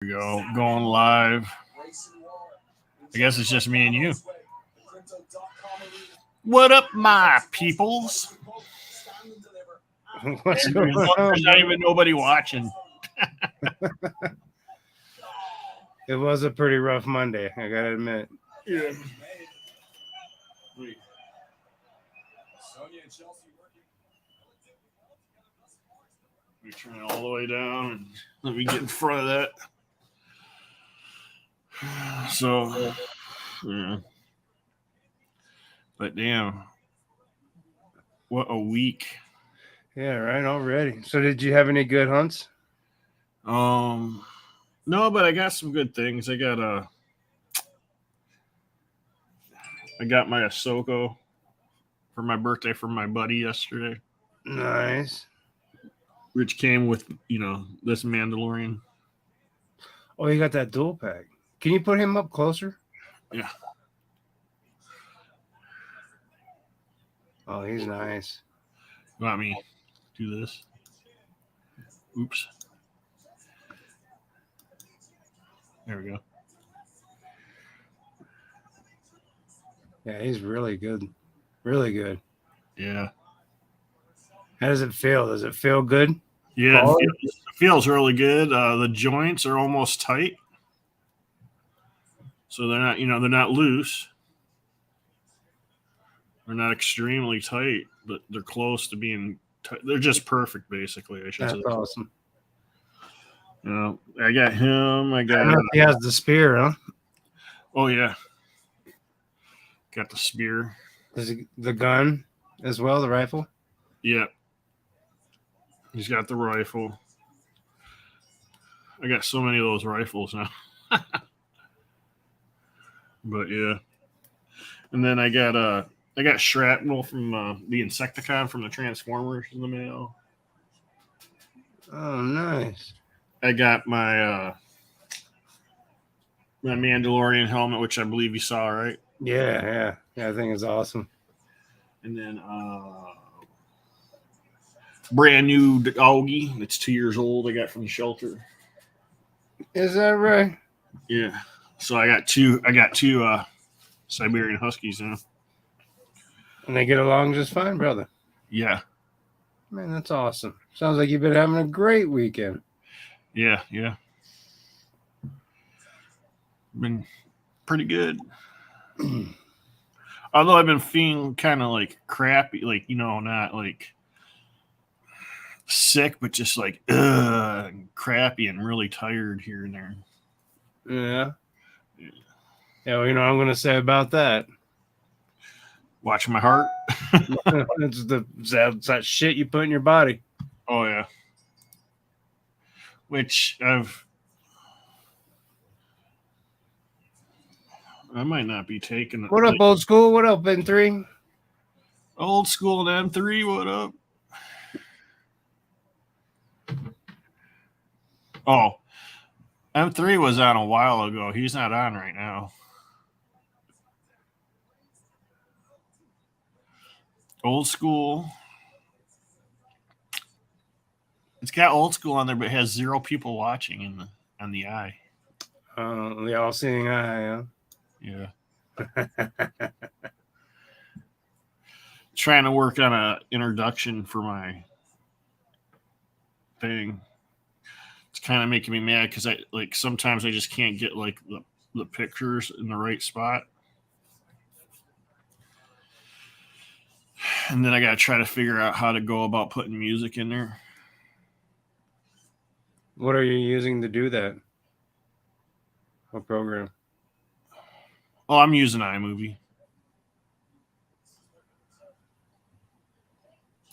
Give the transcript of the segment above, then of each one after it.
We go going live. I guess it's just me and you. What up, my peoples? What's going There's on? not even nobody watching. It was a pretty rough Monday, I gotta admit. Yeah. We turn it all the way down and let me get in front of that. So, yeah. But damn, what a week. Yeah, right, already. So did you have any good hunts? No, but I got some good things. I got my Ahsoka for my birthday from my buddy yesterday, Nice. which came with this Mandalorian. Oh, you got that dual pack. Can you put him up closer? Yeah. Oh, he's nice. Let me do this. Oops. There we go. Yeah, he's really good. Really good. Yeah. How does it feel? Does it feel good? Yeah, it feels really good. The joints are almost tight. So they're not loose. They're not extremely tight, but they're close to being tight. They're just perfect, basically, I should say. That's awesome. I got him. I got. He has the spear, huh? Oh yeah. Got the spear. Does he, the gun as well, the rifle? Yeah. He's got the rifle. I got so many of those rifles now. But yeah. And then I got shrapnel from the Insecticon from the Transformers in the mail. Oh, nice. I got my my Mandalorian helmet, which I believe you saw, right? Yeah, I think it's awesome. And then brand new doggy that's 2 years old. I got from the shelter. Is that right? Yeah. So I got two Siberian Huskies now. And they get along just fine, brother. Yeah. Man, that's awesome. Sounds like you've been having a great weekend. Yeah. Been pretty good. Although I've been feeling kind of like crappy, like, not like sick, but just like crappy and really tired here and there. Yeah. Yeah, well, I'm going to say about that. Watching my heart. It's that shit you put in your body. Oh, yeah. Which I might not be taking. What up, old school? What up, N3? Old school and M3, what up? Oh, M3 was on a while ago. He's not on right now. Old school. It's got old school on there, but it has 0 people watching on the eye. The all-seeing eye, Yeah. Trying to work on a introduction for my thing. It's kind of making me mad because sometimes I just can't get like the pictures in the right spot. And then I got to try to figure out how to go about putting music in there. What are you using to do that? What program? Oh, I'm using iMovie.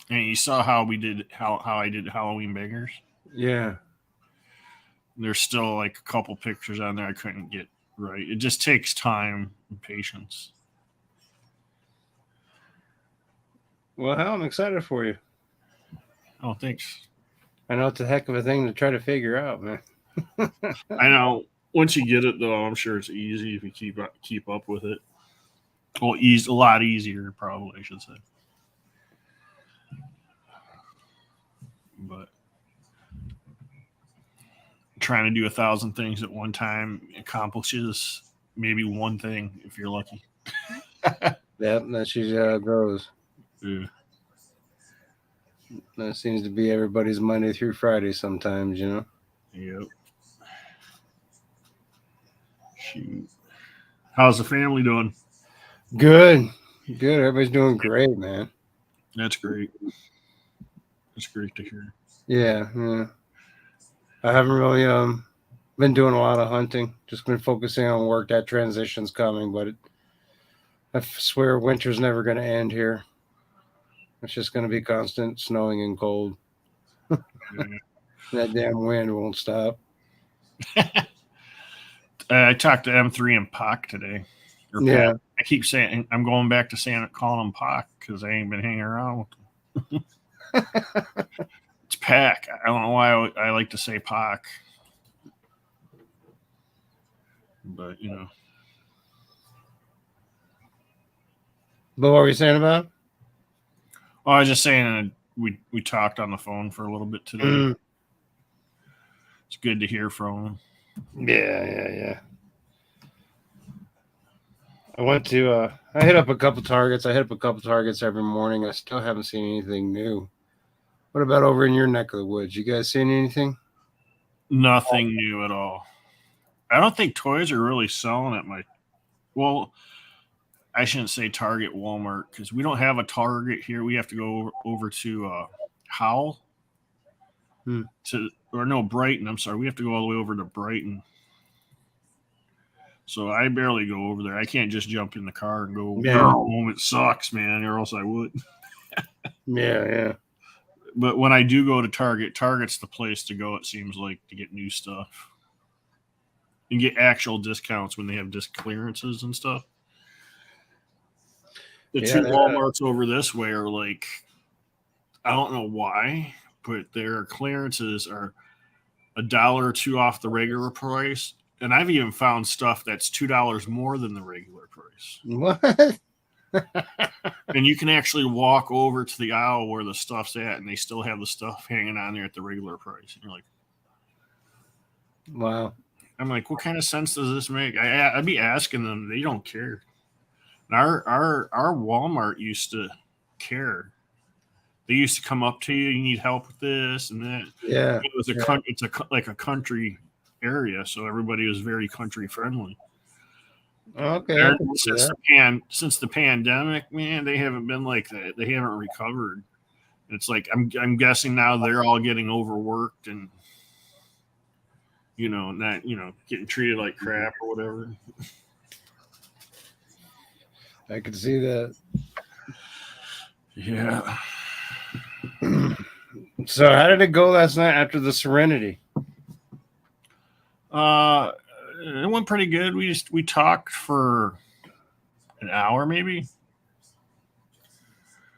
And you saw how I did Halloween Bangers? Yeah. There's still like a couple pictures on there I couldn't get right. It just takes time and patience. Well, hell, I'm excited for you. Oh, thanks. I know it's a heck of a thing to try to figure out, man. I know. Once you get it, though, I'm sure it's easy if you keep up with it. Well, a lot easier, probably, I should say. But trying to do 1,000 things at one time accomplishes maybe one thing if you're lucky. Yep, that's usually how it goes. Yeah. That seems to be everybody's Monday through Friday sometimes, you know? Yep. Shoot. How's the family doing? Good. Good. Everybody's doing great, man. That's great. That's great to hear. Yeah, yeah. I haven't really been doing a lot of hunting. Just been focusing on work. That transition's coming, but I swear winter's never going to end here. It's just going to be constant snowing and cold. Yeah. That damn wind won't stop. I talked to M3 and Pac today. Or Yeah. Pat. I keep saying I'm going back to saying calling him Pac because I ain't been hanging around with him. It's Pac. I don't know why I like to say Pac. But, you know. But what were you saying about? Oh, I was just saying we talked on the phone for a little bit today. Mm. It's good to hear from him. Yeah. I went to I hit up a couple targets. I hit up a couple targets every morning. I still haven't seen anything new. What about over in your neck of the woods? You guys seen anything? Nothing new at all. I don't think toys are really selling at my. Well, I shouldn't say Target, Walmart, because we don't have a Target here. We have to go over to Howell. Brighton. I'm sorry. We have to go all the way over to Brighton. So I barely go over there. I can't just jump in the car and go home. It sucks, man, or else I would. Yeah. But when I do go to Target, Target's the place to go, it seems like, to get new stuff. And get actual discounts when they have disc clearances and stuff. The two Walmarts over this way are like, I don't know why, but their clearances are $1 or $2 off the regular price. And I've even found stuff that's $2 more than the regular price. What? And you can actually walk over to the aisle where the stuff's at, and they still have the stuff hanging on there at the regular price. And you're like, wow. I'm like, what kind of sense does this make? I'd be asking them. They don't care. And our Walmart used to care. They used to come up to you. You need help with this and that. Yeah. It's like a country area, so everybody was very country friendly. Okay. Since the pandemic, man, they haven't been like that. They haven't recovered. It's like I'm guessing now they're all getting overworked and not getting treated like crap or whatever. I could see that. Yeah. So how did it go last night after the Serenity? It went pretty good. We talked for an hour maybe.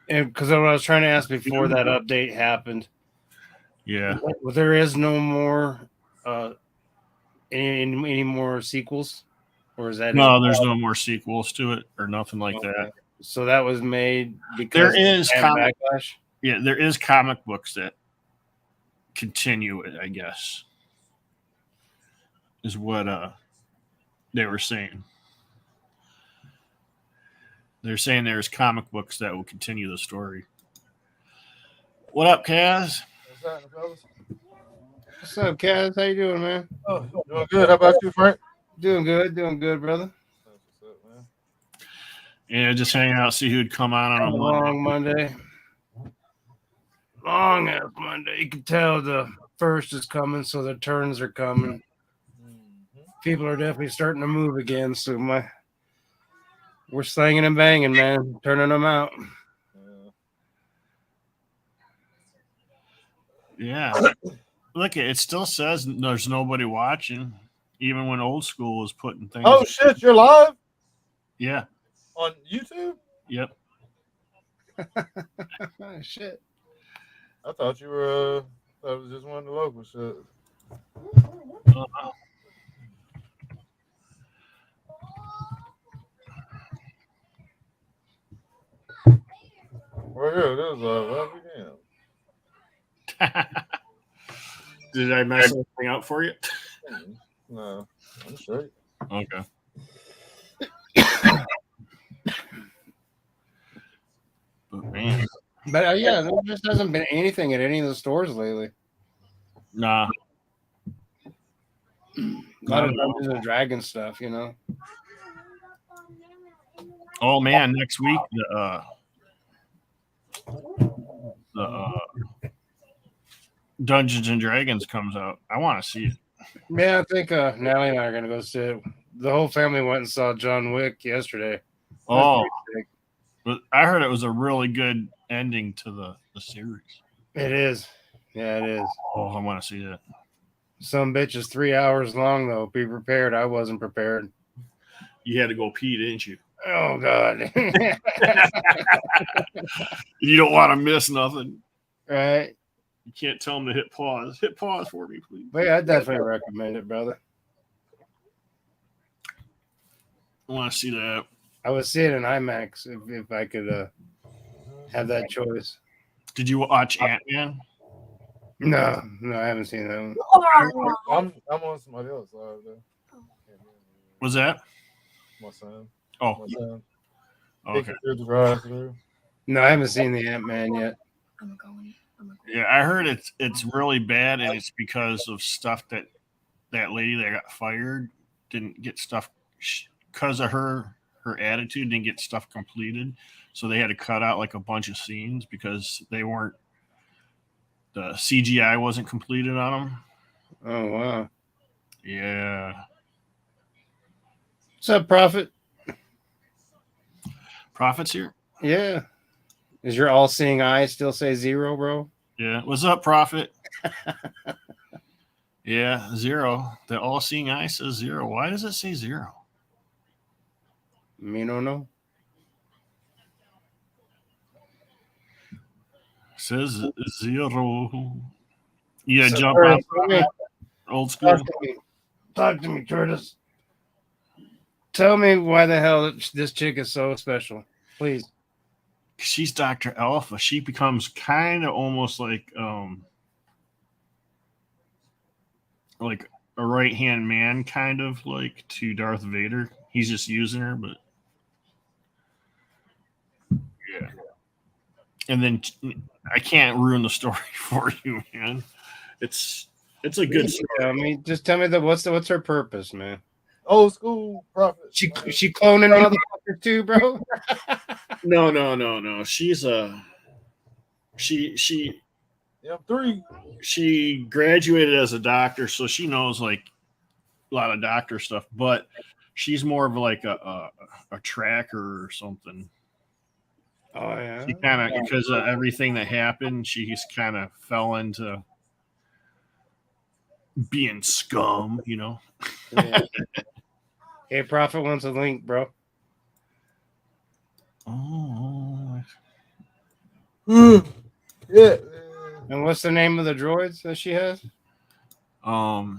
And because what I was trying to ask before that update happened. Yeah. Well, there is no more any more sequels? Or is that there's no more sequels to it or nothing like that. So that was made because there is backlash? Yeah, there is comic books that continue it, I guess. Is what they were saying. They're saying there's comic books that will continue the story. What up, Kaz? What's up, Kaz? How you doing, man? Oh, doing good. How about you, Frank? Doing good, brother. What's up, man? Yeah, just hanging out, see who'd come on a long Monday. Long ass Monday. You can tell the first is coming, so the turns are coming. People are definitely starting to move again. So we're slanging and banging, man, turning them out. Yeah. Look, it still says there's nobody watching, even when old school was putting things. Oh shit, you're live? Yeah. On YouTube? Yep. Shit. I thought you were that was just one of the local shit. Well, yeah, it is live. Did I mess anything up for you? No, I'm straight. Okay. But man, But yeah, there just hasn't been anything at any of the stores lately. nah. A lot of Dungeons and Dragons stuff, you know. Oh man, next week the Dungeons and Dragons comes out. I want to see it. Yeah, I think Natalie and I are gonna go see it. The whole family went and saw John Wick yesterday. That was Oh, pretty sick. but I heard it was a really good ending to the series. It is. Yeah, it is. Oh, I want to see that. Some bitch is 3 hours long though. Be prepared. I wasn't prepared. You had to go pee, didn't you? Oh God. You don't want to miss nothing. Right. You can't tell them to hit pause. Hit pause for me, please. But yeah, I definitely recommend it, brother. I want to see that. I would see it in IMAX if I could have that choice. Did you watch Ant-Man? No, I haven't seen that one. I'm on somebody else side there. Was that? My son. Oh, My son. okay. No, I haven't seen the Ant-Man yet. Yeah, I heard it's really bad, and it's because of stuff that lady that got fired didn't get stuff because of her attitude, didn't get stuff completed, so they had to cut out like a bunch of scenes because the CGI wasn't completed on them. Oh wow. Yeah. What's up, Prophet? Prophet's here. Yeah. Is your all-seeing eye still say 0, bro? Yeah. What's up, Prophet? Yeah, 0. The all-seeing eye says 0. Why does it say 0? Me no know. Says 0. You gotta So, jump Curtis, out. Old school. Talk to me, Curtis. Tell me why the hell this chick is so special, please. She's Dr. Alpha. She becomes kind of almost like a right-hand man, kind of like to Darth Vader. He's just using her, but yeah. And then I can't ruin the story for you, man. It's a good story. I mean, just tell me what's her purpose, man? Old school Prophet. She cloning motherfuckers too, bro. No. She's Yeah, 3. she graduated as a doctor, so she knows like a lot of doctor stuff, but she's more of like a tracker or something. Oh yeah. She kind of, because of everything that happened, she's kind of fell into being scum, you know. Yeah. Hey, Prophet wants a link, bro. Oh, Yeah. And what's the name of the droids that she has? I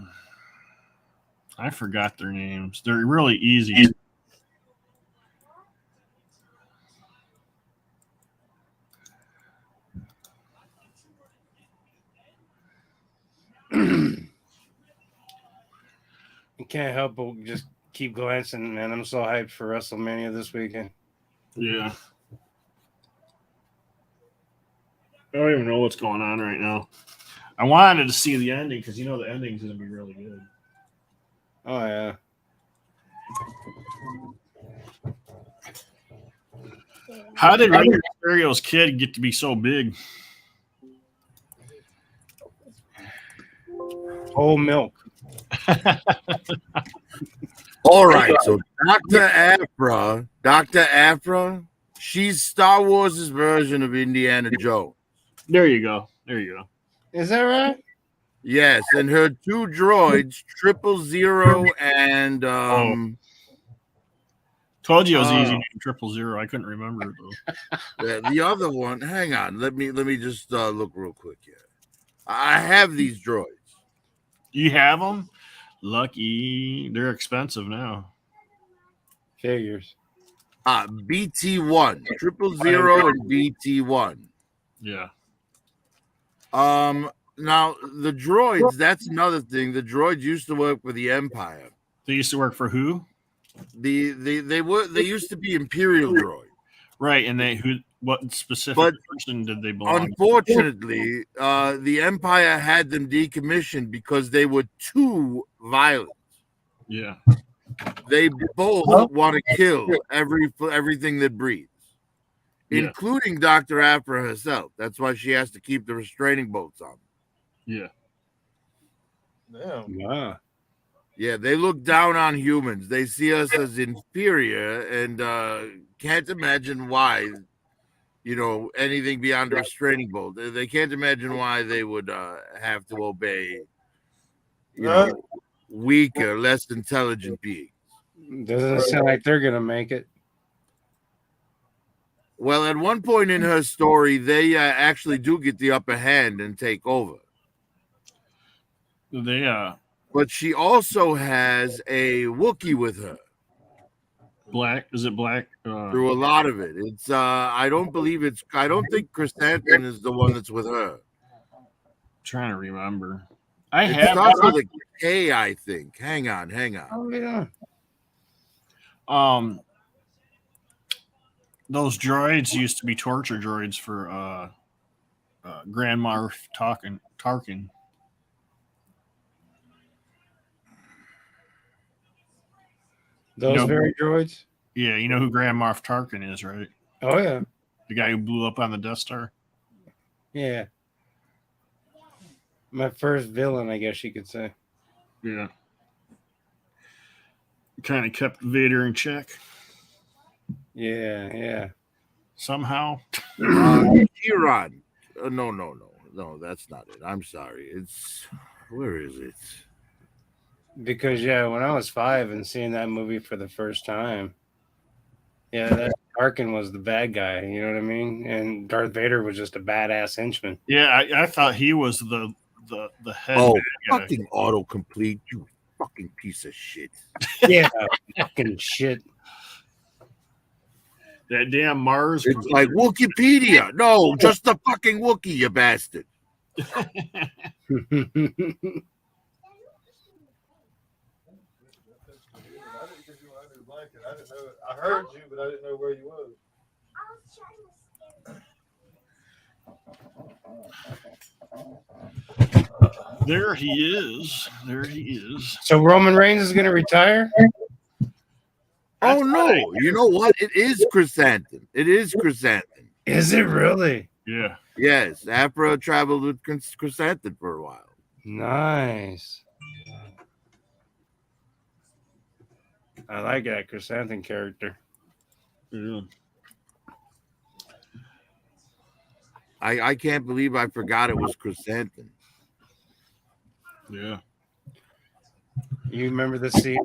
forgot their names. They're really easy. I can't help but just keep glancing, man. I'm so hyped for WrestleMania this weekend. Yeah. I don't even know what's going on right now. I wanted to see the ending because the ending's going to be really good. Oh yeah. How did Rey Mysterio's kid get to be so big? Whole milk. All right, so Dr. Afra, she's Star Wars' version of Indiana Jones. There you go. Is that right? Yes, and her 2 droids, 000 and Told you it was easy. 000. I couldn't remember it though. yeah, the other one. Hang on, let me just look real quick here. I have these droids. You have them? Lucky. They're expensive now. Figures. BT1, 000 and BT1. Yeah. Now the droids, that's another thing. The droids used to work for the Empire. They used to work for who? They used to be Imperial droids. Right, and what specific But person did they belong to? Unfortunately, the Empire had them decommissioned because they were too violent. Yeah. They both want to kill everything that breathes, Yeah. including Dr. Aphra herself. That's why she has to keep the restraining bolts on. Yeah. Damn. Wow. Yeah, they look down on humans. They see us as inferior and can't imagine why, anything beyond a restraining bolt. They can't imagine why they would have to obey, weaker, less intelligent beings. Doesn't sound like they're gonna make it. Well, at one point in her story, they actually do get the upper hand and take over. They But she also has a Wookiee with her black. Is it black? through a lot of it. It's I don't think Chrysanthemum is the one that's with her. Trying to remember. I It have starts with a K, I think. Hang on. Oh yeah. Those droids used to be torture droids for Grand Moff Tarkin. Those very droids. Yeah, you know who Grand Moff Tarkin is, right? Oh yeah. The guy who blew up on the Death Star. Yeah. My first villain, I guess you could say. Yeah. Kind of kept Vader in check Yeah. somehow. Huron. No, that's not it. I'm sorry. Where is it? Because when I was 5 and seeing that movie for the first time, that Tarkin was the bad guy. You know what I mean? And Darth Vader was just a badass henchman. Yeah, I thought he was the head. Oh, bad guy. fucking autocomplete, you fucking piece of shit. Yeah, fucking shit. That damn Mars. It's like Wikipedia. No, just the fucking Wookiee, you bastard. I heard you, but I didn't know where you was. There he is. So Roman Reigns is going to retire? Oh no! You know what? It is Chrysanthemum. Is it really? Yeah. Yes, Aphra traveled with Chrysanthemum for a while. Nice. I like that Chrysanthemum character. Yeah. I can't believe I forgot it was Chrysanthemum. Yeah. You remember the scene?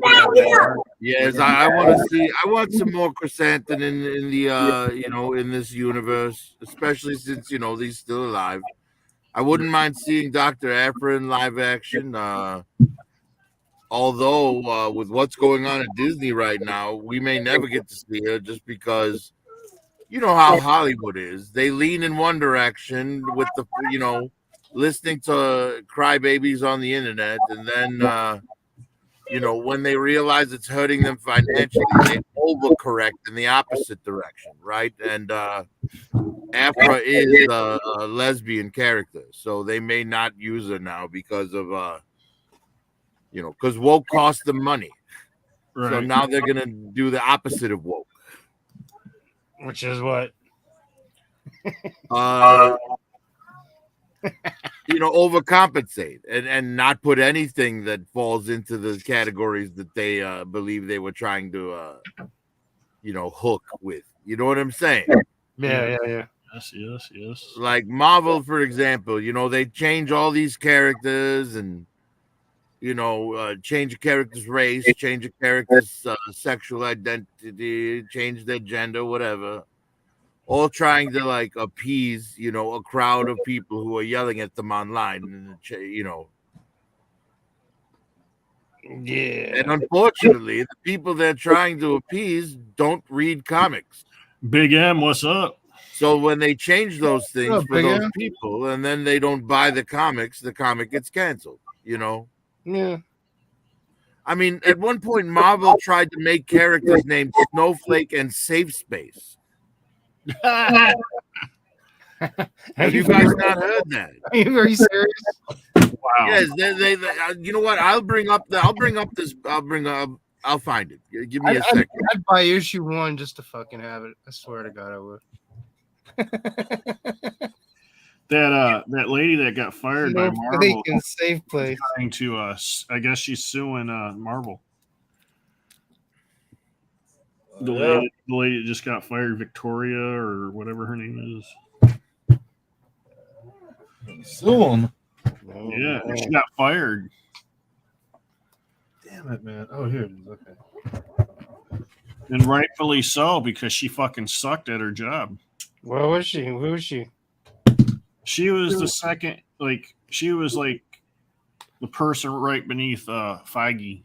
Yes, I want to see. I want some more Chrysanthemum in the in this universe, especially since he's still alive. I wouldn't mind seeing Dr. Aphra in live action. Although with what's going on at Disney right now, we may never get to see her just because you know how Hollywood is. They lean in one direction with the listening to crybabies on the internet, and then when they realize it's hurting them financially, they overcorrect in the opposite direction, right? And Aphra is a lesbian character, so they may not use her now because of because woke costs them money. Right. So now they're gonna do the opposite of woke, Which is what? overcompensate and not put anything that falls into the categories that they believe they were trying to hook with. You know what I'm saying? Yeah. Yes. Like Marvel, for example, they change all these characters and change a character's race, change a character's sexual identity, change their gender, whatever. All trying to appease, a crowd of people who are yelling at them online, Yeah. And unfortunately, the people they're trying to appease don't read comics. Big M, what's up? So when they change those things Oh, for big those Al. people, and then they don't buy the comics, the comic gets canceled. You know. Yeah. I mean, at one point, Marvel tried to make characters named Snowflake and Safe Space. Have you guys not heard that? Are you very serious? Wow. Yes, they you know what? I'll find it. Give me a second. I'd buy issue 1 just to fucking have it. I swear to God, I would. That lady that got fired by Marvel in safe place. trying to I guess she's suing Marvel. The lady that just got fired, Victoria or whatever her name is. Soon. Oh, Yeah, man. she got fired. Damn it, man. Oh, here it is. Okay. And rightfully so, because she fucking sucked at her job. Where was she? Who was she? She was the second, like, she was like the person right beneath Feige.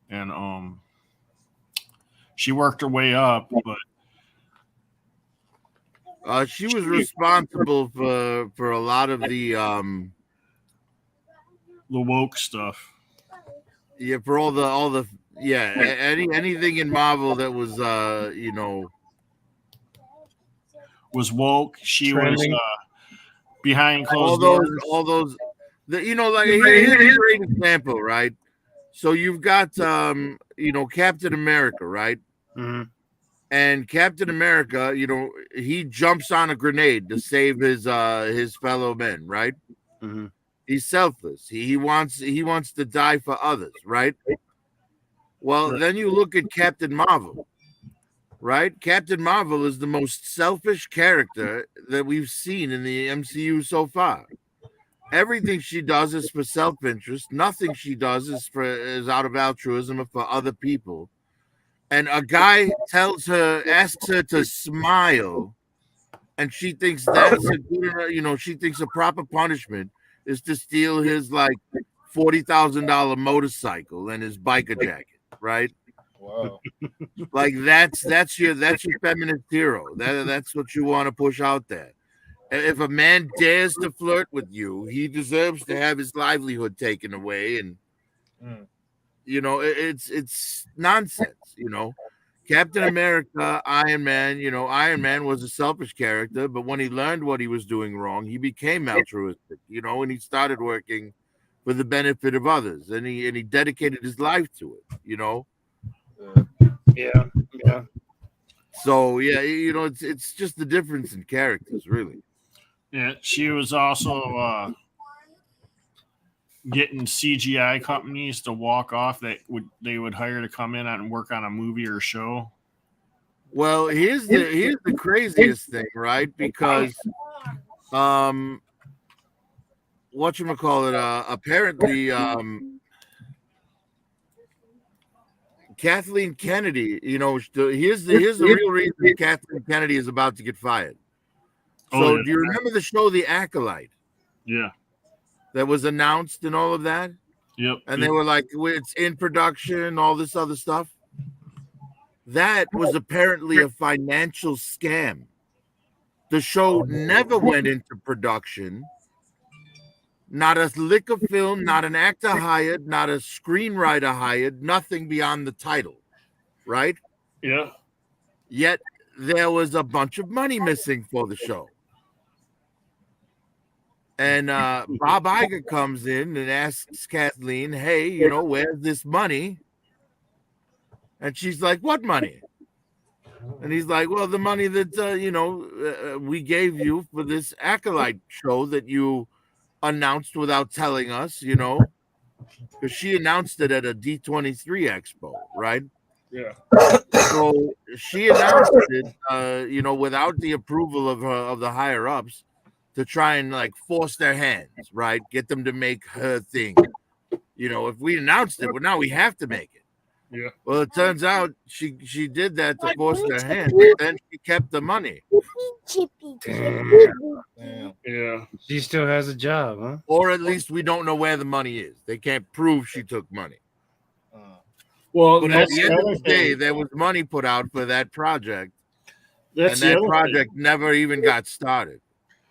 And she worked her way up, but She was responsible for a lot of the woke stuff. yeah, for all the anything in Marvel that was Was woke. She Trending. was behind closed doors. all those like here's a great example, right? So you've got Captain America, right? Mhm. And Captain America, he jumps on a grenade to save his fellow men, right? Mhm. He's selfless. He wants to die for others, right? Well, Right. then you look at Captain Marvel, right? Captain Marvel is the most selfish character that we've seen in the MCU so far. Everything she does is for self-interest. Nothing she does is out of altruism or for other people. And a guy asks her to smile, and she thinks that's a good, she thinks a proper punishment is to steal his like $40,000 motorcycle and his biker jacket, right? Wow. Like that's your feminist hero. That's what you want to push out there. If a man dares to flirt with you, he deserves to have his livelihood taken away, and Mm. it's nonsense. Captain America, Iron Man. Iron Man was a selfish character, but when he learned what he was doing wrong, he became altruistic. And he started working for the benefit of others, and he dedicated his life to it. Yeah. Yeah. So yeah, it's just the difference in characters, really. Yeah, she was also getting CGI companies to walk off that they would hire to come in and work on a movie or show. Well, here's the craziest thing, right? Because whatchamacallit, apparently Kathleen Kennedy, here's the real reason Kathleen Kennedy is about to get fired. So Oh, yeah. do you remember the show The Acolyte Yeah. that was announced and all of that? Yep. And they were like, it's in production, all this other stuff. That was apparently a financial scam. The show never went into production. Not a lick of film, not an actor hired, not a screenwriter hired, nothing beyond the title, right? Yeah. Yet there was a bunch of money missing for the show. And Bob Iger comes in and asks Kathleen, hey, where's this money? And she's like, what money? And he's like, well, the money that, we gave you for this Acolyte show that you announced without telling us, because she announced it at a D23 expo, right? Yeah. So she announced it, without the approval of the higher ups, to try and like force their hands, right? Get them to make her thing. If we announced it, well, now we have to make it. Yeah. Well, it turns out she did that to force their hand, but then she kept the money. Damn. Yeah. She still has a job, huh? Or at least we don't know where the money is. They can't prove she took money. Well, But at that's the the end of other the day, thing. there was money put out for that project. That's and the that other project never even got started,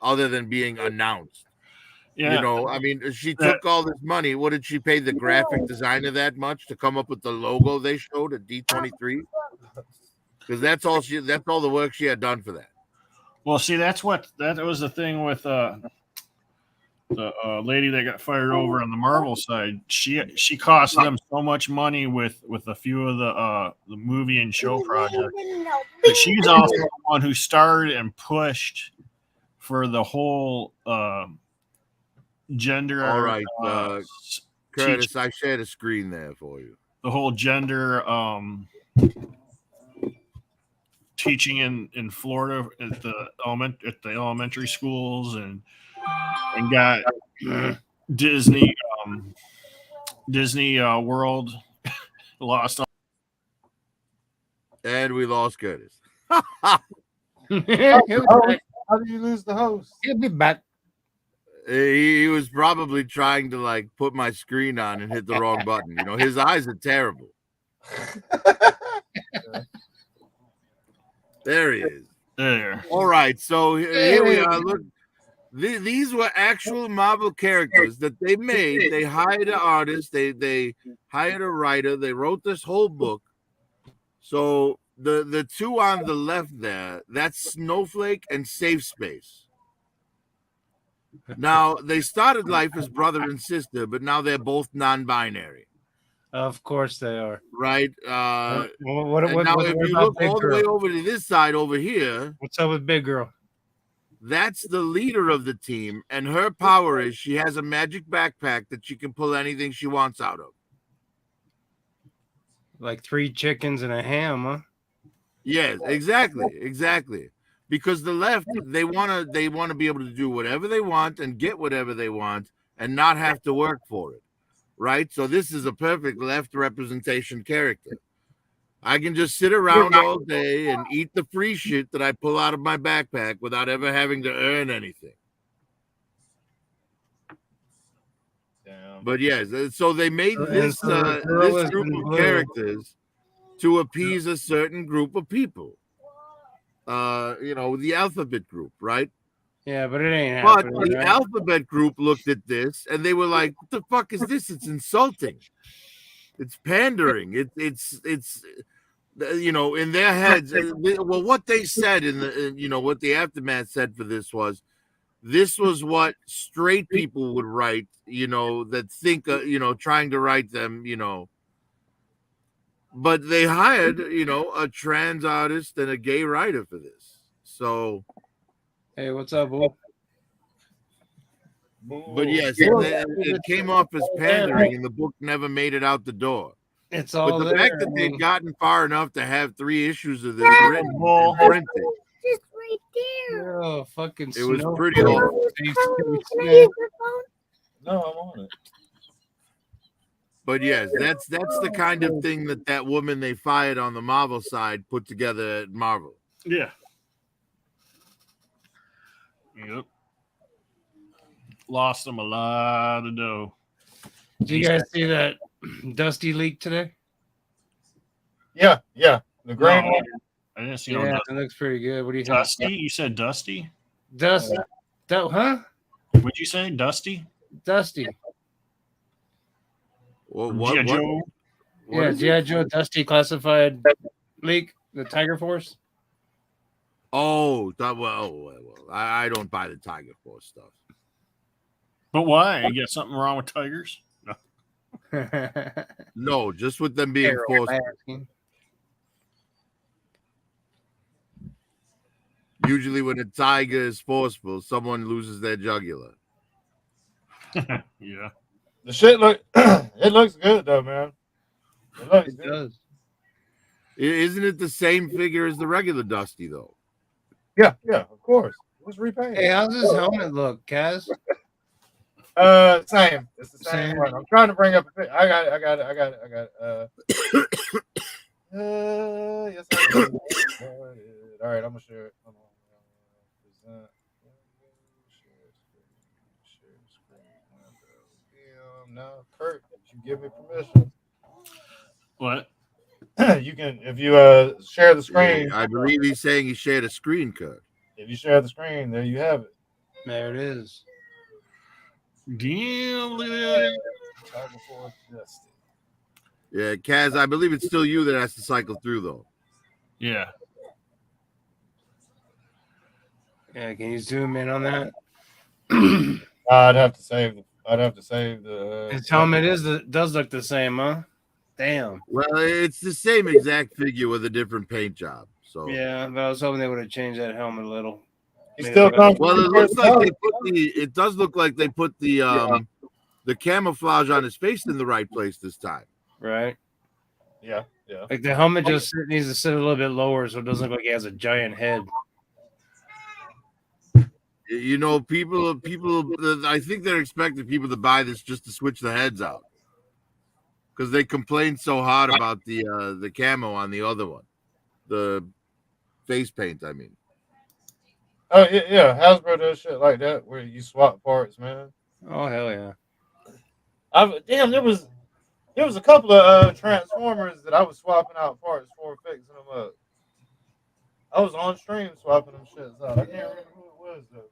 other than being announced. thing. Yeah, You know, I mean, she that- took all this money. What did she pay the graphic designer that much to come up with the logo they showed at D23? Because that's all the work she had done for that. well, see, that was the thing with the lady that got fired over on the Marvel side. She cost them so much money with a few of the movie and show projects. But she's also the one who started and pushed for the whole gender. All right, Curtis, teach I shared a screen there for you. the whole gender teaching in Florida at the elementary schools and got Disney World lost. And we lost Curtis. He'll be back. How do you lose the host? He'll be back. He was probably trying to like put my screen on and hit the wrong button. You know, his eyes are terrible. There he is. There. All right, so here we are. Look, these were actual Marvel characters that they made. They hired an artist. They hired a writer. They wrote this whole book. So the two on the left there, that's Snowflake and Safe Space. Now they started life as brother and sister, but now they're both non-binary, Of course they are. right? What, And now if you about look Big all the Girl? way over to this side over here, What's up with Big Girl? that's the leader of the team, and her power is she has a magic backpack that she can pull anything she wants out of. Like 3 chickens and a ham, huh? Yes, exactly. Because the left, they wanna be able to do whatever they want and get whatever they want and not have to work for it, right? So this is a perfect left representation character. I can just sit around all day and eat the free shit that I pull out of my backpack without ever having to earn anything. Damn. But yes, so they made this this group of characters to appease a certain group of people. You know, the alphabet group, right? Yeah, but it ain't But happening. the Right? alphabet group looked at this and they were like, "What the fuck is this? It's insulting. It's pandering. It's you know, in their heads." Well, what they said you know, what the aftermath said for this was what straight people would write, you know, that think, you know, trying to write them, you know. But they hired, you know, a trans artist and a gay writer for this. So, Hey, what's up, Boo? but yes, it came off as pandering, and the book never made it out the door. It's But all the there. fact that I they'd mean, gotten far enough to have 3 issues of this written and printed, Just right there. oh, fucking it was snow. pretty awful. Can I use your phone? No, I'm on it. But yes, that's the kind of thing that woman they fired on the Marvel side put together at Marvel. Yeah. Yep. Lost them a lot of dough. Did you guys see that Dusty leak today? Yeah. The green No, one. I didn't see Yeah, no it looks pretty good. What do you think? Dusty. You said Dusty? Dusty. Huh? What'd you say? Dusty? Dusty. What? G.I. Joe? Yeah, G.I. Joe Dusty classified leak, the Tiger Force. Oh, well, I don't buy the Tiger Force stuff. But why? You got something wrong with tigers? No. No, just with them being forced. Usually, when a tiger is forceful, someone loses their jugular. Yeah. The shit it looks good though, man. It looks It good. does. Isn't it the same figure as the regular Dusty, though? Yeah, of course. It was repainted. Hey, how's his helmet look, Kaz? Same. It's the same Same. one. I'm trying to bring up a pic. I got it. Yes, I do. All right, I'm gonna share it. Hold on. Present. Share screen. Now, Kurt, did you give me permission? What? You can if you share the screen. I believe he's saying he shared a screen cut. If you share the screen, there you have it. There it is. Damn, look at that. Cycle Force Dusty. Yeah, Kaz, I believe it's still you that has to cycle through though. Yeah. Yeah, can you zoom in on that? I'd have to save the. His helmet does look the same, huh? Damn. Well, it's the same exact figure with a different paint job. So Yeah, but I was hoping they would have changed that helmet a little. He still comes. well, it looks like they put it does look like they put the camouflage on his face in the right place this time. Right? Yeah. Like the helmet just needs to sit a little bit lower so it doesn't look like he has a giant head. You know, people. I think they're expecting people to buy this just to switch the heads out because they complained so hard about the camo on the other one, the face paint. I mean, Oh yeah. Hasbro does shit like that where you swap parts, man. Oh hell yeah. Damn, there was a couple of Transformers that I was swapping out parts for, fixing them up. I was on stream swapping them shits out. I can't remember who it was though.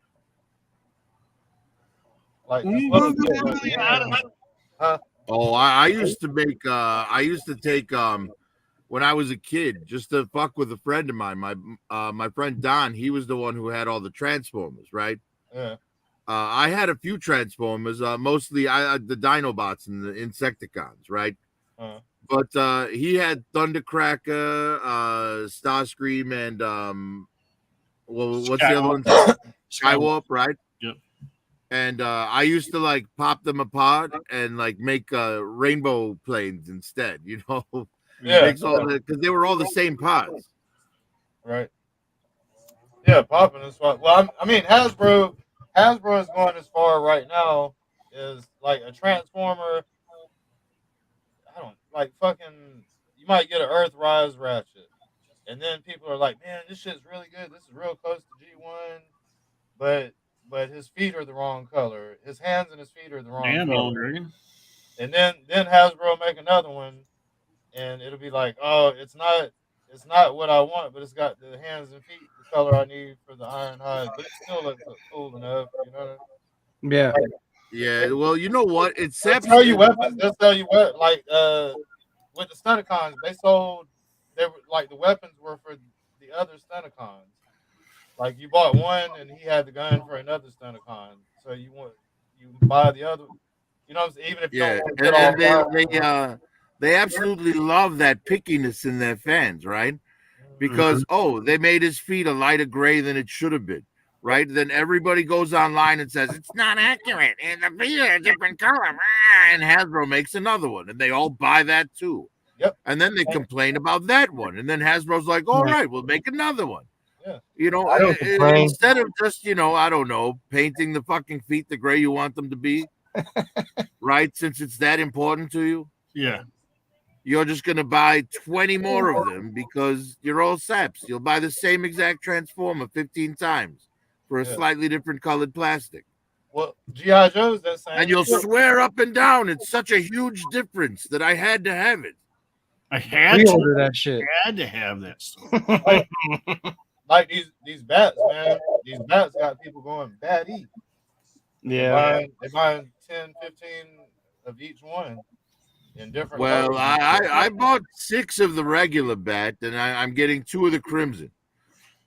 Like this little kid, like, oh, I used to make. I used to take when I was a kid just to fuck with a friend of mine. My friend Don, he was the one who had all the Transformers, right? yeah. I had a few Transformers, mostly the Dinobots and the Insecticons, right? But he had Thundercracker, Starscream, and well, what's the other one? Skywarp, right? Yep. And I used to like pop them apart and like make rainbow planes instead, you know? Yeah. Because they were all the same parts. Right. Yeah, popping and swap. Well, I mean, Hasbro is going as far right now as like a Transformer. I don't like fucking. You might get an Earthrise Ratchet, and then people are like, "Man, this shit's really good. This is real close to G1, but his feet are the wrong color. His hands and his feet are the wrong Damn, color." Old Dragon. And then Hasbro make another one, and it'll be like, "Oh, it's not what I want, but it's got the hands and feet the color I need for the Ironhide, but it still looks cool enough, you know." Yeah. Yeah, well, you know what? It's They'll sell you weapons. They'll sell you what, like with the Stunticons, they were like the weapons were for the other Stunticons. Like you bought one and he had the gun for another Stunticon, so you buy the other. You know, even if you Yeah, don't want to get all they absolutely love that pickiness in their fans, right? Because they made his feet a lighter gray than it should have been, right? Then everybody goes online and says it's not accurate, and the feet are a different color, and Hasbro makes another one, and they all buy that too. Yep. And then they complain about that one, and then Hasbro's like, "All right, we'll make another one." Yeah. You know, I don't complain. instead of just I don't know, painting the fucking feet the gray you want them to be, right? Since it's that important to you. Yeah. You're just going to buy 20 more of them because you're all saps. You'll buy the same exact Transformer 15 times for a slightly different colored plastic. Well, G.I. Joe's that same. And you'll swear up and down it's such a huge difference that I had to have it. I had Pre-order that shit. to have this. Like these bats, man. These bats got people going batty. Yeah. They're buying 10, 15 of each one. In different Well, colors. I bought 6 of the regular bat, and I'm getting 2 of the crimson.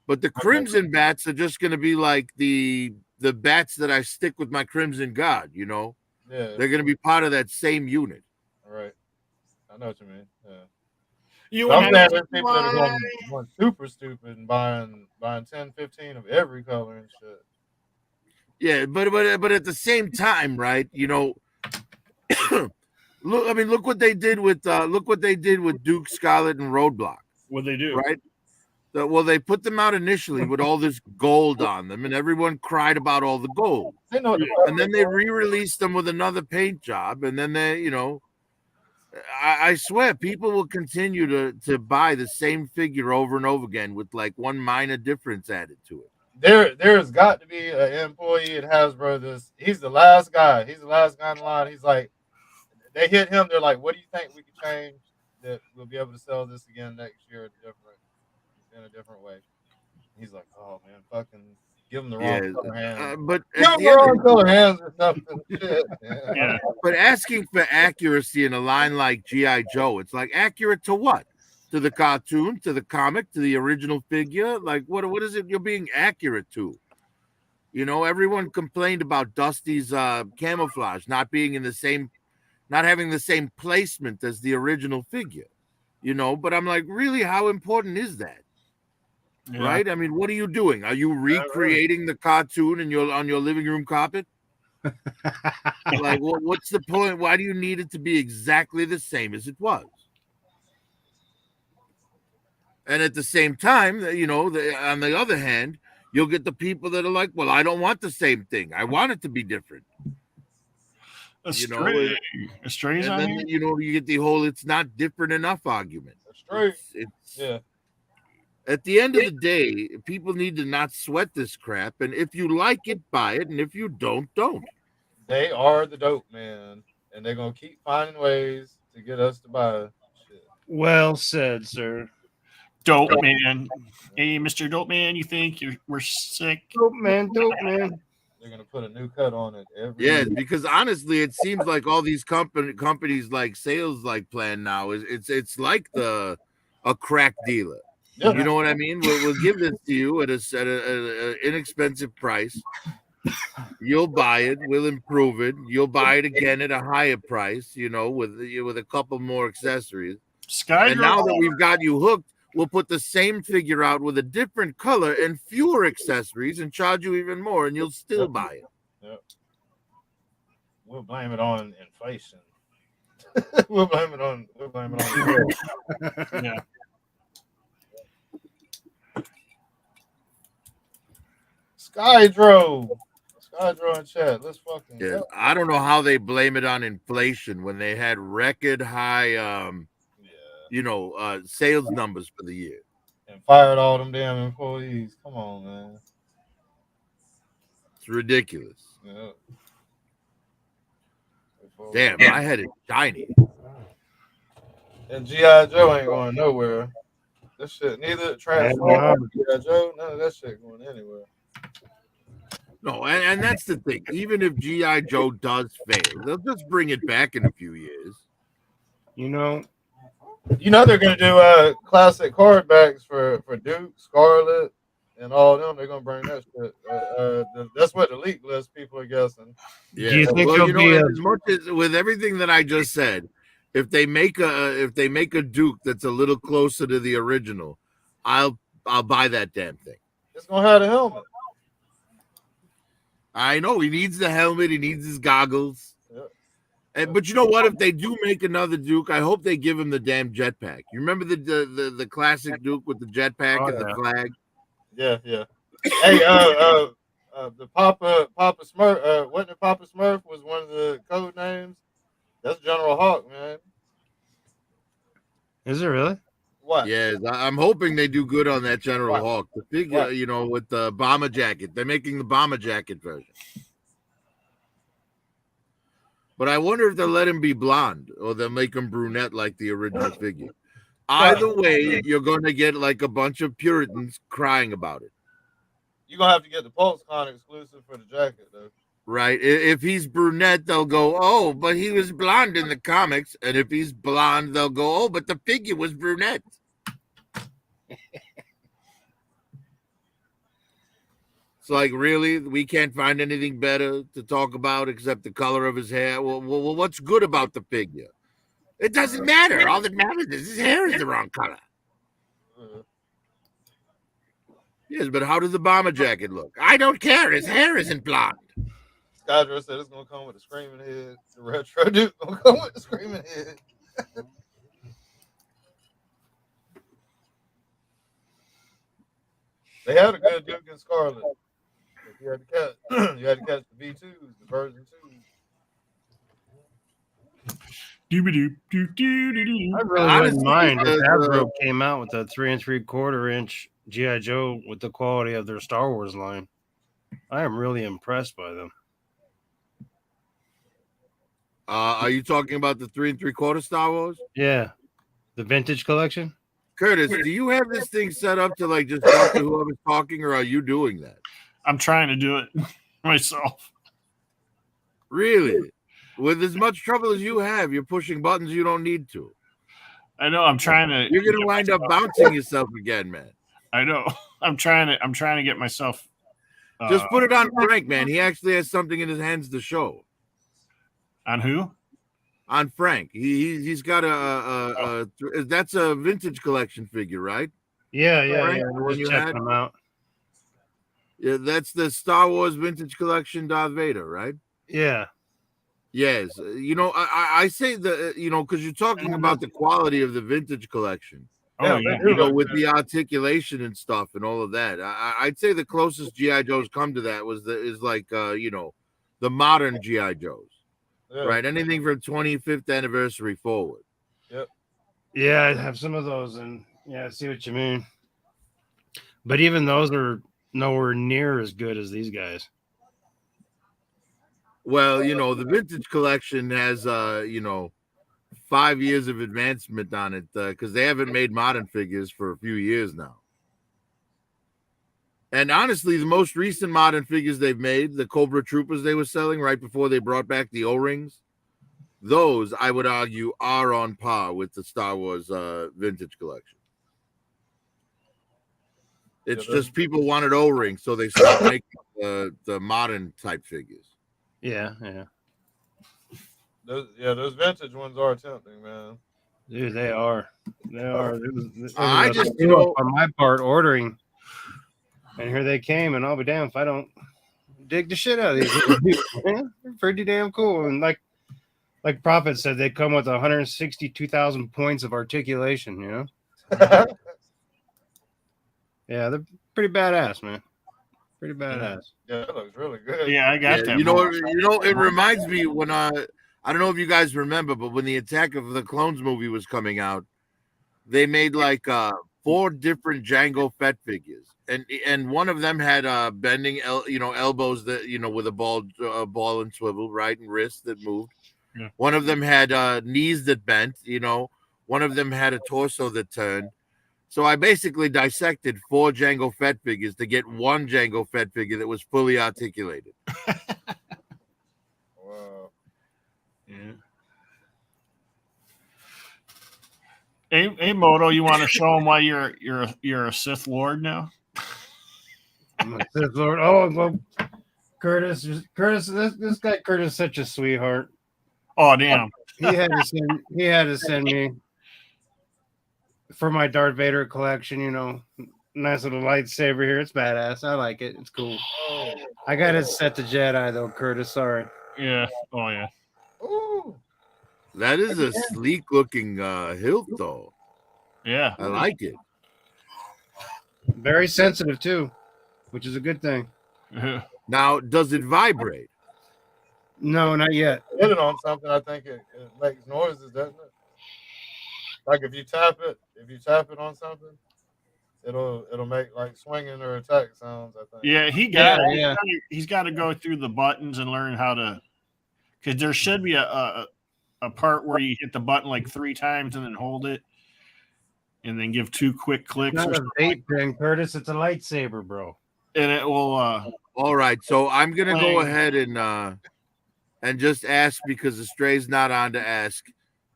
But the crimson bats are just going to be like the bats that I stick with my Crimson Guard, you know? Yeah. They're going to be part of that same unit. Right. I know what you mean. Yeah. You So I'm and saying there's people that are going super stupid and buying 10, 15 of every color and shit. Yeah, but at the same time, right? You know, look what they did with Duke, Scarlet, and Roadblock. what they do. Right? Well, they put them out initially with all this gold on them, and everyone cried about all the gold. They know And then they re-released them with another paint job, and then they, I swear people will continue to buy the same figure over and over again with like one minor difference added to it. There's got to be an employee at Hasbro. He's the last guy. He's the last guy in line. He's like, they hit him. They're like, "What do you think we could change that we'll be able to sell this again next year in a different way. He's like, oh man, fucking give him the wrong Yeah, color hands. but Give at him the the end, wrong color hands or something. Shit, man. Yeah. but asking for accuracy in a line like GI Joe, it's like accurate to what? To the cartoon, to the comic, to the original figure? Like what is it you're being accurate to? You know, everyone complained about Dusty's camouflage not being in the same, not having the same placement as the original figure. You know, but I'm like, really, how important is that? Yeah. Right? I mean, what are you doing? Are you recreating the cartoon in on your living room carpet? Like, what's the point? Why do you need it to be exactly the same as it was? And at the same time, you know, on the other hand, you'll get the people that are like, well, I don't want the same thing. I want it to be different. You know, Estray's and on then, here? you know, you get the whole it's not different enough argument. That's true. It's Yeah. At the end of the day, people need to not sweat this crap. And if you like it, buy it. And if you don't. They are the dope man, and they're gonna keep finding ways to get us to buy shit. Well said, sir. Dope man. Hey, Mr. Dope Man, you think we're sick? Dope man, dope man. They're gonna put a new cut on it every Yeah, year. because honestly, it seems like all these companies like sales like plan now it's like a crack dealer. Yeah. You know what I mean? We'll give this to you at a inexpensive price. You'll buy it. We'll improve it. You'll buy it again at a higher price. You know, with a couple more accessories. And now that we've got you hooked, we'll put the same figure out with a different color and fewer accessories and charge you even more, and you'll still buy it. Yep. We'll blame it on inflation. we'll blame it on. Yeah. Skydro in chat. Let's fucking Yeah, go. I don't know how they blame it on inflation when they had record high, sales numbers for the year. And fired all them damn employees. Come on, man. It's ridiculous. Yeah. Damn, my head is shiny. And G.I. Joe ain't going nowhere. This shit, neither Transformers, G.I. Joe, none of that shit going anywhere. No, and that's the thing. Even if G.I. Joe does fail, they'll just bring it back in a few years. You know they're gonna do classic cardbacks for Duke, Scarlet, and all of them. They're gonna bring that shit. That's what the leak list people are guessing. Yeah. Do you think well, there'll be as much as with everything that I just said, if they make a Duke that's a little closer to the original, I'll buy that damn thing. It's gonna have the helmet. I know he needs the helmet, he needs his goggles. Yep. But you know what? If they do make another Duke, I hope they give him the damn jetpack. You remember the classic Duke with the jetpack and the flag? Yeah. Hey, the Papa Smurf. Wasn't it Papa Smurf was one of the code names? That's General Hawk, man. Is it really? What? Yes, I'm hoping they do good on that General Hawk. The figure, with the bomber jacket. They're making the bomber jacket version. But I wonder if they'll let him be blonde or they'll make him brunette like the original figure. Either way, you're going to get like a bunch of Puritans crying about it. You're going to have to get the PulseCon exclusive for the jacket, though. Right. If he's brunette, they'll go, oh, but he was blonde in the comics. And if he's blonde, they'll go, oh, but the figure was brunette. It's like, really? We can't find anything better to talk about except the color of his hair? Well, what's good about the figure? It doesn't matter. All that matters is his hair is the wrong color. Yes, but how does the bomber jacket look? I don't care. His hair isn't blonde. Skydro said it's going to come with a screaming head. The retro Duke going to come with a screaming head. They had a good Duke and Scarlet. You had to catch the V2s, the version 2s. I really wouldn't mind if Hasbro came out with a 3 3/4-inch G.I. Joe with the quality of their Star Wars line. I am really impressed by them. Are you talking about the 3 3/4 Star Wars? Yeah. The vintage collection? Curtis, do you have this thing set up to like just talk to whoever's talking, or are you doing that? I'm trying to do it myself. Really? With as much trouble as you have, you're pushing buttons you don't need to. I know. I'm trying to. You're gonna get wind up myself- bouncing yourself again, man. I know. I'm trying to get myself. Just put it on Frank, man. He actually has something in his hands to show. On who? On Frank, he's got a that's a vintage collection figure, right? Yeah, Right, yeah. the We're one just you checking had? them out. Yeah, that's the Star Wars vintage collection Darth Vader, right? Yeah. Yes. You know, I say the because you're talking about the quality of the vintage collection. Oh Yeah, yeah. they do. With the articulation and stuff and all of that. I'd say the closest GI Joes come to that is the modern GI Joes, Yeah. right? Anything from 25th anniversary forward. Yeah, I have some of those, and yeah, I see what you mean. But even those are nowhere near as good as these guys. Well, the vintage collection has 5 years of advancement on it because they haven't made modern figures for a few years now. And honestly, the most recent modern figures they've made, the Cobra Troopers they were selling right before they brought back the O-rings, those I would argue are on par with the Star Wars vintage collection. It's Yeah, just people wanted O-rings, so they stopped making the modern type figures. Yeah, yeah. Those vintage ones are tempting, man. Dude, they are. They are. It was I a just, screw up on my part ordering, and here they came, and I'll be damned if I don't dig the shit out of these. They're pretty damn cool, and like Prophet said, they come with 162,000 points of articulation. You know, yeah, they're pretty badass, man. Pretty badass. Yeah, that looks really good. Yeah, I got that. It reminds me when I don't know if you guys remember, but when the Attack of the Clones movie was coming out, they made like 4 different Jango Fett figures, and one of them had bending elbows that with a ball and swivel, right, and wrists that moved. Yeah. One of them had knees that bent. One of them had a torso that turned. So I basically dissected 4 Jango Fett figures to get one Jango Fett figure that was fully articulated. Wow. Yeah. Hey, Moto, you want to show them why you're a Sith Lord now? I'm a Sith Lord. Oh, well, Curtis, this guy Curtis is such a sweetheart. Oh damn! He had to send me for my Darth Vader collection. Nice little lightsaber here. It's badass. I like it. It's cool. Oh. I got it set to Jedi though, Curtis. Sorry. Yeah. Oh yeah. Ooh. That is a sleek looking hilt, though. Yeah. I like it. Very sensitive too, which is a good thing. Now, does it vibrate? No, not yet. Hit it on something, I think it makes noises, doesn't it? Like if you tap it on something, it'll make like swinging or attack sounds, I think. Yeah, Yeah. he's got to go through the buttons and learn how to, because there should be a part where you hit the button like 3 times and then hold it, and then give 2 quick clicks, It's or not a something, vape thing, Curtis. It's a lightsaber, bro. and it will. All right, so I'm gonna go Playing. ahead and just ask because the stray's not on to ask.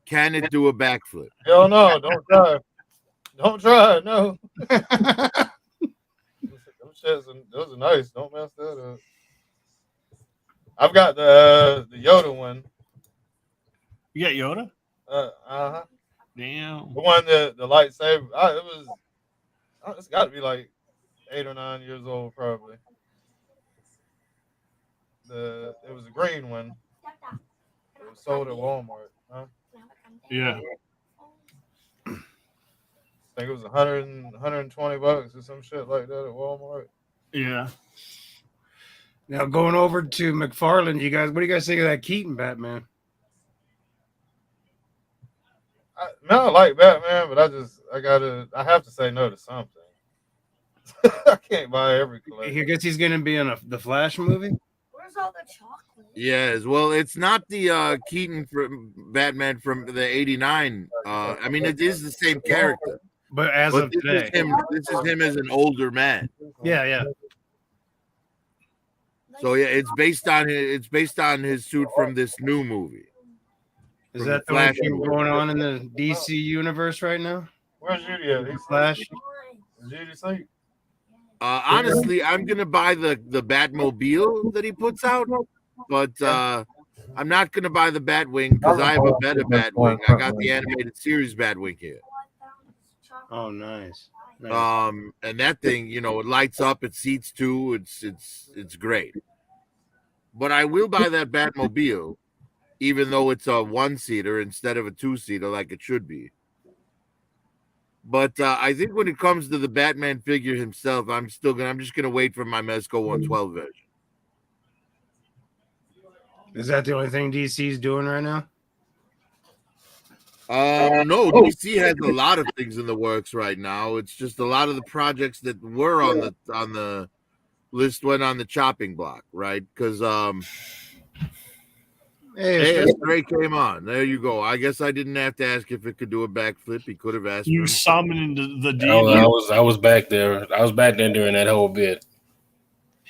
Can it do a backflip? Hell no, don't try. Don't try, no. Those are nice. Don't mess that up. I've got the Yoda one. You got Yoda? Uh-huh. Damn. The one the lightsaber. It's got to be like 8 or 9 years old, probably. It was a green one. It was sold at Walmart. Huh? Yeah. I think it was 120 bucks or some shit like that at Walmart. Yeah. Now going over to McFarlane, what do you guys think of that Keaton Batman? I like Batman, but I have to say no to something. I can't buy every collection. I guess he's going to be in the Flash movie. Where's all the chocolate? Yes, well, it's not the Keaton from Batman from the '89. I mean, it is the same character, But as but of today, this is him as an older man. yeah. So yeah, it's based on his suit from this new movie. Is From that the the only Flash thing movie. going on in the DC universe right now? Where's Judy at? He's Flash. Is Judy asleep? Honestly, I'm gonna buy the Batmobile that he puts out, but I'm not gonna buy the Batwing because I have a better Batwing. I got the animated series Batwing here. Oh, nice. Nice. And that thing, it lights up, it seats two, it's great. But I will buy that Batmobile, even though it's a one-seater instead of a two-seater like it should be. But I think when it comes to the Batman figure himself, I'm just gonna wait for my Mezco 112 version. Is that the only thing DC's doing right now? No, DC has a lot of things in the works right now. It's just a lot of the projects that were on the list went on the chopping block, right? Because hey, Stray came on. There you go. I guess I didn't have to ask if it could do a backflip. He could have asked. You for summoned the demon. I was back there. I was back there during that whole bit.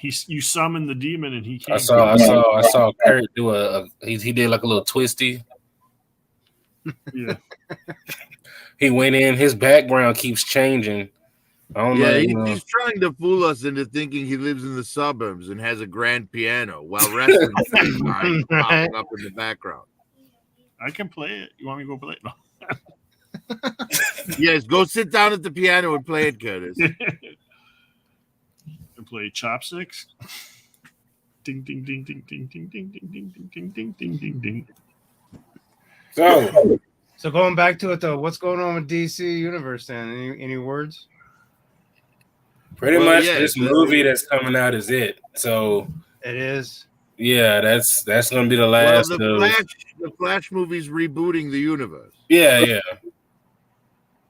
You summoned the demon, and he came. I saw Kurt do he did like a little twisty. Yeah. He went in. His background keeps changing. I don't know. He's trying to fool us into thinking he lives in the suburbs and has a grand piano while wrestling popping up in the background. I can play it. You want me to go play it? No. Yes, go sit down at the piano and play it, Curtis. And play chopsticks. Ding ding ding ding ding ding ding ding ding ding ding ding ding ding. So going back to it though, what's going on with DC Universe then? Any words? Pretty much this movie that's coming out is it. So it is. Yeah, that's gonna be the last. The Flash movie's rebooting the universe. Yeah.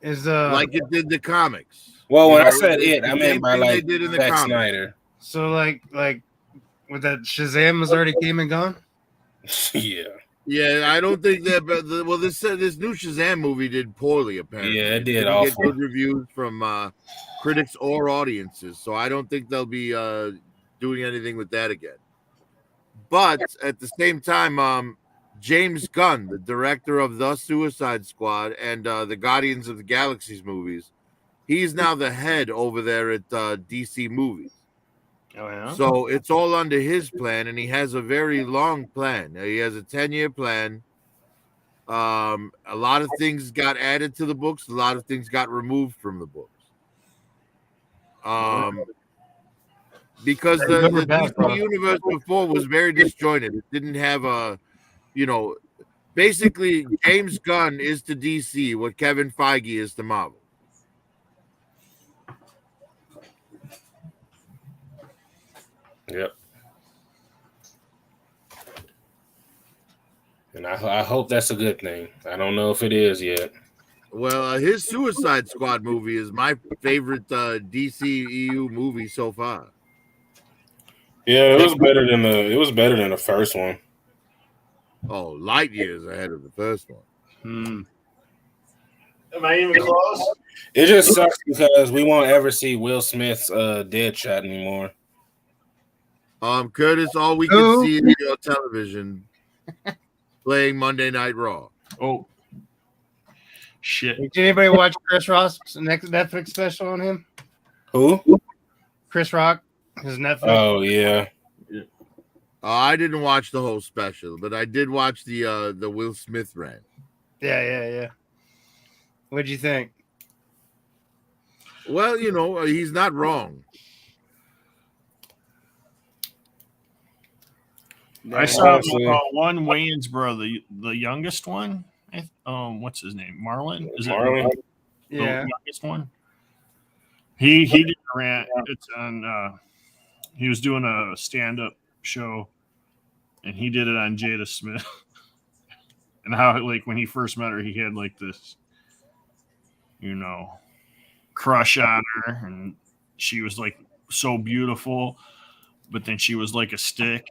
Is like it did the comics. Well, when I said it, I meant by like Zack Snyder. So like with that Shazam was already came and gone. Yeah, I don't think that. But this new Shazam movie did poorly. Apparently, yeah, it did didn't awful. get good reviews from critics or audiences. So I don't think they'll be doing anything with that again. But at the same time, James Gunn, the director of The Suicide Squad and the Guardians of the Galaxies movies, he's now the head over there at DC Movies. Oh, yeah? So it's all under his plan, and he has a very long plan. He has a 10-year plan. A lot of things got added to the books. A lot of things got removed from the books. Because the DC universe before was very disjointed. It didn't have basically James Gunn is to DC what Kevin Feige is to Marvel. Yep. And I hope that's a good thing. I don't know if it is yet. Well, his Suicide Squad movie is my favorite DCEU movie so far. Yeah, it was better than the first one. Oh, light years ahead of the first one. Am I even close? It just sucks because we won't ever see Will Smith's Deadshot anymore. Curtis, all we can see is your television playing Monday Night Raw. Oh, shit. Did anybody watch Chris Rock's next Netflix special on him? Who? Chris Rock, his Netflix. Oh, yeah. I didn't watch the whole special, but I did watch the Will Smith rant. Yeah. What'd you think? Well, he's not wrong. I saw one Waynesboro, the youngest one. What's his name? Marlon? Is it Marlon? Yeah, the youngest one. He did a rant. It's on. He was doing a stand-up show, and he did it on Jada Smith, and how when he first met her, he had this, crush on her, and she was so beautiful, but then she was like a stick.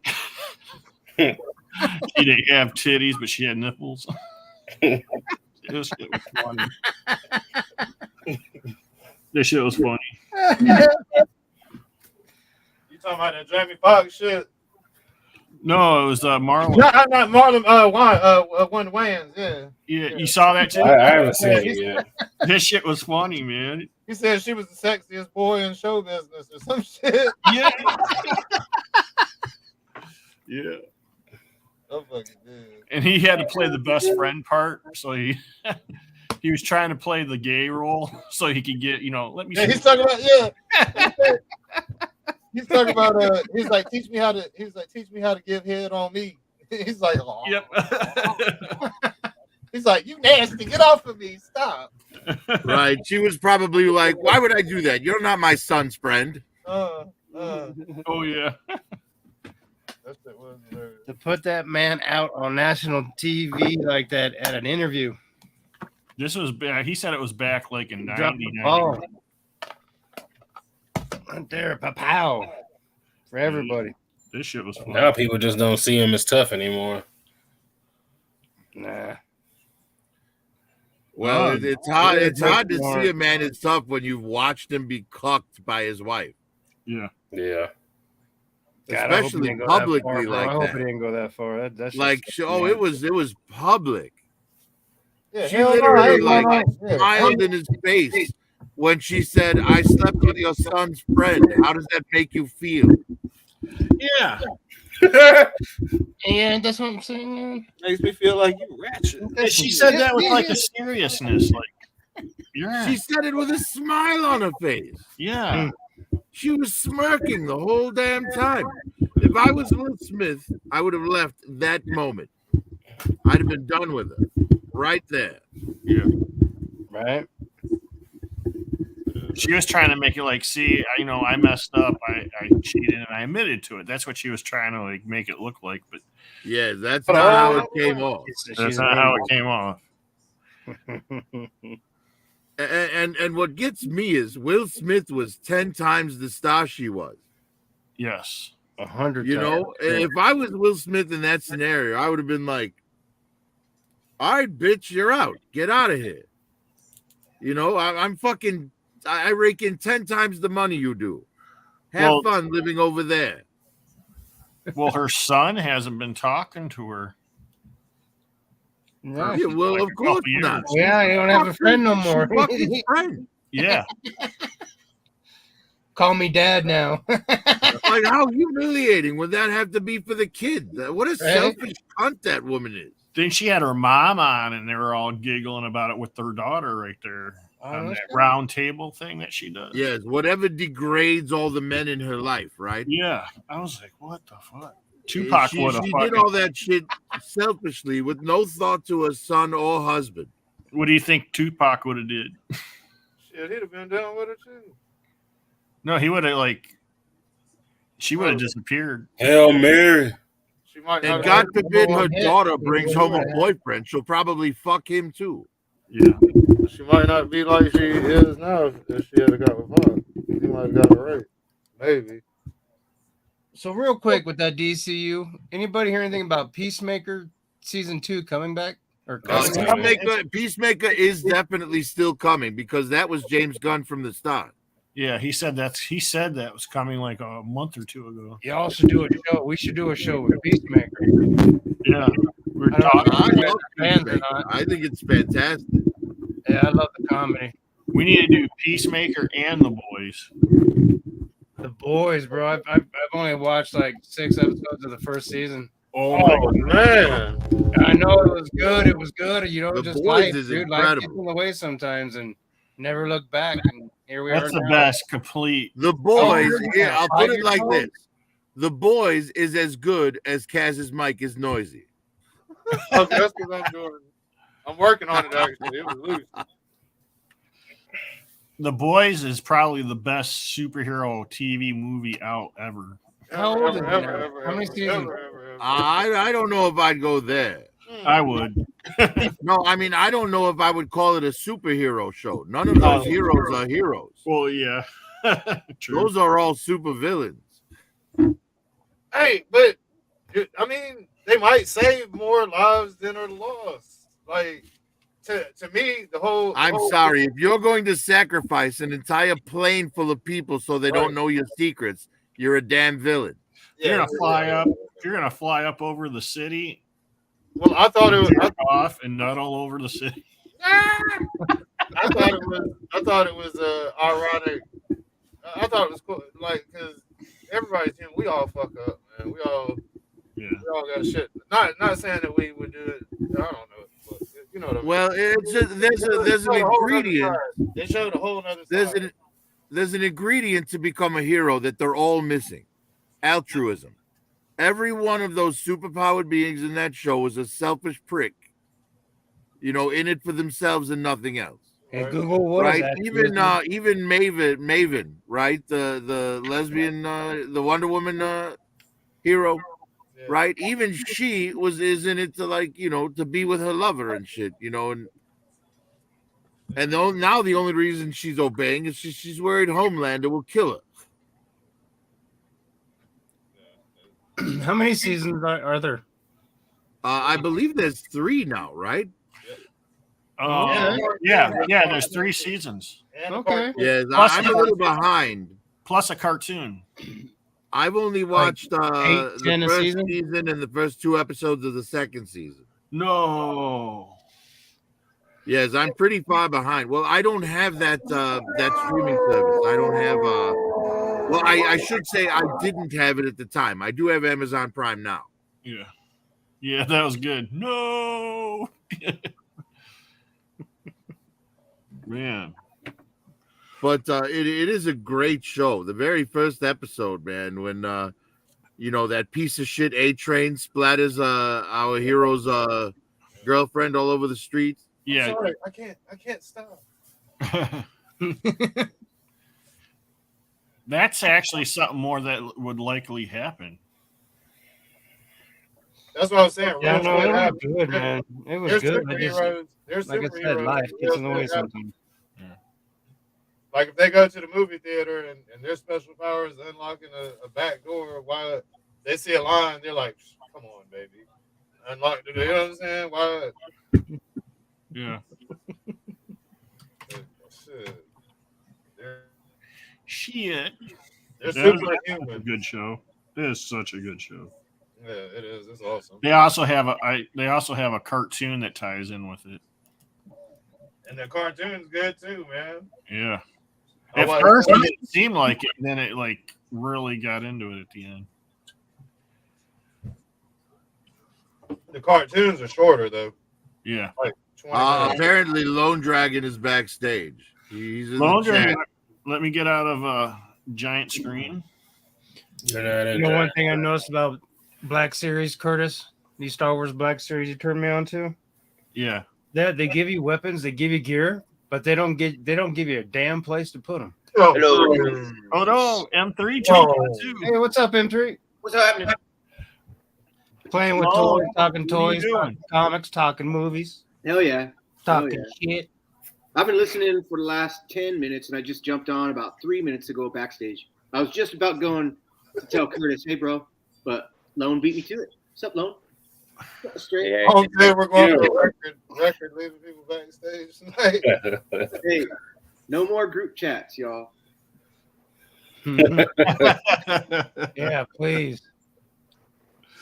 She didn't have titties, but she had nipples. it was funny. This shit was funny. You talking about that Jamie Foxx shit? No, it was Marlon. No, not Marlon. One Wayans. Yeah. Yeah, you saw that too. I haven't seen it yet. This shit was funny, man. He said she was the sexiest boy in show business or some shit. Yeah. Yeah. I'm fucking dead. And he had to play the best friend part, so he he was trying to play the gay role so he could get, let me Yeah, see. he's talking about He's talking about he's like teach me how to give head on me. He's like, oh. Yep. He's like, you nasty, get off of me, stop. Right. She was probably like, why would I do that? You're not my son's friend. Oh yeah. That shit was hilarious. To put that man out on national TV like that at an interview. This was back. He said it was back like in Drop the 99. ball. Right there, pow. For everybody. This shit was funny. Now people just don't see him as tough anymore. Nah. Well, it's hard. It's hard to More. see a man as tough when you've watched him be cucked by his wife, Yeah. Yeah. God, I hope he especially didn't go that publicly far, bro. like I hope that. it didn't go that far. That's Like, just, it was public. Yeah, She hell no, literally, I ain't like, gonna lie. Smiled in his face when she said, "I slept with your son's friend." How does that make you feel? Yeah. yeah, that's what I'm saying, man. Makes me feel like you ratchet. And she said that with like a seriousness, like, yeah, She said it with a smile on her face. yeah. She was smirking the whole damn time. If I was Will Smith, I would have left that moment. I'd have been done with her right there. Right? She was trying to make it like, see, I messed up, I cheated, and I admitted to it. That's what she was trying to like make it look like, but Yeah, that's not how it came off. that's not how it came off. And what gets me is Will Smith was 10 times the star she was. Yes. 100. You know, if I was Will Smith in that scenario, I would have been like, all right, bitch, you're out. Get out of here. You know, I rake in 10 times the money you do. Have fun living over there. Well, her son hasn't been talking to her. Right. Yeah, well, Like of a course couple not. Yeah, you don't have a friend no more. Fuck his friend. Yeah. Call me dad now. Like, how humiliating would that have to be for the kid? What a selfish cunt that woman is. Then she had her mom on, and they were all giggling about it with their daughter right there on that's that good. round table thing that she does. Yes, whatever degrades all the men in her life, right? Yeah. I was like, what the fuck? Tupac She would have did fucking. all that shit selfishly with no thought to her son or husband. What do you think Tupac would have did? Shit, he'd have been down with it too. No, he would have she would have disappeared. Hail Mary. She might And not God have forbid her hit. daughter brings home a boyfriend, she'll probably fuck him too. Yeah. she might not be like she is now if she had got with her. He might have got her right. Maybe. So real quick with that DCU, anybody hear anything about Peacemaker season 2 coming back? Or That's coming? coming. Peacemaker is definitely still coming because that was James Gunn from the start. Yeah, he said that was coming like a month or two ago. Y'all should do a show. We should do a show with Peacemaker. Yeah. We're I don't talking. know. I you guys love are fans or Peacemaker. not. I think it's fantastic. Yeah, I love the comedy. We need to do Peacemaker and The Boys. The Boys, bro. I've only watched like 6 episodes of the first season. Oh Oh man. I know it was good. It was good. You know, The just Boys life, is dude. Life incredible. gets in the way sometimes, and never look back. And here we that's are. the now. best complete. The Boys, yeah. I'll put it 5 like years this. The Boys is as good as Kaz's mic is noisy. Okay, that's what I'm doing. I'm working on it actually. It was loose. The Boys is probably the best superhero TV movie out ever. How old is it now? How many seasons? I don't know if I'd go there. I would. No, I mean, I don't know if I would call it a superhero show. None of those heroes are heroes. Well, yeah. True. Those are all super villains. Hey, but I mean, they might save more lives than are lost. Like to me, the whole. I'm sorry. If you're going to sacrifice an entire plane full of people so they don't know your secrets, you're a damn villain. You're gonna fly up. You're gonna fly up over the city. Well, I thought it was. jerk off and nut all over the city. I thought it was ironic. I thought it was cool, like because everybody's human. We all fuck up, man. We all got shit. Not saying that we would do it. I don't know, but you know what I mean. Well, it's just, there's an ingredient. They showed a whole other side. There's an ingredient to become a hero that they're all missing: altruism. Every one of those superpowered beings in that show was a selfish prick, in it for themselves and nothing else. Hey, Google, what right? is that? Even Maven, right? The lesbian, the Wonder Woman hero, right? Even she is in it to to be with her lover and shit, and now the only reason she's obeying is she's worried Homelander will kill her. How many seasons are there? I believe there's 3 now, right? Yeah. There's 3 seasons. Okay. Yes, Plus I'm a little behind. Plus a cartoon. I've only watched the 10 a first season? season and the first 2 episodes of the second season. No. Yes, I'm pretty far behind. Well, I don't have that streaming service. I don't have well, I should say I didn't have it at the time. I do have Amazon Prime now. Yeah. Yeah, that was good. No. Man. But it is a great show. The very first episode, man, when that piece of shit A-Train splatters our hero's girlfriend all over the streets. Yeah. Sorry, I can't stop. That's actually something more that would likely happen. That's what I was saying. Yeah, no, it was happened. good, man. It was There's good. I just, superheroes. There's like I superheroes. said, life that gets in the way just happen. sometimes. Like if they go to the movie theater and their special powers unlocking a back door, while they see a line, they're like, "Come on, baby, unlock the door." You know what I'm saying? Why? Yeah. Shit. Shit. They're That was a superhuman. good show. It is such a good show. Yeah, it is. It's awesome. They also have a cartoon that ties in with it. And the cartoon's good too, man. Yeah. I At watched- first it didn't seem like it, then it really got into it at the end. The cartoons are shorter though. Yeah. Like 20 minutes. Apparently, Lone Dragon is backstage. He's in Lone the Dragon, chat. let me get out of a giant screen. You're not in You know, there. one thing I noticed about Black Series, Curtis, these Star Wars Black Series you turned me on to, Yeah. they give you weapons, they give you gear, but they don't give you a damn place to put them. Hello. Oh no, M3 Oh. too. Hey, what's up, M3? What's happening? Playing with Oh, toys, talking what are you toys, doing? talking comics, talking movies, Hell yeah. talking Oh, shit. I've been listening for the last 10 minutes, and I just jumped on about 3 minutes ago backstage. I was just about going to tell Curtis, hey, bro, but Lone beat me to it. What's up, Lone? Straight. Okay, we're going to a record leaving people backstage tonight. Hey, no more group chats, y'all. Yeah, please.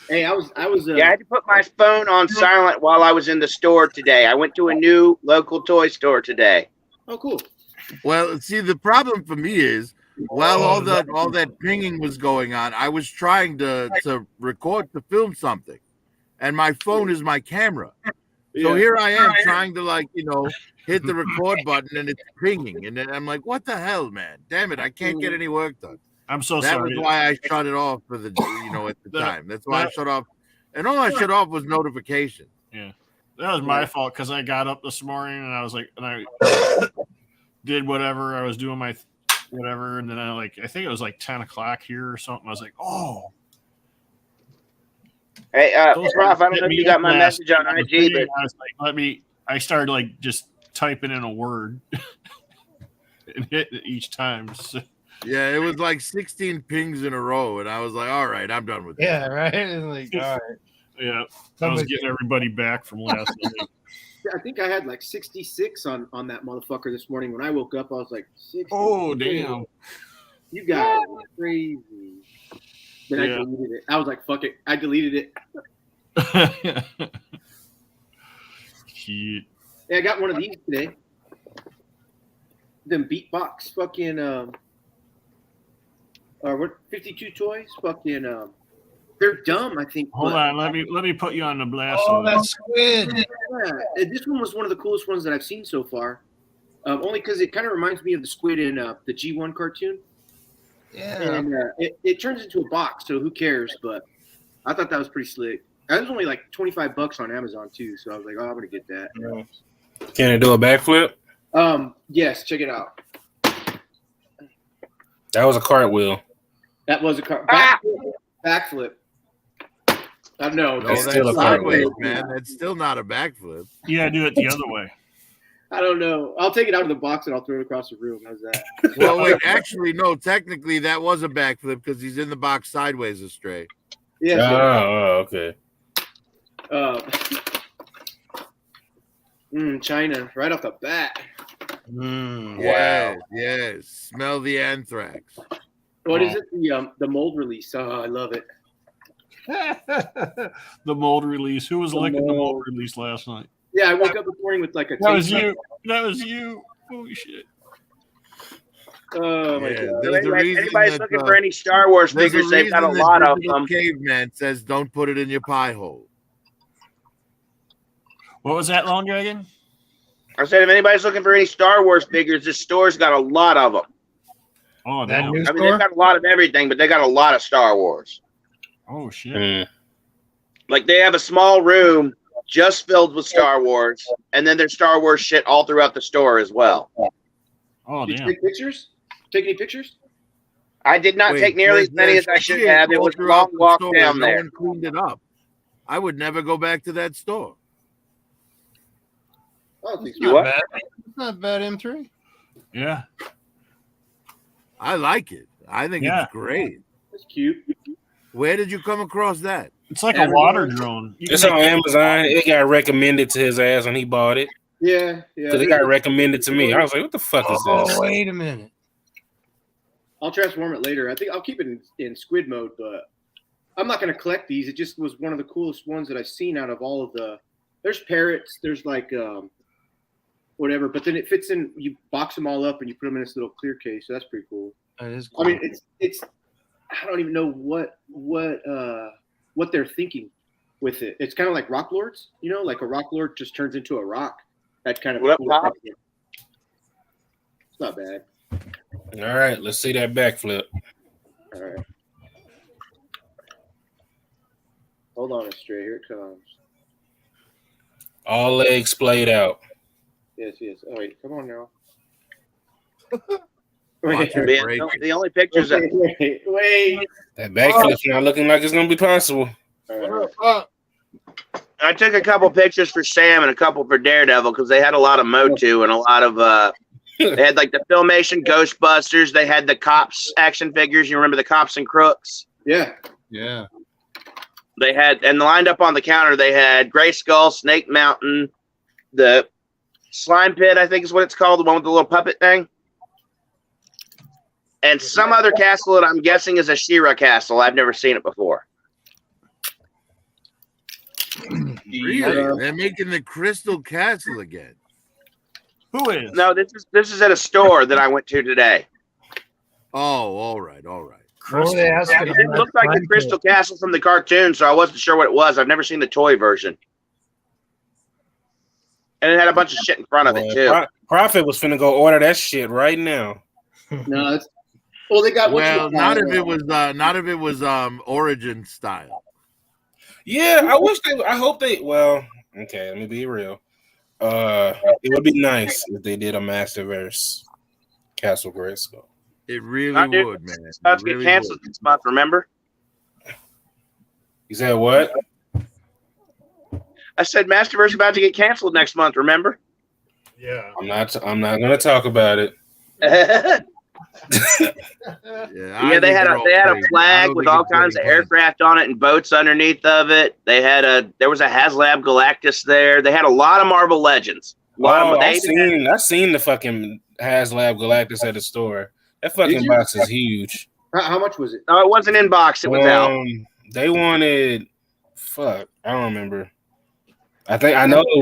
Hey, I was. Yeah, I had to put my phone on silent while I was in the store today. I went to a new local toy store today. Oh, cool. Well, see, the problem for me is while all that pinging was going on, I was trying to record to film something, and my phone is my camera. So here I am trying to hit the record button, and it's pinging, and then I'm like, "What the hell, man? Damn it! I can't get any work done." I'm so That sorry. was why I shut it off for the at the time. That's why I shut off, and all I shut off was notification. That was my fault because I got up this morning and I was like, and I did whatever I was doing my whatever, and then I think it was like 10 o'clock here or something. I was like, oh, Hey, those Prof, I don't hit know if me you got up my last message on night. IG, but I was like, I started just typing in a word and hitting it each time. So, Yeah, it was like 16 pings in a row, and I was like, all right, I'm done with this. Yeah, right. It's like, all right. Yeah, I was Somebody- getting everybody back from last night. I think I had like 66 on that motherfucker this morning. When I woke up, I was like, 60. Oh, damn. You guys are crazy. Then I Yeah. deleted it. I was like, fuck it. I deleted it. Shit. Yeah, I got one of these today. Them Beatbox fucking what 52 toys? Fucking they're dumb, I think. Hold but- on, let me put you on the blast. Oh, on that's squid. Yeah, this one was one of the coolest ones that I've seen so far. Only because it kind of reminds me of the squid in the G1 cartoon. Yeah. And it turns into a box, so who cares? But I thought that was pretty slick. That was only like $25 on Amazon too, so I was like, oh, I'm gonna get that. Can it do a backflip? Yes, check it out. That was a cartwheel. That was a backflip. No, No, That's that's still a sideways, cartwheel. man. That's still not a backflip. You gotta do it the other way. I don't know. I'll take it out of the box and I'll throw it across the room. How's that? Well, wait, actually, no. Technically, that was a backflip because he's in the box sideways astray. Yes. Oh, okay. China, right off the bat. Yes, yes. Smell the anthrax. What is it? The mold release. Oh, I love it. The mold release. Who was The licking the mold mold. release last night? Yeah, I woke up this morning with like a. That was taste you. That was you. Holy shit. Oh my Yeah, god. there's a reason Anybody's that, looking for any Star Wars there's figures, a they've got a reason lot that of Digital them. Caveman says don't put it in your pie hole. What was that, Lone Dragon? I said, if anybody's looking for any Star Wars figures, this store's got a lot of them. Oh, That damn. new I mean, store? they've got a lot of everything, but they got a lot of Star Wars. Oh, shit. Mm. Like they have a small room just filled with Star Wars, and then there's Star Wars shit all throughout the store as well. Oh, Did you damn. take pictures? Take any pictures? I did not Wait, take nearly as many as I there's should shit have. It all was a throughout long the walk store. down No there. one cleaned it up. I would never go back to that store. I don't think You so. what? Bad. It's not bad, M3. Yeah. I like it. I think Yeah. it's great. That's cute. Where did you come across that? It's like Amazon. a water drone. You It's can on make- Amazon. It got recommended to his ass when he bought it Yeah, yeah. because it got recommended to me. I was like, "What the fuck is Oh, this?" wait a minute. I'll transform it later. I think I'll keep it in squid mode, but I'm not going to collect these. It just was one of the coolest ones that I've seen out of all of the. There's parrots. There's like whatever, but then it fits in. You box them all up and you put them in this little clear case. So that's pretty cool. That is cool. I mean, it's. I don't even know what they're thinking with it. It's kind of like rock lords, you know, like a rock lord just turns into a rock. That kind of. What up, Pop? It's not bad. All right, let's see that backflip. All right. Hold on, Astray. Here it comes. All legs splayed out. Yes, yes. Oh, wait, come on now. Watch it Man, break. the only pictures that wait. That backflip's not looking like it's gonna be possible. All right. I took a couple pictures for Sam and a couple for Daredevil because they had a lot of Motu and a lot of they had like the Filmation Ghostbusters. They had the Cops action figures. You remember the Cops and Crooks? Yeah. Yeah. They had, and lined up on the counter, they had Gray Skull, Snake Mountain, the Slime Pit, I think is what it's called, the one with the little puppet thing. And some other castle that I'm guessing is a She-Ra castle. I've never seen it before. Really? They're making the Crystal Castle again. Who is? No, this is at a store that I went to today. Oh, all right, all right. What were they asking It didn't about look like the Slime Crystal Pit? Castle from the cartoon, so I wasn't sure what it was. I've never seen the toy version. And it had a bunch of shit in front of it, too. Prophet was finna go order that shit right now. No, it's. Well, they got. Well, not if it was Origin style. Yeah, I hope they. Well, okay, let me be real. It would be nice if they did a Masterverse Castle Grayskull. It really I do. would, man. It's about It to get really canceled would. this month, remember? You said what? I said Masterverse about to get canceled next month, remember? Yeah. I'm not gonna talk about it. Yeah, they had a flag with all kinds of aircraft on it and boats underneath of it. There was a HasLab Galactus there. They had a lot of Marvel Legends. I seen the fucking HasLab Galactus at the store. That fucking box is huge. How much was it? No, it wasn't in box. It was out. They wanted, I don't remember. I know it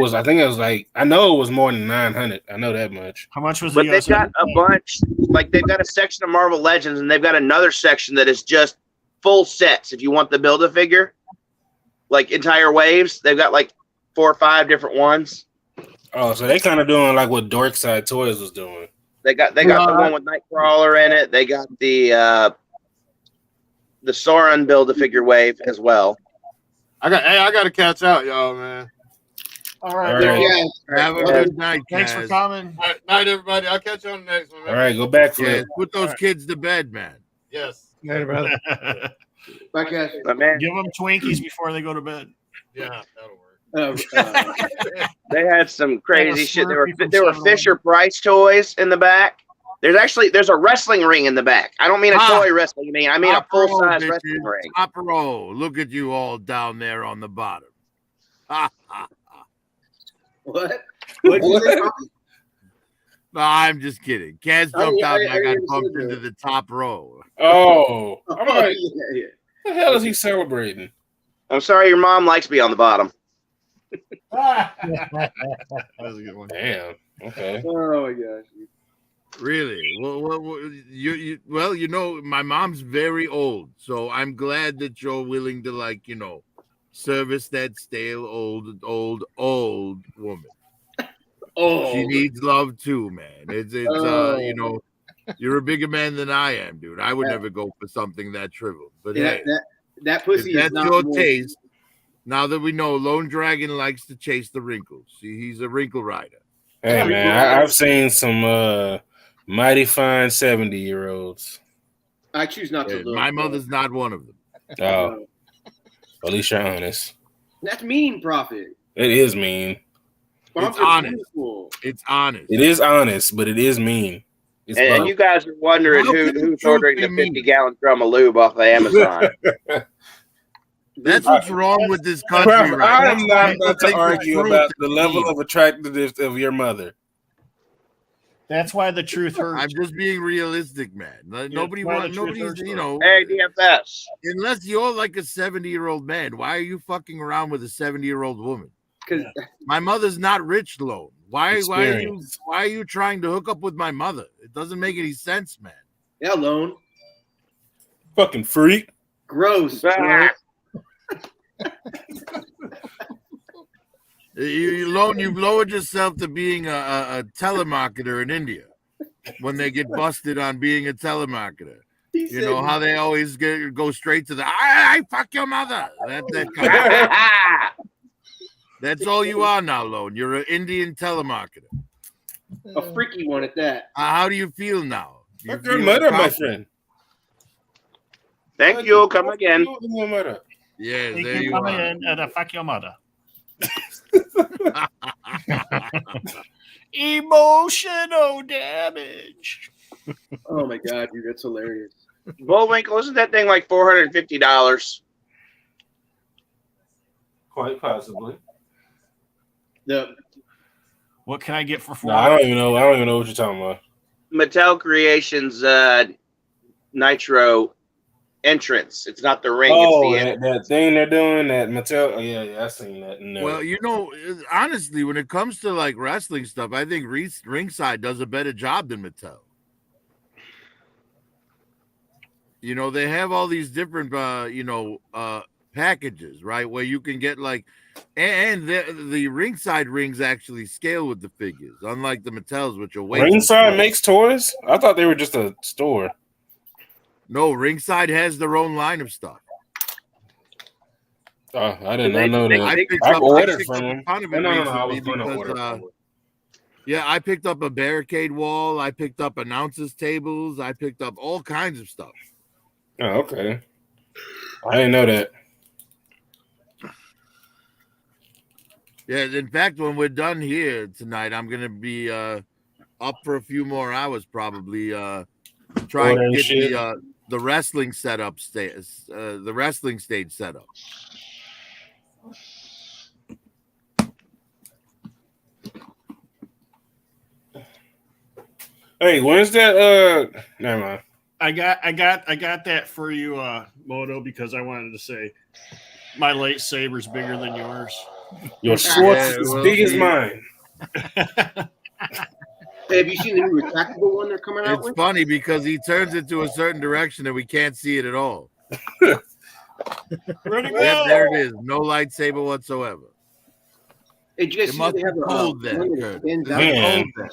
was more than 900. I know that much. How much was But the they've got a bunch. Like they've got a section of Marvel Legends, and they've got another section that is just full sets. If you want the Build-A-Figure, like entire waves, they've got like 4 or 5 different ones. Oh, so they kind of doing like what Dorkside Toys was doing. They got the one with Nightcrawler in it. They got the Sauron Build-A-Figure wave as well. I got to catch out, y'all, man. All right. Yeah. Have a good night. Thanks for coming. All right, night, everybody. I'll catch you on the next one, man. All right, go back for it. Put those kids to bed, man. Yes. Later, brother. Bye, Cash. But man, Give them Twinkies before they go to bed. Yeah, that'll work. they had some crazy Yeah, shit. There Slurpee were from Fisher Price toys in the back. There's a wrestling ring in the back. I don't mean a toy wrestling ring. I mean a full size wrestling ring. Top row. Look at you all down there on the bottom. What? What did you say? No, I'm just kidding. Kaz jumped out and I got understood bumped that. into the top row. Oh, I'm like, Yeah. what the hell is he celebrating? I'm sorry, your mom likes me on the bottom. That was a good one. Damn. Okay. Oh my gosh. Really? Well, you know, my mom's very old, so I'm glad that you're willing to, service that stale old woman. Oh, She needs love too, man. It's you're a bigger man than I am, dude. I would never go for something that trivial. But yeah, hey, that pussy if is that's not your more- taste. Now that we know Lone Dragon likes to chase the wrinkles. See, he's a wrinkle rider. Hey man, I've seen some mighty fine 70-year-olds. I choose not to And look. my mother's not one of them. Oh, at least you're honest. That's mean, Prophet. It is mean. Moms It's are honest. beautiful. It's honest. It is honest, but it is mean. It's And both. you guys are wondering How can the who's truth ordering be the mean? 50-gallon drum of lube off of Amazon. That's what's wrong with this country, Prophet, right? I now. am not People about to think the argue truth about is the level mean. of attractiveness of your mother. That's why the truth hurts. I'm just being realistic, man. Nobody why the wants, truth nobody's, hurts, you though. know, Hey, DFS. unless you're like a 70-year-old man, why are you fucking around with a 70-year-old woman? Because My mother's not rich, Lone. Why Experience. are you trying to hook up with my mother? It doesn't make any sense, man. yeah, Lone. Fucking freak. Gross. Ah, You've lowered yourself to being a telemarketer in India when they get busted on being a telemarketer. He You said- know how they always go straight to the I fuck your mother. That's all you are now, Lone. You're an Indian telemarketer. a freaky one at that. How do you feel now? You Fuck your feel mother, my confident? friend. Thank you. Come again. Fuck your mother. Yes, Thank there you you coming are. in and fuck your mother. Emotional damage. Oh my god, dude, that's hilarious. Bullwinkle, isn't that thing like $450? Quite possibly. The What can I get for No, I 4? don't even know. I don't even know what you're talking about. Mattel Creations Nitro entrance. It's not the ring. Oh, It's the that thing they're doing, that Mattel. Oh, yeah, I seen that. No. Well, you know, honestly, when it comes to like wrestling stuff, I think Ringside does a better job than Mattel. You know, they have all these different, packages, right? Where you can get like, and the Ringside rings actually scale with the figures, unlike the Mattels, which are way too Ringside small. makes toys? I thought they were just a store. No, Ringside has their own line of stuff. Oh, I did not know They- that. I picked I've up ordered a from them. ton of No, it no, I recently was going to because, order from them. yeah, I picked up a barricade wall. I picked up announcers tables. I picked up all kinds of stuff. Oh, okay. I didn't know that. Yeah, in fact, when we're done here tonight, I'm gonna be up for a few more hours probably Try Order and and get shit. the wrestling setup the wrestling stage setup. Hey, when's that? Never mind. I got that for you, Moto, because I wanted to say my lightsaber's bigger than yours. Your sword Yeah, is as well, big as see, mine. Hey, have you seen the new retractable one they're coming out It's with? funny because he turns it to a certain direction and we can't see it at all. Ready, Yep, go! there it is. No lightsaber whatsoever. Hey, did you guys It see must they be have a cold then, one that Curtis. extends Is out? it Man. cold then?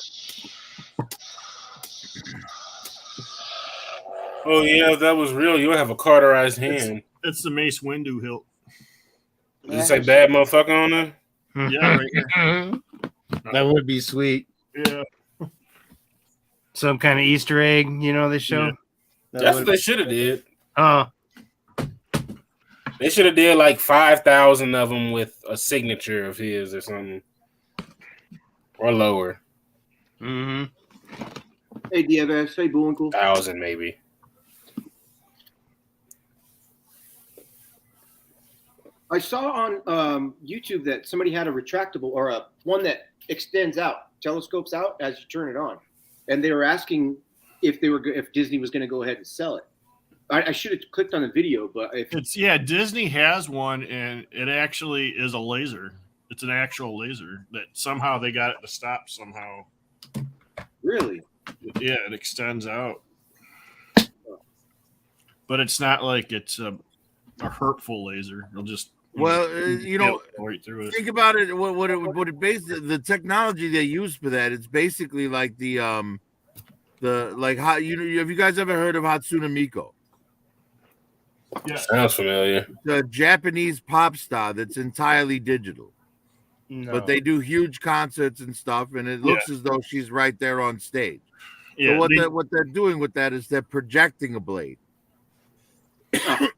Oh yeah, if that was real, you would have a cauterized hand. It's the Mace Windu hilt. Does it say bad motherfucker on there? Yeah, right here. That would be sweet. Yeah. Some kind of Easter egg, they show. Yeah. That's what they should have did. They should have did like 5,000 of them with a signature of his or something, or lower. Mm-hmm. Hey, DFS. Hey, Bullwinkle. 1,000 maybe. I saw on YouTube that somebody had a retractable or a one that extends out, telescopes out as you turn it on, and they were asking if Disney was going to go ahead and sell it. I should have clicked on the video, but if Disney has one, and it actually is a laser. It's an actual laser that somehow they got it to stop somehow. really, Yeah, it extends out, but it's not like it's a hurtful laser. It'll just right through it. Think about it. What it basically the technology they use for that. It's basically like the like how have you guys ever heard of Hatsune Miku? Yeah. Sounds familiar. The Japanese pop star that's entirely digital. No. But they do huge concerts and stuff, and it looks as though she's right there on stage. Yeah, So what they're doing with that is they're projecting a blade. Do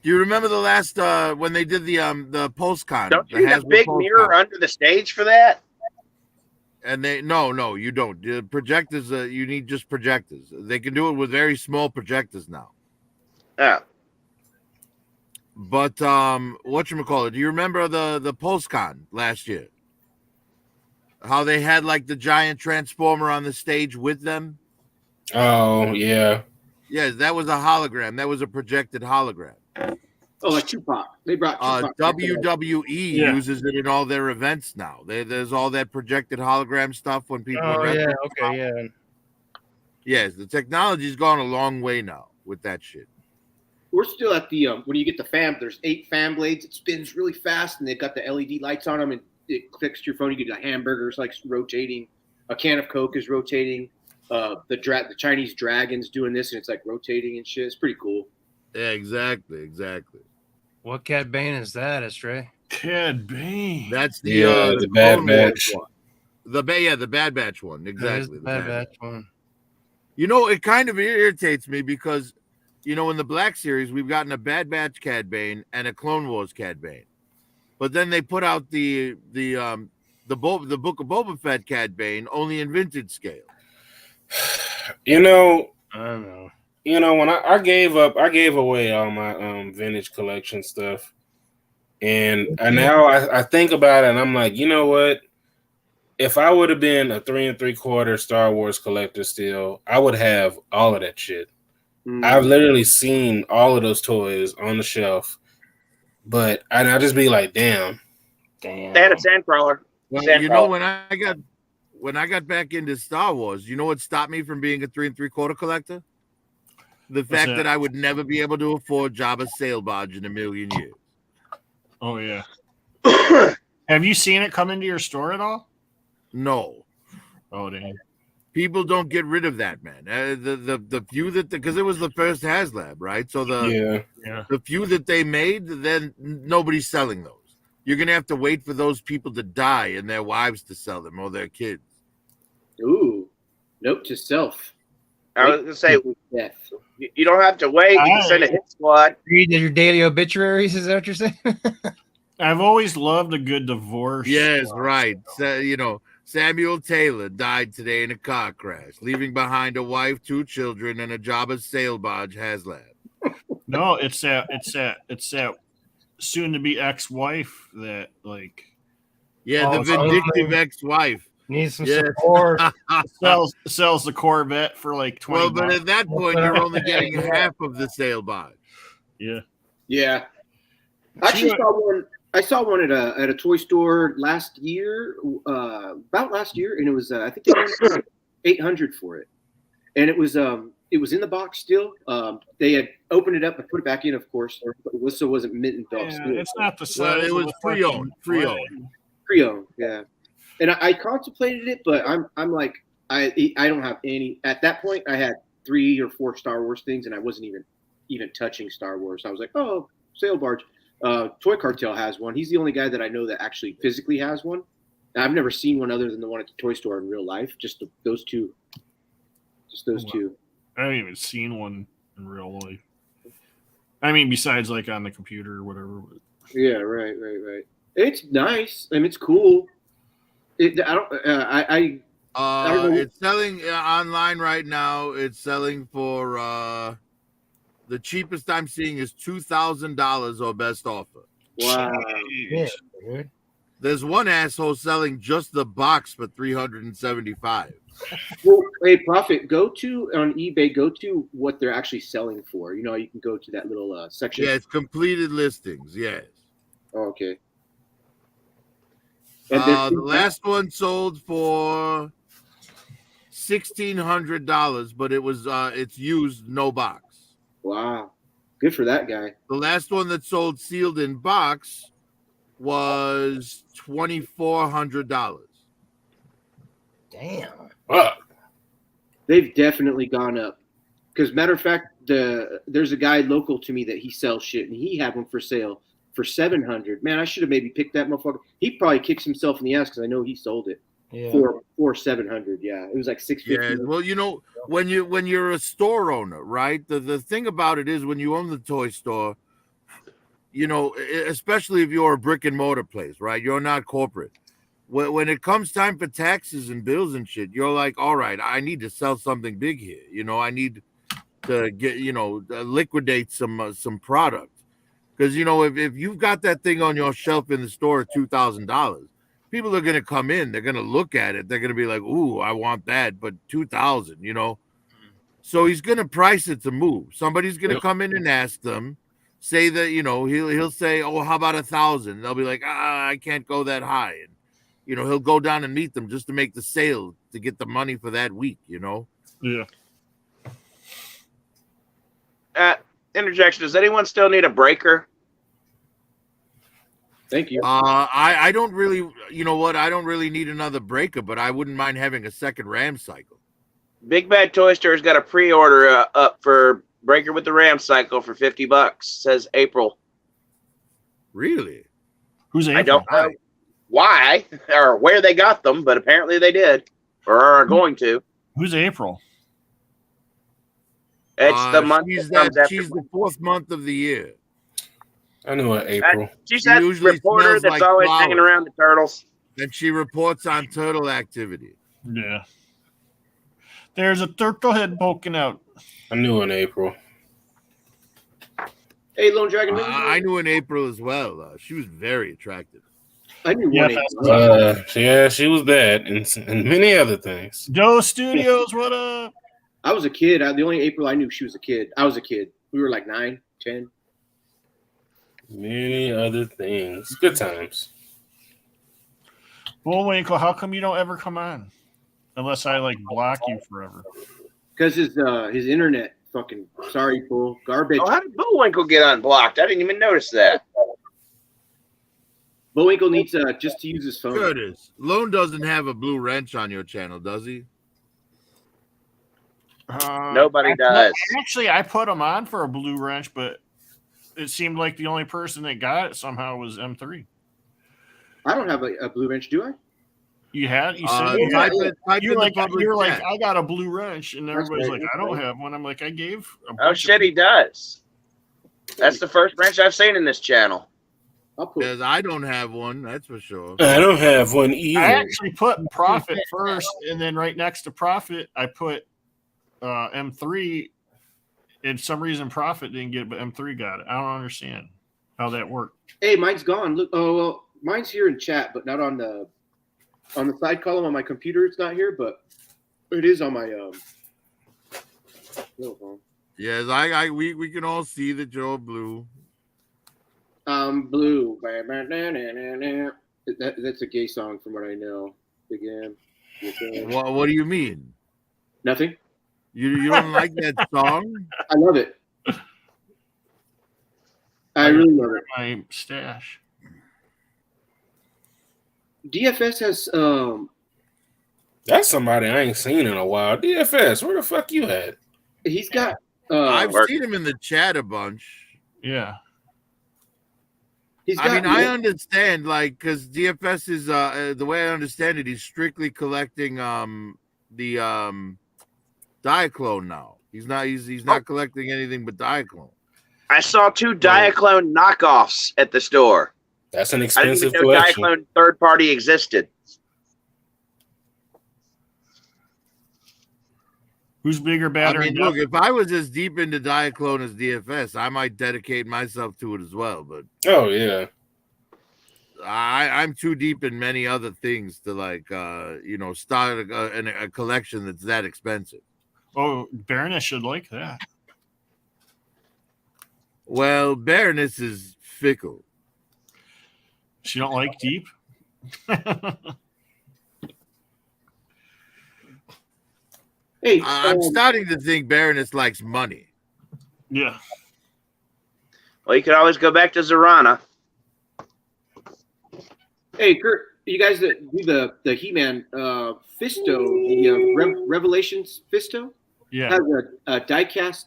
you remember the last when they did the PulseCon? Don't the you need a Hasbro big PulseCon? mirror under the stage for that? And no, you don't. The projectors, you need just projectors. They can do it with very small projectors now. Yeah. But whatchamacallit, do you remember the PulseCon last year? How they had like the giant transformer on the stage with them? Oh yeah. Yeah, that was a hologram. That was a projected hologram. oh, like Tupac, they brought Tupac. WWE uses it in all their events now. There's all that projected hologram stuff when people are yeah. Okay. Yeah. Yes, the technology's gone a long way now with that shit. We're still at the when you get the fan. There's 8 fan blades. It spins really fast, and they've got the LED lights on them, and it clicks to your phone. You get a hamburger's like rotating. A can of Coke is rotating. The Chinese dragon's doing this, and it's like rotating and shit. It's pretty cool. Yeah, exactly. What Cad Bane is that, Astray? Cad Bane. That's the Bad Clone Wars Batch. one. The Bad Batch one. Exactly. The Bad Batch one. It kind of irritates me because, in the Black Series, we've gotten a Bad Batch Cad Bane and a Clone Wars Cad Bane. But then they put out the Book of Boba Fett Cad Bane only in vintage scale. I don't know. When I gave away all my vintage collection stuff, and now I think about it, and I'm like, you know what? If I would have been a 3 3/4 Star Wars collector still, I would have all of that shit. I've literally seen all of those toys on the shelf, but I just be like, damn. They had a Sandcrawler. Well, when I got back into Star Wars, what stopped me from being a 3 3/4 collector? The fact that I would never be able to afford Jabba's sail barge in a million years. Oh yeah. Have you seen it come into your store at all? No. Oh dang. People don't get rid of that, man. The few because it was the first HasLab, right? So the few that they made, then nobody's selling those. You're gonna have to wait for those people to die and their wives to sell them or their kids. Ooh, note to self. I was gonna say, you don't have to wait. You can send a hit squad. Read your daily obituaries. Is that what you're saying? I've always loved a good divorce. Yes, right. So, Samuel Taylor died today in a car crash, leaving behind a wife, 2 children, and a job as sail barge HasLab. No, it's that soon to be ex-wife that like Yeah, Oh, the vindictive ex-wife. Needs some Yeah. support. sells the Corvette for like 20 Well, but bucks. at that point, you're only getting half of the sail barge. Yeah. Yeah. Actually, I saw one at a toy store last year, about last year, and it was I think they wanted $800 for it, and it was in the box still. They had opened it up and put it back in, of course, but it was, so it wasn't mint and dog Yeah, steel. it's not the Well, size. it of was the pre-owned, fucking Pre-owned, yeah. And I contemplated it, but I'm like I don't have any. At that point, I had 3 or 4 Star Wars things, and I wasn't even touching Star Wars. I was like, oh, sail barge. Toy Cartel has one. He's the only guy that I know that actually physically has one. And I've never seen one other than the one at the toy store in real life. Just those two. Just those two. I haven't even seen one in real life. I mean, besides like on the computer or whatever. But Yeah, right. It's nice. I mean, it's cool. I don't know. It's selling online right now. It's selling for the cheapest I'm seeing is $2,000 or best offer. Wow. Yeah, dude. There's one asshole selling just the box for $375. Well, hey, Prophet, go to on eBay. Go to what they're actually selling for. You know, you can go to that little section. Yeah, it's completed listings. Yes. Oh, okay. The last one sold for $1,600, but it was it's used, no box. Wow, good for that guy. The last one that sold sealed in box was $2,400. Damn. Fuck. They've definitely gone up. Because matter of fact, there's a guy local to me that he sells shit, and he had one for sale for $700. Man, I should have maybe picked that motherfucker. He probably kicks himself in the ass because I know he sold it Yeah. for $700. Yeah, it was like $650. Yeah, well, you know, when you're a store owner, right? The thing about it is when you own the toy store, you know, especially if you're a brick and mortar place, right? You're not corporate. When it comes time for taxes and bills and shit, you're like, all right, I need to sell something big here. You know, I need to get, you know, liquidate some product. Because, you know, if you've got that thing on your shelf in the store at $2,000, people are going to come in. They're going to look at it. They're going to be like, ooh, I want that, but $2,000, you know. So he's going to price it to move. Somebody's going to come in and ask them, say that, you know, he'll say, oh, how about $1,000? They'll be like, I can't go that high. And, you know, he'll go down and meet them just to make the sale to get the money for that week, you know. Yeah. Interjection. Does anyone still need a breaker? Thank you. I don't really, you know what? I don't really need another breaker, but I wouldn't mind having a second RAM cycle. Big Bad Toy Store's got a pre-order up for breaker with the RAM cycle for $50. Says April. Really? Who's April? I don't know why or where they got them, but apparently they did or are going to. Who's April? It's the month She's that comes after. she's the 4th month of the year. I knew it, April. She's that usually reporter smells that's like always flowers. hanging around the turtles. And she reports on turtle activity. Yeah. There's a turtle head poking out. I knew in April. Hey, Lone Dragon. I knew in April as well. She was very attractive. I knew Yeah, one. fast. Yeah, she was that and many other things. Joe Studios, what up? I was a kid. The only April I knew she was a kid. I was a kid. We were like 9, 10. Many other things. Good times. Bullwinkle, how come you don't ever come on? Unless I like block you forever. Because his internet fucking sorry, fool. Garbage. Oh, how did Bullwinkle get unblocked? I didn't even notice that. Bullwinkle needs just to use his phone. Curtis, Lone doesn't have a blue wrench on your channel, does he? Nobody does. Actually, I put him on for a blue wrench, but it seemed like the only person that got it somehow was M3. I don't have a blue wrench, do I? You had? You said you type had. in You're the like, public you're like, chat. I got a blue wrench, and everybody's right. like, I don't have one. I'm like, I gave. Oh shit, he does. That's the first wrench I've seen in this channel. I'll put. Because I don't have one, that's for sure. I don't have one either. I actually put Profit first, and then right next to Profit, I put M3. And some reason Profit didn't get it, but M3 got it. I don't understand how that worked. Hey, mine's gone. Look, oh well, mine's here in chat, but not on the side column on my computer. It's not here, but it is on my phone. Yes, we can all see that you're blue. Blue. That's a gay song from what I know. Again. What do you mean? Nothing. You don't like that song? I love it. I really love it. My stash. DFS has That's somebody I ain't seen in a while. DFS, where the fuck you at? he's got I've seen him in the chat a bunch. Yeah. he's got I understand, like, because DFS is the way I understand it, he's strictly collecting the Diaclone now. He's not collecting anything but Diaclone. I saw 2 Diaclone knockoffs at the store. That's an I didn't expensive even know collection. Diaclone third party existed. Who's bigger, better? Look, if I was as deep into Diaclone as DFS, I might dedicate myself to it as well. But Oh yeah. I'm too deep in many other things to start a collection that's that expensive. Oh, Baroness should like that. Well, Baroness is fickle. She don't like deep. Hey, I'm starting to think Baroness likes money. Yeah. Well, you could always go back to Zorana. hey, Kurt, you guys that do the He-Man Fisto, the Revelations Fisto, Yeah. has a diecast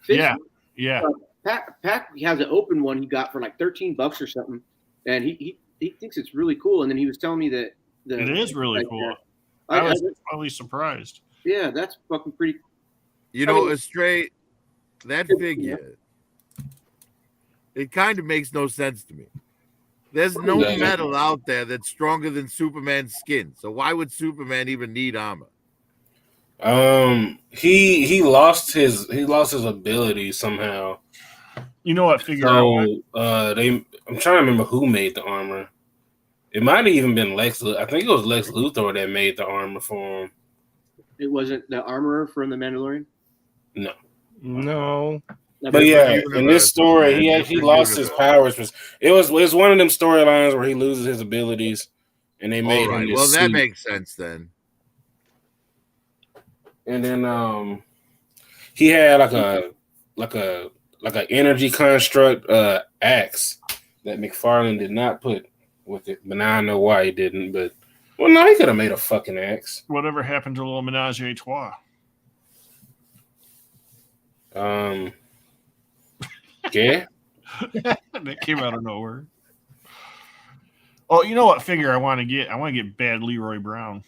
Fisto. Yeah. Pat has an open one he got for like $13 or something, and he thinks it's really cool. And then he was telling me that It is really cool. I I was probably surprised. yeah, that's fucking pretty. Astray, that figure, it kind of makes no sense to me. There's no Yeah. metal out there that's stronger than Superman's skin. So why would Superman even need armor? He lost his ability somehow. You know what figure I want? So I'm trying to remember who made the armor. It might have even been Lex. I think it was Lex Luthor that made the armor for him. It wasn't the armorer from the Mandalorian. No. But yeah, in this story, he actually lost his powers. It was one of them storylines where he loses his abilities, and they made All right. him. Well, This that suit. makes sense then. And then he had like a energy construct axe that McFarlane did not put with it, but now I know why he didn't. But well, no, he could have made a fucking axe. Whatever happened to a little menage a trois? Yeah. That came out of nowhere. Oh, you know what figure I want to get? I want to get Bad Leroy Brown.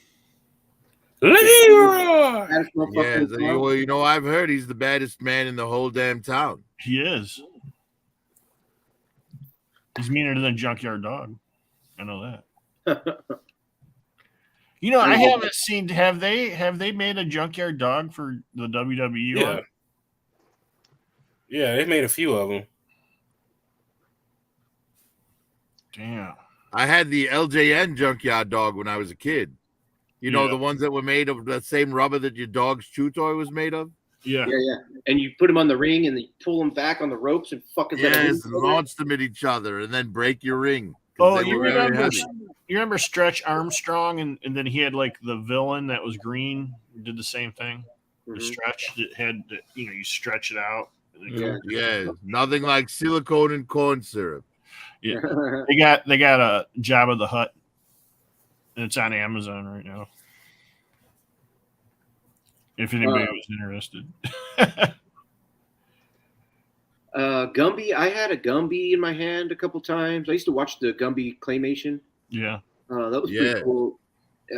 Leroy! That's no Yeah, fucking well, I've heard he's the baddest man in the whole damn town. He is. He's meaner than Junkyard Dog. I know that. You know, I haven't seen. Have they made a Junkyard Dog for the WWE? Yeah. one? Yeah, they made a few of them. Damn. I had the LJN Junkyard Dog when I was a kid. You know, Yeah. the ones that were made of the same rubber that your dog's chew toy was made of? Yeah. Yeah. And you put him on the ring and they pull him back on the ropes and fucking let him Yes, move and over. launch them at each other and then break your ring. 'Cause Oh, they you were very remember? heavy. You remember Stretch Armstrong, and then he had like the villain that was green. Did the same thing. The Mhm. stretch that had, you stretch it out. Yeah, nothing like silicone and corn syrup. Yeah. They got a Jabba the Hutt, and it's on Amazon right now. If anybody was interested. Gumby, I had a Gumby in my hand a couple times. I used to watch the Gumby claymation. Yeah. That was Yeah. pretty cool.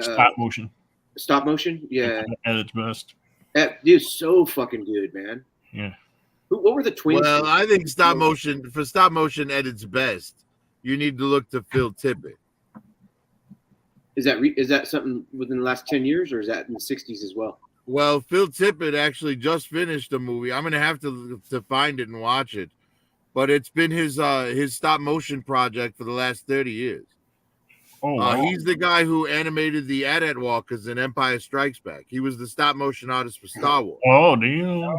Stop motion Stop motion, yeah. at its best. That dude's so fucking good, man. Yeah. What were the twins? Well, I think stop motion at its best. you need to look to Phil Tippett. Is that something within the last 10 years, or is that in the 60s as well? Well, Phil Tippett actually just finished a movie. I'm gonna have to find it and watch it, but it's been his stop motion project for the last 30 years. Oh, wow. He's the guy who animated the AT-AT walkers in Empire Strikes Back. He was the stop motion artist for Star Wars. Oh, damn.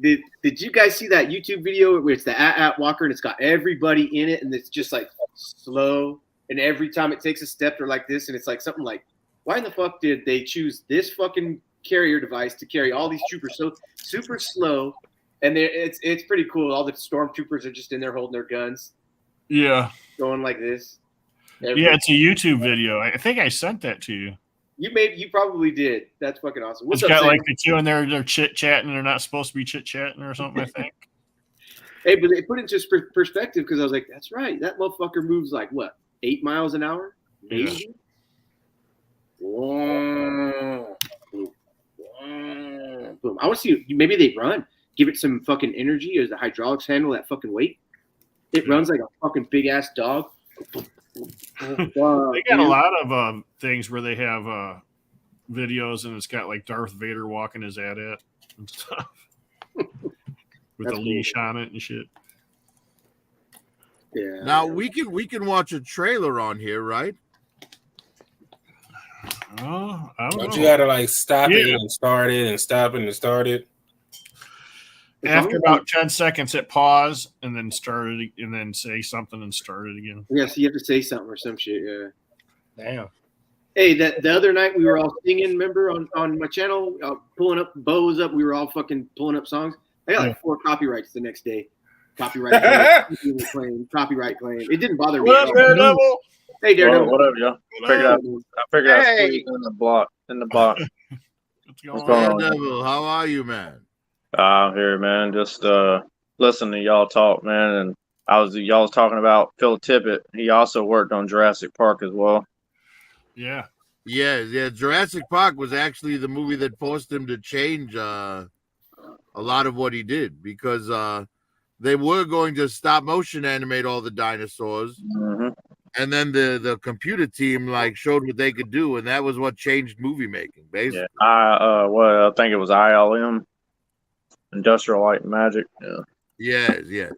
Did you guys see that YouTube video where it's the AT-AT walker and it's got everybody in it and it's just like slow, and every time it takes a step they're like this, and it's like something like, why in the fuck did they choose this fucking carrier device to carry all these troopers so super slow? And it's pretty cool. All the stormtroopers are just in there holding their guns, Yeah. going like this. Yeah, it's a YouTube video. I think I sent that to you. You probably did. That's fucking awesome. What's It's up, got Sam? like the two in there, they're chit-chatting. They're not supposed to be chit-chatting or something, I think. Hey, but they put it into perspective because I was like, that's right. That motherfucker moves like, what, 8 miles an hour? Maybe? Boom. I want to see, maybe they run. Give it some fucking energy as the hydraulics handle that fucking weight. It runs like a fucking big-ass dog. They got a lot of things where they have videos, and it's got like Darth Vader walking his AT-AT and stuff with That's a leash on it and shit. Yeah. Now we can watch a trailer on here, right? Oh, I don't But know. you gotta like stop it Yeah. and start it and stop it and start it. After about 10 seconds, hit pause and then start it, and then say something and start it again. Yeah, so you have to say something or some shit, yeah. Damn. Hey, the other night we were all singing, remember, on my channel, pulling up bows up. We were all fucking pulling up songs. I got like 4 copyrights the next day. Copyright claim. Copyright claim. It didn't bother me. What up, Daredevil? Hey, Daredevil. What up, y'all? I figured out Hey. in the block. What's going going on? on? Daredevil, how are you, man? I'm here, man. Just listening to y'all talk, man. And y'all was talking about Phil Tippett. He also worked on Jurassic Park as well. Yeah. Yeah. Jurassic Park was actually the movie that forced him to change a lot of what he did, because they were going to stop motion animate all the dinosaurs, and then the computer team like showed what they could do, and that was what changed movie making, basically. Yeah. I think it was ILM, Industrial Light and Magic. Yeah. Yes.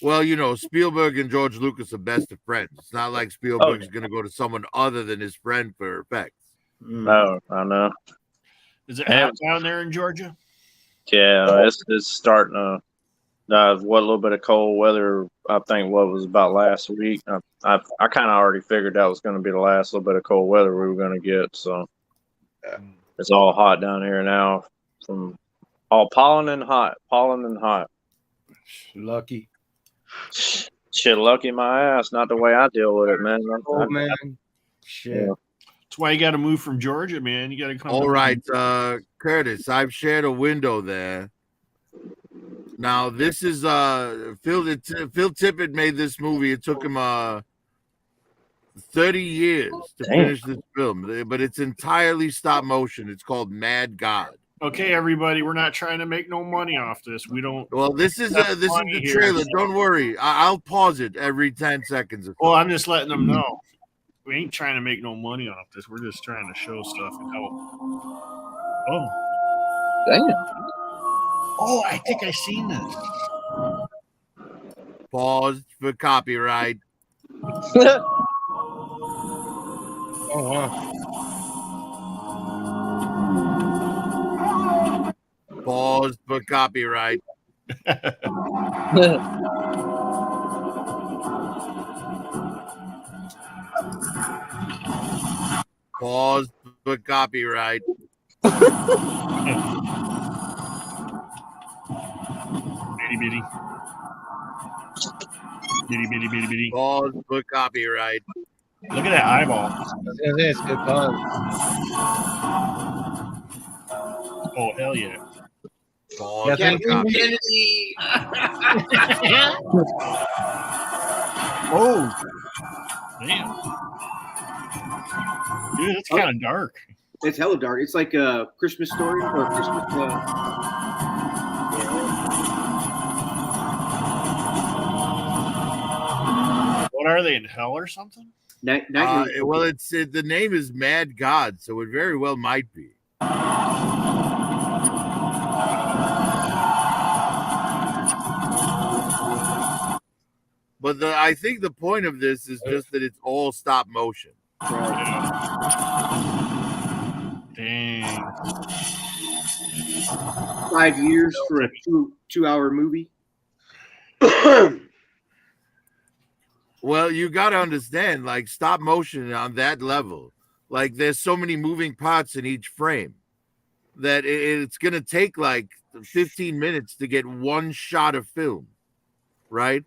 Well, you know, Spielberg and George Lucas are best of friends. It's not like Spielberg's going to go to someone other than his friend for effects. No, I know. Is it hot down there in Georgia? Yeah, it's starting to. What little bit of cold weather, I think, what was about last week. I kind of already figured that was going to be the last little bit of cold weather we were going to get. So it's all hot down here now, from all pollen and hot. Lucky. Shit, lucky my ass. Not the way I deal with it, man. Oh, man. Shit. Yeah. That's why you got to move from Georgia, man. You got to come. All right, Curtis, I've shared a window there. Now, this is Phil Tippett made this movie. It took him 30 years to finish this film, but it's entirely stop motion. It's called Mad God. Okay, everybody, we're not trying to make no money off this. We don't. Well, this is the trailer. Don't worry. I'll pause it every 10 seconds. Well, I'm just letting them know. We ain't trying to make no money off this. We're just trying to show stuff and help. Oh. Damn. Oh, I think I seen this. Pause for copyright. Oh, wow. Pause for copyright. Pause for copyright. Bitty bitty. Bitty bitty bitty bitty. Pause for copyright. Look at that eyeball. It's good fun. Oh, hell yeah. Pause Yeah, for thank you. copyright. Oh. Damn. Dude, it's kind of dark. It's hella dark. It's like a Christmas story or Christmas. What are they in hell or something? Well, the name is Mad God, so it very well might be. But I think the point of this is just that it's all stop motion. Dang. 5 years for a 2-hour movie. Well, you got to understand, like stop motion on that level, like there's so many moving parts in each frame that it's going to take like 15 minutes to get one shot of film, right?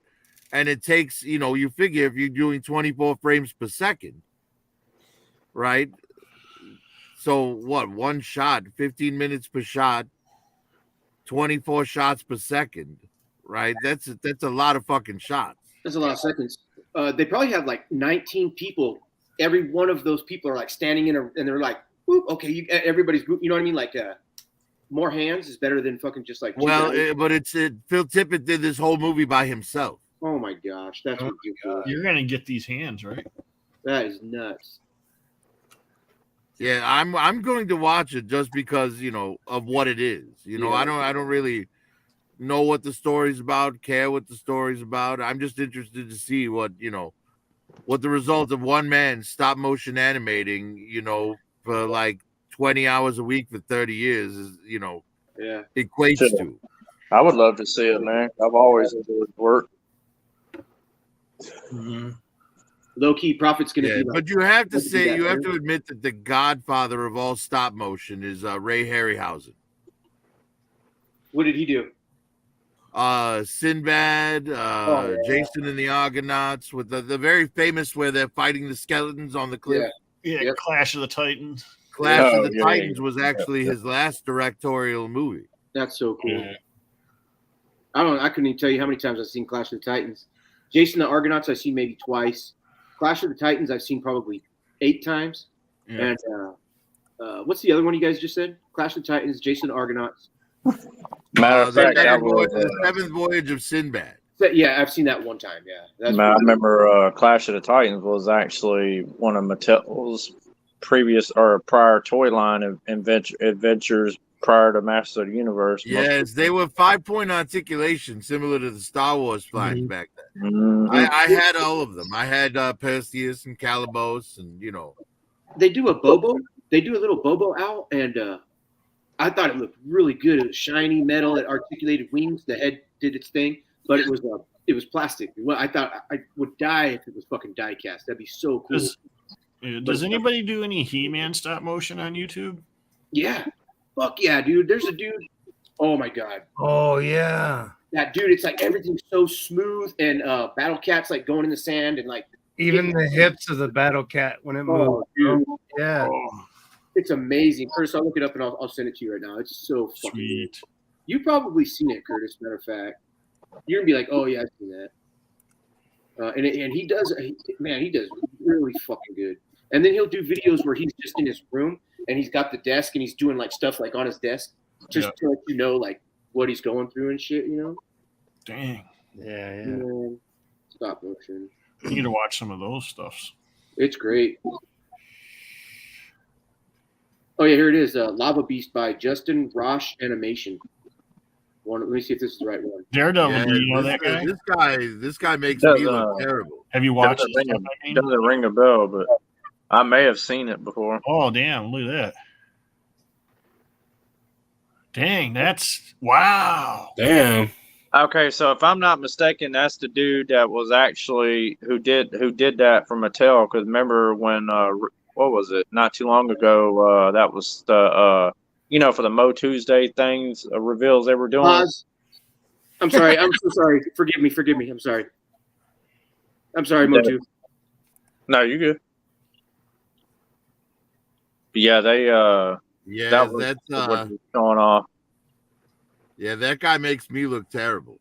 And it takes, you figure if you're doing 24 frames per second, right? So what? One shot, 15 minutes per shot, 24 shots per second, right? That's a lot of fucking shots. That's a lot of seconds. They probably have like 19 people. Every one of those people are like standing and they're like, whoop, okay, everybody's, you know what I mean? Like, more hands is better than fucking just like. Well, but Phil Tippett did this whole movie by himself. Oh my gosh, that's ridiculous. You're gonna get these hands, right? That is nuts. Yeah, I'm going to watch it just because of what it is. I don't really know what the story's about, care what the story's about. I'm just interested to see what the result of one man stop motion animating, for like 20 hours a week for 30 years is, equates to. I would love to see it, man. I've always enjoyed work. Mm-hmm. Low key, Prophet's gonna be. But you have to say, you have to admit that the godfather of all stop motion is Ray Harryhausen. What did he do? Sinbad, Jason and the Argonauts, with the very famous where they're fighting the skeletons on the cliff. Yeah, Clash of the Titans. Clash of the Titans was actually his last directorial movie. That's so cool. I couldn't even tell you how many times I've seen Clash of the Titans. Jason the Argonauts I've seen maybe twice. Clash of the Titans I've seen probably 8 times. Yeah. And what's the other one you guys just said? Clash of the Titans, Jason the Argonauts. Matter of fact, the seventh voyage of Sinbad. Yeah, I've seen that one time. Yeah, I remember Clash of the Titans was actually one of Mattel's prior toy line of adventures prior to Masters of the Universe. Yes, they were 5-point articulation, similar to the Star Wars flags back then. Mm-hmm. I had all of them. I had Perseus and Calibos, and they do a Bobo. They do a little Bobo owl, and I thought it looked really good. It was shiny metal. It articulated wings. The head did its thing, but it was plastic. Well, I thought I would die if it was fucking die cast. That'd be so cool. Does anybody do any He-Man stop motion on YouTube? Yeah. Fuck yeah, dude. There's a dude. Oh my god. Oh yeah. That dude, it's like everything's so smooth, and Battle Cat's like going in the sand and like even the hips of the Battle Cat when it moves. Dude. Yeah. It's amazing. Curtis, I'll look it up and I'll send it to you right now. It's so fucking sweet. You've probably seen it, Curtis. Matter of fact, you're gonna be like, "Oh yeah, I've seen that." And he does really fucking good. And then he'll do videos where he's just in his room and he's got the desk and he's doing like stuff like on his desk, just to let you know like what he's going through and shit. Dang. Yeah. Stop motion. You need to watch some of those stuffs. It's great. Oh yeah, here it is. Lava Beast by Justin Rosh Animation. Let me see if this is the right one. Daredevil, do you know that guy? This guy makes me look terrible. Have you watched it? Doesn't ring a bell, but I may have seen it before. Oh damn! Look at that. Dang, that's wow. Damn. Okay, so if I'm not mistaken, that's the dude that was actually who did that for Mattel. Because remember when what was it? Not too long ago, that was the for the Mo Tuesday things reveals they were doing. I'm sorry. I'm so sorry. Forgive me. I'm sorry. Mo Tu. No, you good. Yeah, they that's going off. Yeah, that guy makes me look terrible.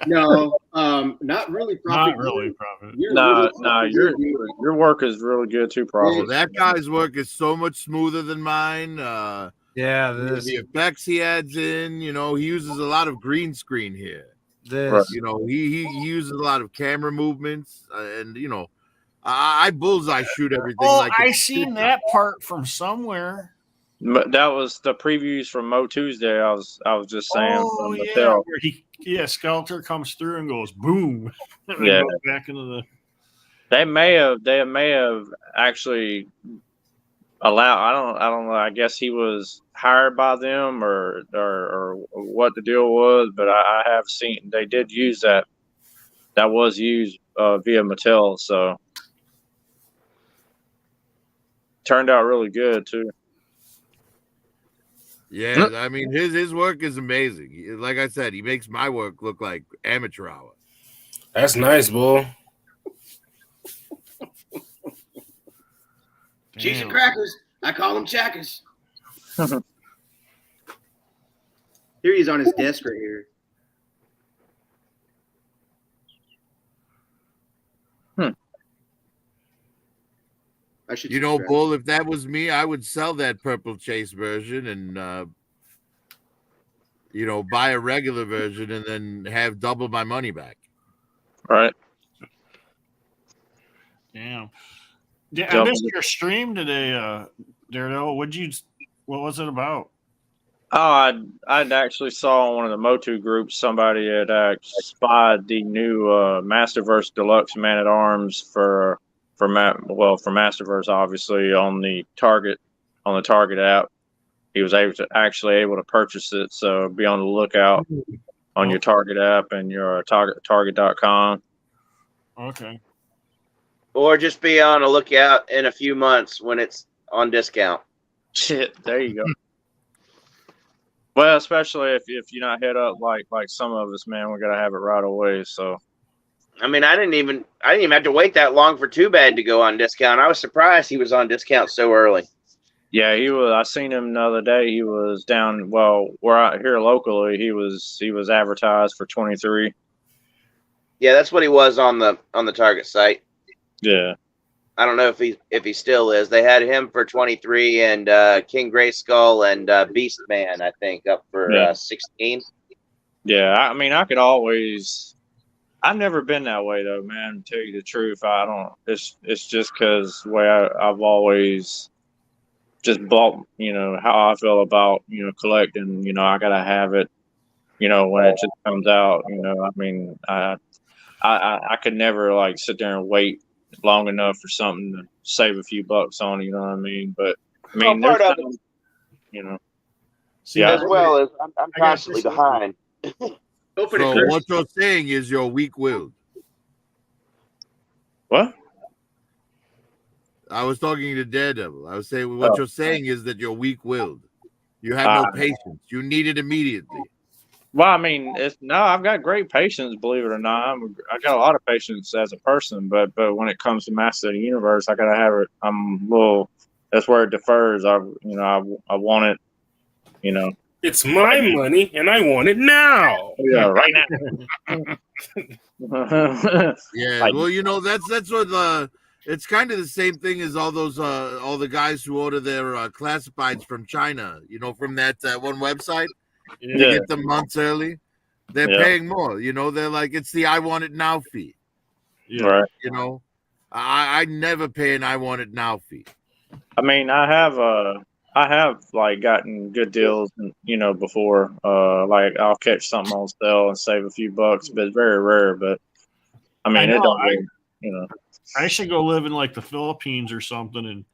No, not really, Prophet. Not really, Prophet. Your work is really good too, Prophet. That guy's work is so much smoother than mine. The effects he adds in, he uses a lot of green screen here. This. You know, he uses a lot of camera movements, and you know, I bullseye shoot everything. Oh, like I it's seen TikTok. that part from somewhere. But that was the previews from Mo Tuesday. I was just saying Oh from yeah, Mattel. where Skeletor comes through and goes boom. And then Yeah. goes back into the. They may have actually allowed. I don't know. I guess he was hired by them or what the deal was. But I have seen they did use that. That was used via Mattel. So turned out really good too. Yeah, I mean his work is amazing. Like I said, he makes my work look like amateur hour. That's nice, bull. Cheese and Damn. crackers. I call them chackers. Here he is on his desk right here. I should. You know, subscribe. Bull, if that was me, I would sell that Purple Chase version and you know, buy a regular version and then have double my money back. Right. Damn. Yeah, I Jump missed in. your stream today, Daredevil. What was it about? Oh, I'd actually saw on one of the Motu groups somebody had spied the new Masterverse Deluxe Man at Arms for Masterverse, obviously on the Target app. He was able to purchase it, so be on the lookout on your Target app and your Target.com. Okay. Or just be on a lookout in a few months when it's on discount. Shit, there you go. Well, especially if you're not hit up like some of us, man, we're gonna have it right away. So I mean, I didn't even have to wait that long for Too Bad to go on discount. I was surprised he was on discount so early. yeah, he was. I seen him the other day. He was down. Well, we're out here locally. He was advertised for 23. Yeah, that's what he was on the Target site. Yeah. I don't know if he still is. They had him for 23 and King Grayskull and Beast Man, I think, up for 16. Yeah, I mean, I could always. I've never been that way though, man. To tell you the truth, I don't. It's just because the way I've always just bought. You know how I feel about collecting. I gotta have it. When it just comes out. I mean, I could never like sit there and wait long enough for something to save a few bucks on. You know what I mean? But I mean, Well, part there's of it, some, See, as well as I'm I got constantly this- behind. Open it, So Chris. what you're saying is you're weak-willed. What? I was talking to Daredevil. I was saying what you're saying is that you're weak-willed. You have no patience. You need it immediately. Well, I mean, I've got great patience, believe it or not. I got a lot of patience as a person, but when it comes to Master of the Universe, I gotta have it. I'm a little. That's where it differs. I want it. It's my money, and I want it now. Yeah, right now. Yeah, Like- well, that's what it's kind of the same thing as all those all the guys who order their classifieds from China. From that one website. You Yeah. get them months early. They're Yeah. paying more. They're like it's the I want it now fee. Yeah. Right. I never pay an I want it now fee. I mean, I have like gotten good deals, before. Like I'll catch something on sale and save a few bucks, but it's very rare. But I mean, I it know, don't. Really, I should go live in like the Philippines or something and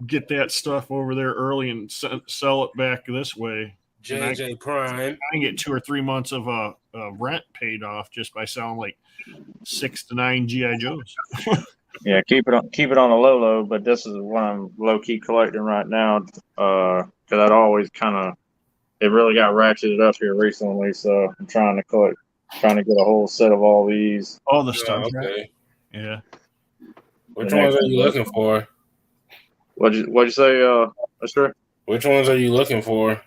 get that stuff over there early and sell it back this way. JJ Prime. I can get 2 or 3 months of rent paid off just by selling like 6 to 9 GI Joes. Yeah, keep it on the low, but this is what I'm low key collecting right now. Because I'd always it really got ratcheted up here recently, so I'm trying to get a whole set of all these. All the Oh, stuff. okay. Yeah. Which ones are you looking for? What'd you say, Mister? Which ones are you looking for?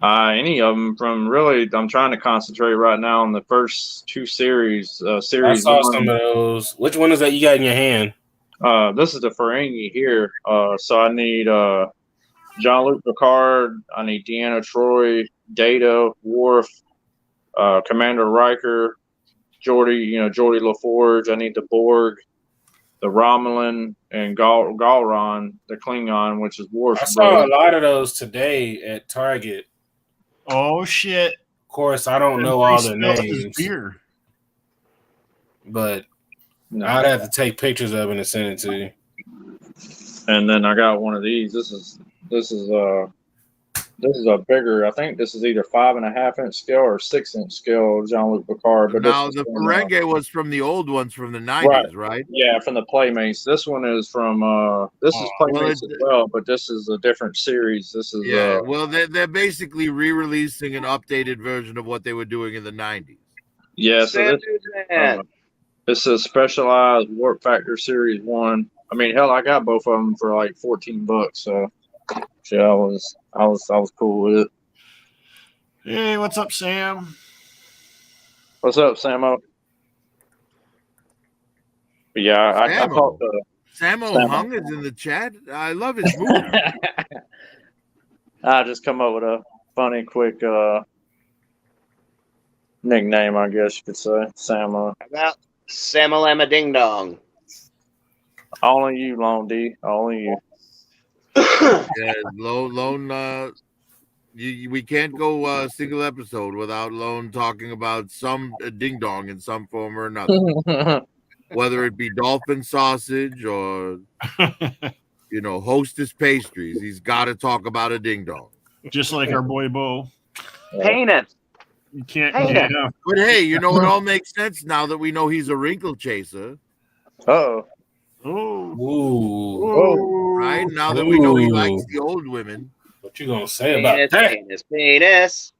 Any of them from really. I'm trying to concentrate right now on the first 2 series. I Series saw 1. some of those. Which one is that you got in your hand? This is the Ferengi here. So I need Jean-Luc Picard. I need Deanna Troi, Data, Worf, Commander Riker, Geordie LaForge. I need the Borg, the Romulan, and Galron, the Klingon, which is Worf's I saw a brother. lot of those today at Target. Oh shit! Of course, I don't know all the names, Beer. but No. I'd have to take pictures of it and send it to you. And then I got one of these. This is a bigger. I think this is either 5.5-inch scale or 6-inch scale. Jean-Luc Picard. But Now this the is from, Ferengi was from the old ones from the 90s, right? Yeah, from the Playmates. This one is from this is Playmates as well, but this is a different series. This is Yeah, well, they're basically re-releasing an updated version of what they were doing in the 90s. yeah. So this is Specialized Warp Factor Series 1. I mean, hell, I got both of them for like $14. So yeah, I was cool with it. Hey, what's up, Sam? What's up, Samo? But yeah, I talked to Samo Hung is in the chat. I love his movie. I just come up with a funny, quick nickname, I guess you could say. Samo. About Samalama Ding Dong. Only you, Lone D. Only you. Yeah, Lone. We can't go a single episode without Lone talking about some ding dong in some form or another, whether it be dolphin sausage or Hostess pastries. He's got to talk about a ding dong. Just like our boy Bo. Penis. You can't. Penis. Yeah. But hey, it all makes sense now that we know he's a wrinkle chaser. Oh. Ooh. Right now that we know he likes the old women. What you gonna say about that? Penis.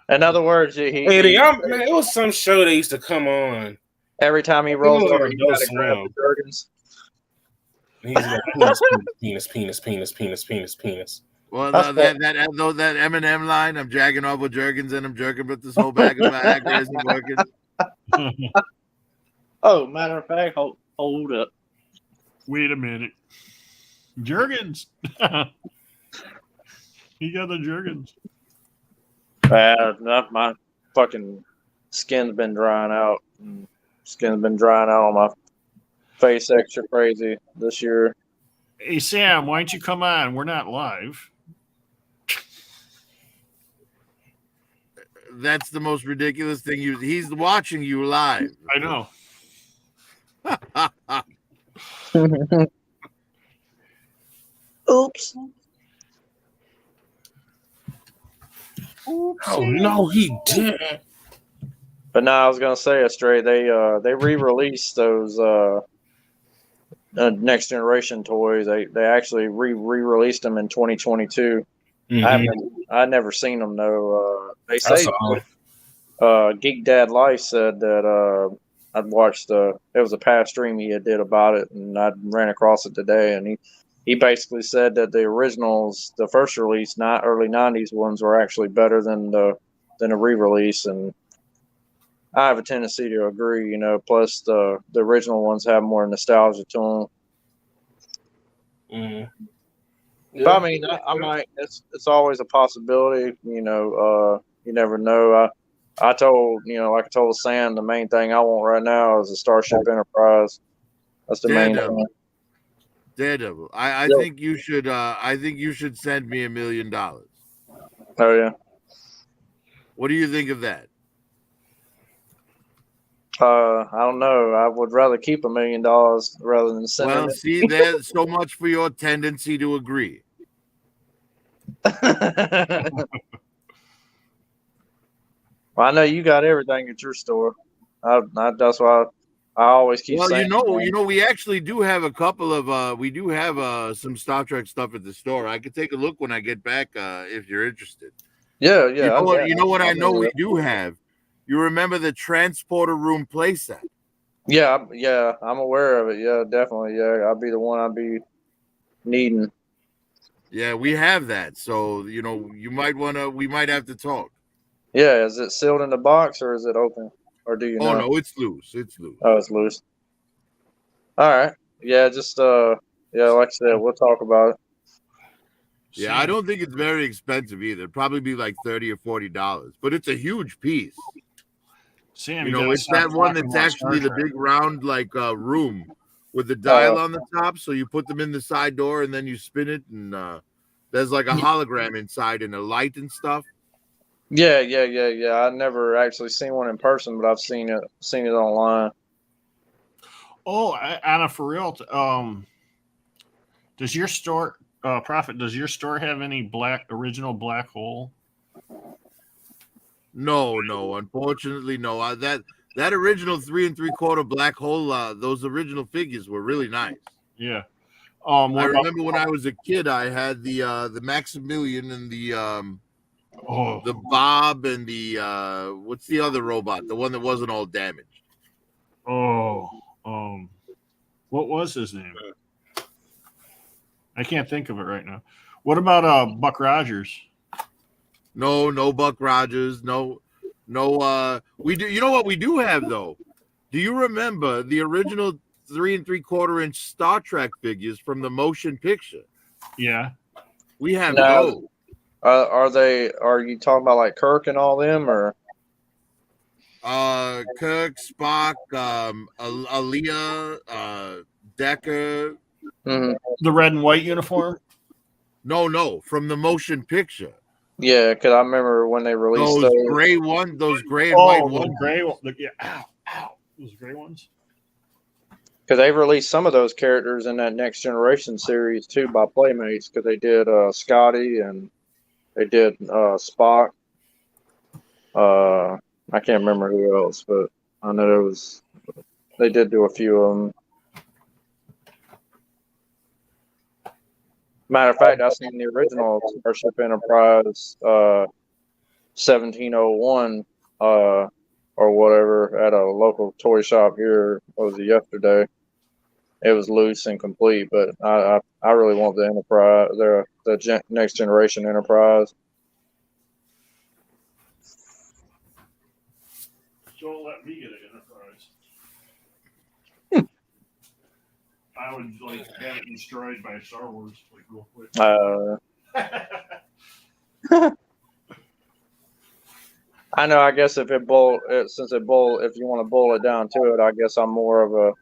In other words, Man, it was some show they used to come on. Every time he rolls over, he Adult gotta grab Swim. the Jergens. He's like penis. Well, that Eminem line, I'm jagging off with Jergens and I'm jerking, but this whole bag of Viagra isn't working. Oh, matter of fact, hold up. Wait a minute. Jergens. He got the Jergens. My fucking skin's been drying out. Skin's been drying out on my face extra crazy this year. Hey, Sam, why don't you come on? We're not live. That's the most ridiculous thing. He's watching you live. I know. Oops. Oh no, he didn't. But no, I was gonna say it straight. They re-released those next generation toys. They actually re-released them in 2022. I've never seen them though. They say Geek Dad Life said that I'd watched it was a past stream he did about it, and I ran across it today, and he basically said that the originals, the first release, not early 90s ones, were actually better than the re-release, and I have a tendency to agree. Plus the original ones have more nostalgia to them. Yeah. But I mean, I might. It's always a possibility. You never know. I told like I told Sam, the main thing I want right now is a Starship Enterprise. That's the main thing. Daredevil. I think you should. I think you should send me $1 million. Oh yeah. What do you think of that? I don't know. I would rather keep $1 million rather than send. Well, see, there's so much for your tendency to agree. Well, I know you got everything at your store. That's why I always keep saying. We actually do have a couple of we do have some Star Trek stuff at the store. I could take a look when I get back if you're interested. Yeah. You know what I know we do have? You remember the transporter room playset? Yeah, I'm aware of it. Yeah, definitely. Yeah, I'll be the one I'll be needing. Yeah, we have that. So, you might we might have to talk. Yeah, is it sealed in the box or is it open? Or do you know? Oh no, it's loose. It's loose. Oh, it's loose. All right. Yeah, just like I said, we'll talk about it. Yeah, I don't think it's very expensive either. It'd probably be like $30 or $40, but it's a huge piece. Sam, You know, gotta it's stop that one talking that's about actually Star the Trek. big round room with the dial on the top. So you put them in the side door and then you spin it, and there's like a hologram inside and a light and stuff. Yeah. I've never actually seen one in person, but I've seen it online. Oh, Anna, for real. Does your store, Prophet? Does your store have any original black hole? No, unfortunately, no. That original 3 3/4 black hole, those original figures were really nice. Yeah. I What about, remember when I was a kid, I had the Maximilian and the Bob and the what's the other robot? The one that wasn't all damaged. what was his name? I can't think of it right now. What about Buck Rogers? No Buck Rogers. No. We do. You know what we do have though? Do you remember the original 3 3/4 inch Star Trek figures from the motion picture? Yeah. We have No. those. Are you talking about like Kirk and all them, or? Kirk, Spock, Aaliyah, Decker. Mhm. The red and white uniform? No, from the motion picture. Yeah, because I remember when they released Those gray ones, those gray and white ones. Those gray ones. Because they released some of those characters in that Next Generation series too by Playmates. Because they did Scotty and they did Spock. I can't remember who else, but I know they did do a few of them. Matter of fact, I seen the original Starship Enterprise 1701 or whatever at a local toy shop here. What was it, yesterday? It was loose and complete, but I really want the Enterprise, the Next Generation Enterprise. Don't let me get an Enterprise. I would like have it destroyed by Star Wars like real quick. I know. I guess if if you want to boil it down to it, I guess I'm more of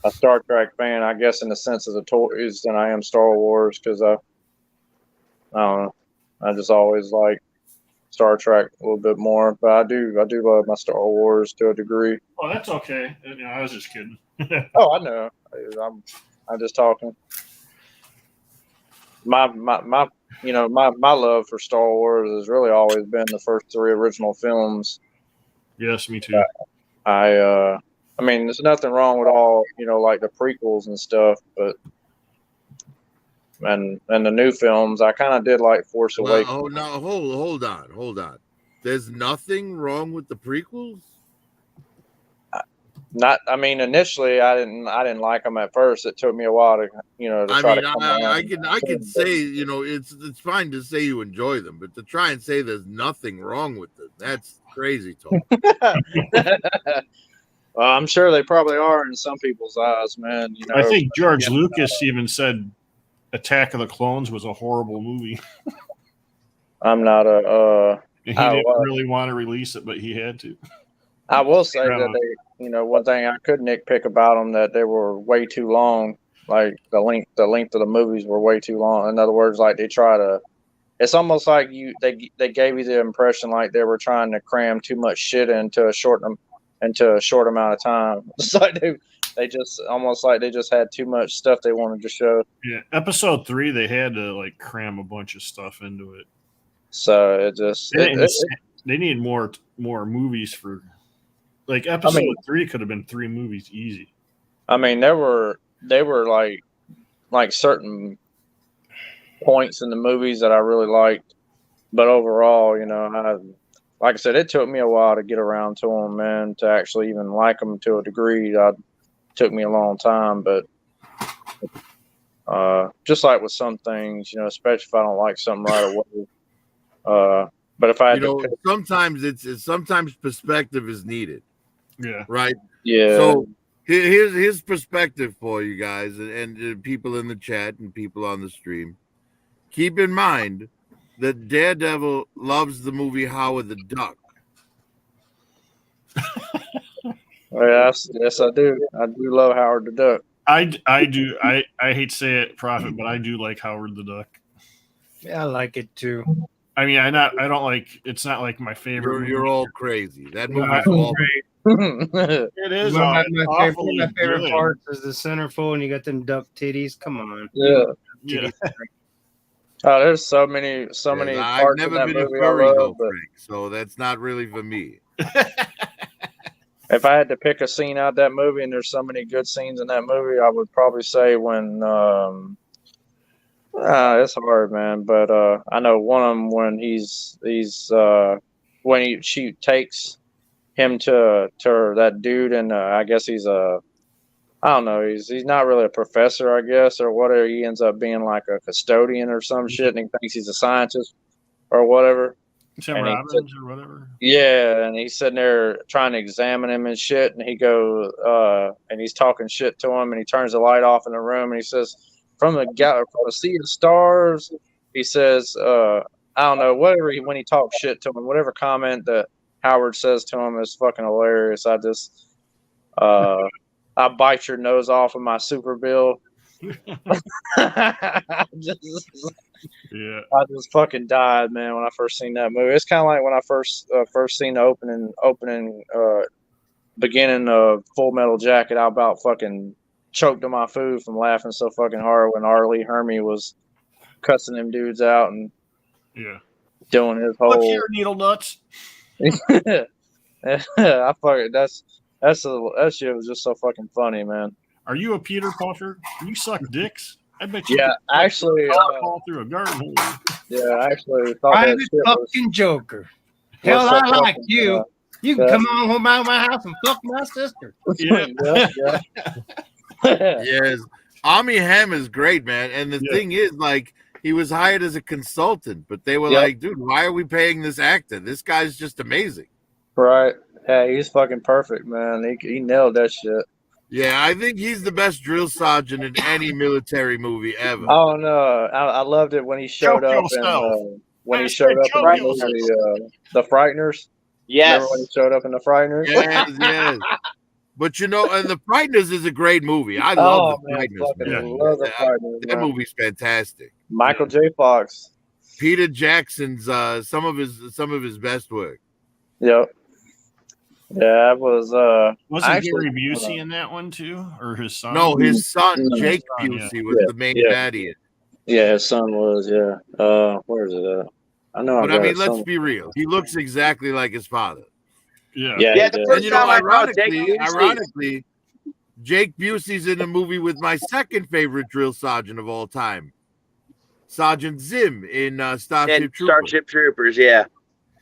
a Star Trek fan. I guess in the sense of the toys than I am Star Wars, because I don't know. I just always like Star Trek a little bit more, but I do love my Star Wars to a degree. Oh, that's okay. I was just kidding. Oh, I know. I'm just talking. My love for Star Wars has really always been the first 3 original films. Yes, me too. I mean, there's nothing wrong with all, like the prequels and stuff, but and the new films, I kind of did like Force Awakens. Oh no, hold on. There's nothing wrong with the prequels. Initially I didn't like them at first. It took me a while to try to come around. I can say, it's fine to say you enjoy them, but to try and say there's nothing wrong with them, that's crazy talk. I'm sure they probably are in some people's eyes, man. I think George Lucas even said Attack of the Clones was a horrible movie. I'm not he didn't really want to release it, but he had to. I will say that they, one thing I could nitpick about them, that they were way too long. Like the length of the movies were way too long. In other words, like it's almost like they gave you the impression like they were trying to cram too much shit into a short amount of time. It's like they just almost like they just had too much stuff they wanted to show. Yeah, episode 3 they had to like cram a bunch of stuff into it. So it just they need more movies for. Like episode 3 could have been 3 movies easy. I mean, they were like certain points in the movies that I really liked, but overall, like I said, it took me a while to get around to them, man. To actually even like them to a degree, it took me a long time. But just like with some things, especially if I don't like something right away. But if I sometimes perspective is needed. Yeah. Right. Yeah. So here's his perspective for you guys and people in the chat and people on the stream. Keep in mind that Daredevil loves the movie Howard the Duck. Yes, I do. I do love Howard the Duck. I do. I hate to say it, Prophet, but I do like Howard the Duck. Yeah, I like it too. I mean, I don't like. It's not like my favorite. You're all crazy. That No, movie's I- awful. It is. One of it's my awfully favorite good. parts is the centerfold, and you got them duck titties. Come on. Yeah. Yeah. Oh, there's so many I've parts never in that been a movie I furry love, though, but Frank, so that's not really for me. if I had to pick a scene out that movie, and there's so many good scenes in that movie, I would probably say when it's hard, man, but I know one of them when she takes him to that dude, and I guess he's I don't know, he's not really a professor, I guess, or whatever. He ends up being like a custodian or some shit, and he thinks he's a scientist or whatever. Tim And he Robbins or whatever. Yeah, and he's sitting there trying to examine him and shit, and he goes, and he's talking shit to him, and he turns the light off in the room, and he says, from a sea of stars, he says, I don't know, whatever, when he talks shit to him, whatever comment that Howard says to him is fucking hilarious. I just, I bite your nose off with my Super Bill. I just fucking died, man, when I first seen that movie. It's kind of like when I first seen the opening beginning of Full Metal Jacket. I about fucking choked on my food from laughing so fucking hard when R. Lee Hermie was cussing them dudes out and doing his whole. Look here, needle nuts. I fucking that shit was just so fucking funny, man. Are you a Peter Puffer? You suck dicks. I bet you. Yeah, actually, fall through a garden hole. Yeah, I actually thought Private that shit was, fucking Joker. Hell, I like you. You can come on home by my house and fuck my sister. Yeah. Yes, Armie Hammer is great, man. And the thing is, like, he was hired as a consultant, but they were like, dude, why are we paying this actor? This guy's just amazing. Right. Yeah, he's fucking perfect, man. He nailed that shit. Yeah, I think he's the best drill sergeant in any military movie ever. Oh no, I loved it when he showed up in the Frighteners. Yes. Remember when he showed up in the Frighteners? Yes. But you know, and the Frighteners is a great movie. I love the Frighteners. Man. Love the Frighteners, that man. movie's fantastic. Michael J. Fox. Peter Jackson's some of his best work. Yep. Yeah, it was. Wasn't Gary Busey in that one too, or his son? No, his son Jake His son, Busey was the main baddie. Yeah, his son was. Yeah. Where is it at? I know. But I mean, let's be real. He looks exactly like his father. Yeah. Yeah. The first time I saw ironically, Jake Busey's in a movie with my second favorite drill sergeant of all time, Sergeant Zim in Starship Troopers. Starship Troopers, yeah.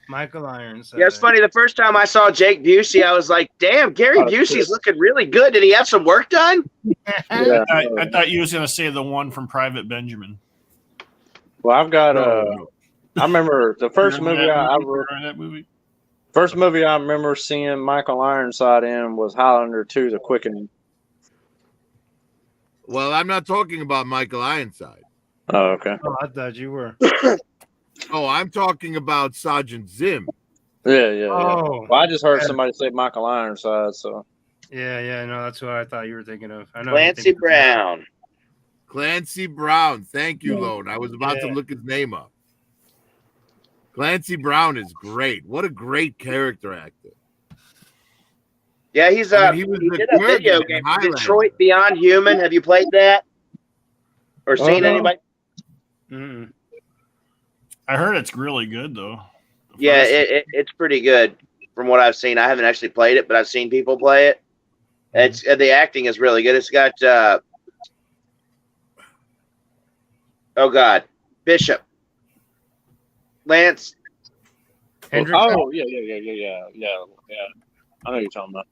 Michael Irons. Yeah, it's funny. The first time I saw Jake Busey, I was like, damn, Gary Busey's looking really good. Did he have some work done? Yeah. I thought you was going to say the one from Private Benjamin. Well, I've got. I remember the first movie that movie. First movie I remember seeing Michael Ironside in was Highlander 2: The Quickening. Well, I'm not talking about Michael Ironside. Oh, okay. Oh, I thought you were. Oh, I'm talking about Sergeant Zim. Yeah. Oh. Well, I just heard somebody say Michael Ironside, so. Yeah. No, that's what I thought you were thinking of. I know. Clancy Brown. Clancy Brown. Thank you, Lone. I was about to look his name up. Clancy Brown is great. What a great character actor. Yeah, he's he did a video game, Detroit Beyond Human. Have you played that? Or seen anybody? Mm-mm. I heard it's really good though. Yeah, it's pretty good from what I've seen. I haven't actually played it, but I've seen people play it. It's the acting is really good. It's got Bishop, Lance. Hendrickson? Oh yeah. I know what you're talking about.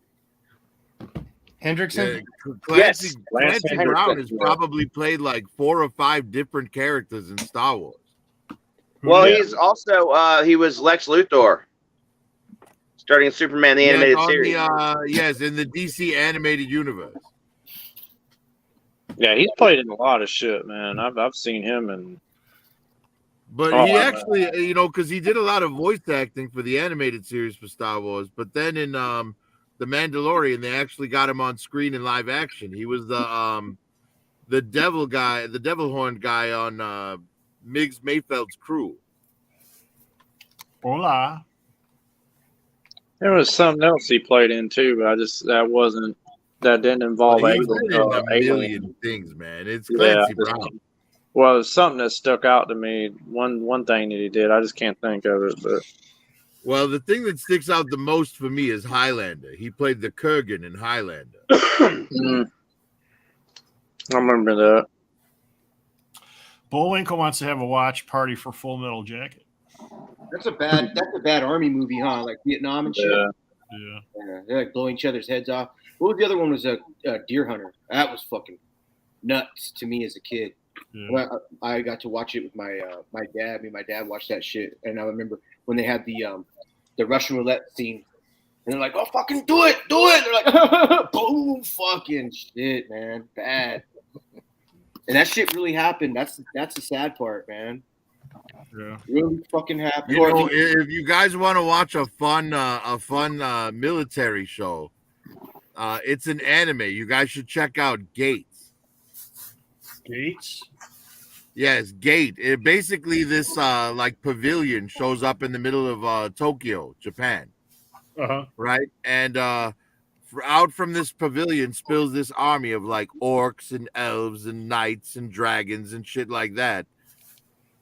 Hendrickson? Clancy Brown has Hendrickson, probably played like 4 or 5 different characters in Star Wars. Well, he's also he was Lex Luthor, starting in Superman the animated series. Yes, in the DC animated universe. Yeah, he's played in a lot of shit, man. I've seen him and. But he actually, because he did a lot of voice acting for the animated series for Star Wars. But then in The Mandalorian, they actually got him on screen in live action. He was the devil guy, the devil horn guy on Miggs Mayfeld's crew. Hola. There was something else he played in too, but that didn't involve Well, he's been in a alien. million things, man. It's Yeah, Clancy Brown. Well, it's something that stuck out to me. One thing that he did, I just can't think of it. But Well, the thing that sticks out the most for me is Highlander. He played the Kurgan in Highlander. I remember that. Bullwinkle wants to have a watch party for Full Metal Jacket. That's a bad army movie, huh? Like Vietnam and shit. Yeah. Yeah. They're like blowing each other's heads off. What was the other one? Was a Deer Hunter. That was fucking nuts to me as a kid. Yeah. I got to watch it with my my dad. Me and my dad watched that shit, and I remember when they had the Russian roulette scene, and they're like, "Oh, fucking do it!" They're like, "Boom, fucking shit, man, bad." And that shit really happened. That's the sad part, man. Yeah. Really fucking happened. You know, if you guys want to watch a fun military show, it's an anime. You guys should check out Gates. Gates? Yes, Gate. Basically, this like pavilion shows up in the middle of Tokyo, Japan. Uh-huh. Right? And out from this pavilion spills this army of like orcs and elves and knights and dragons and shit like that.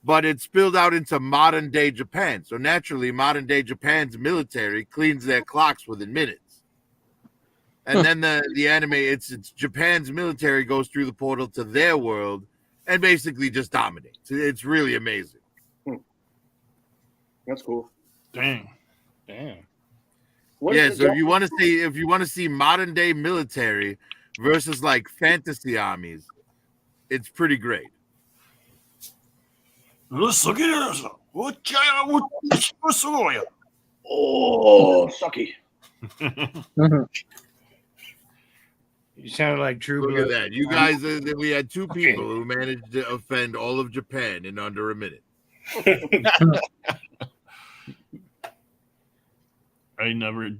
But it spilled out into modern day Japan. So naturally, modern day Japan's military cleans their clocks within minutes. And then the anime, it's Japan's military goes through the portal to their world and basically just dominates. It's really amazing. That's cool. Damn. What Yeah, is so if you want to see modern day military versus like fantasy armies, it's pretty great. Oh, sucky. You sounded like True Look Blue. at that. You guys, we had two people who managed to offend all of Japan in under a minute. I never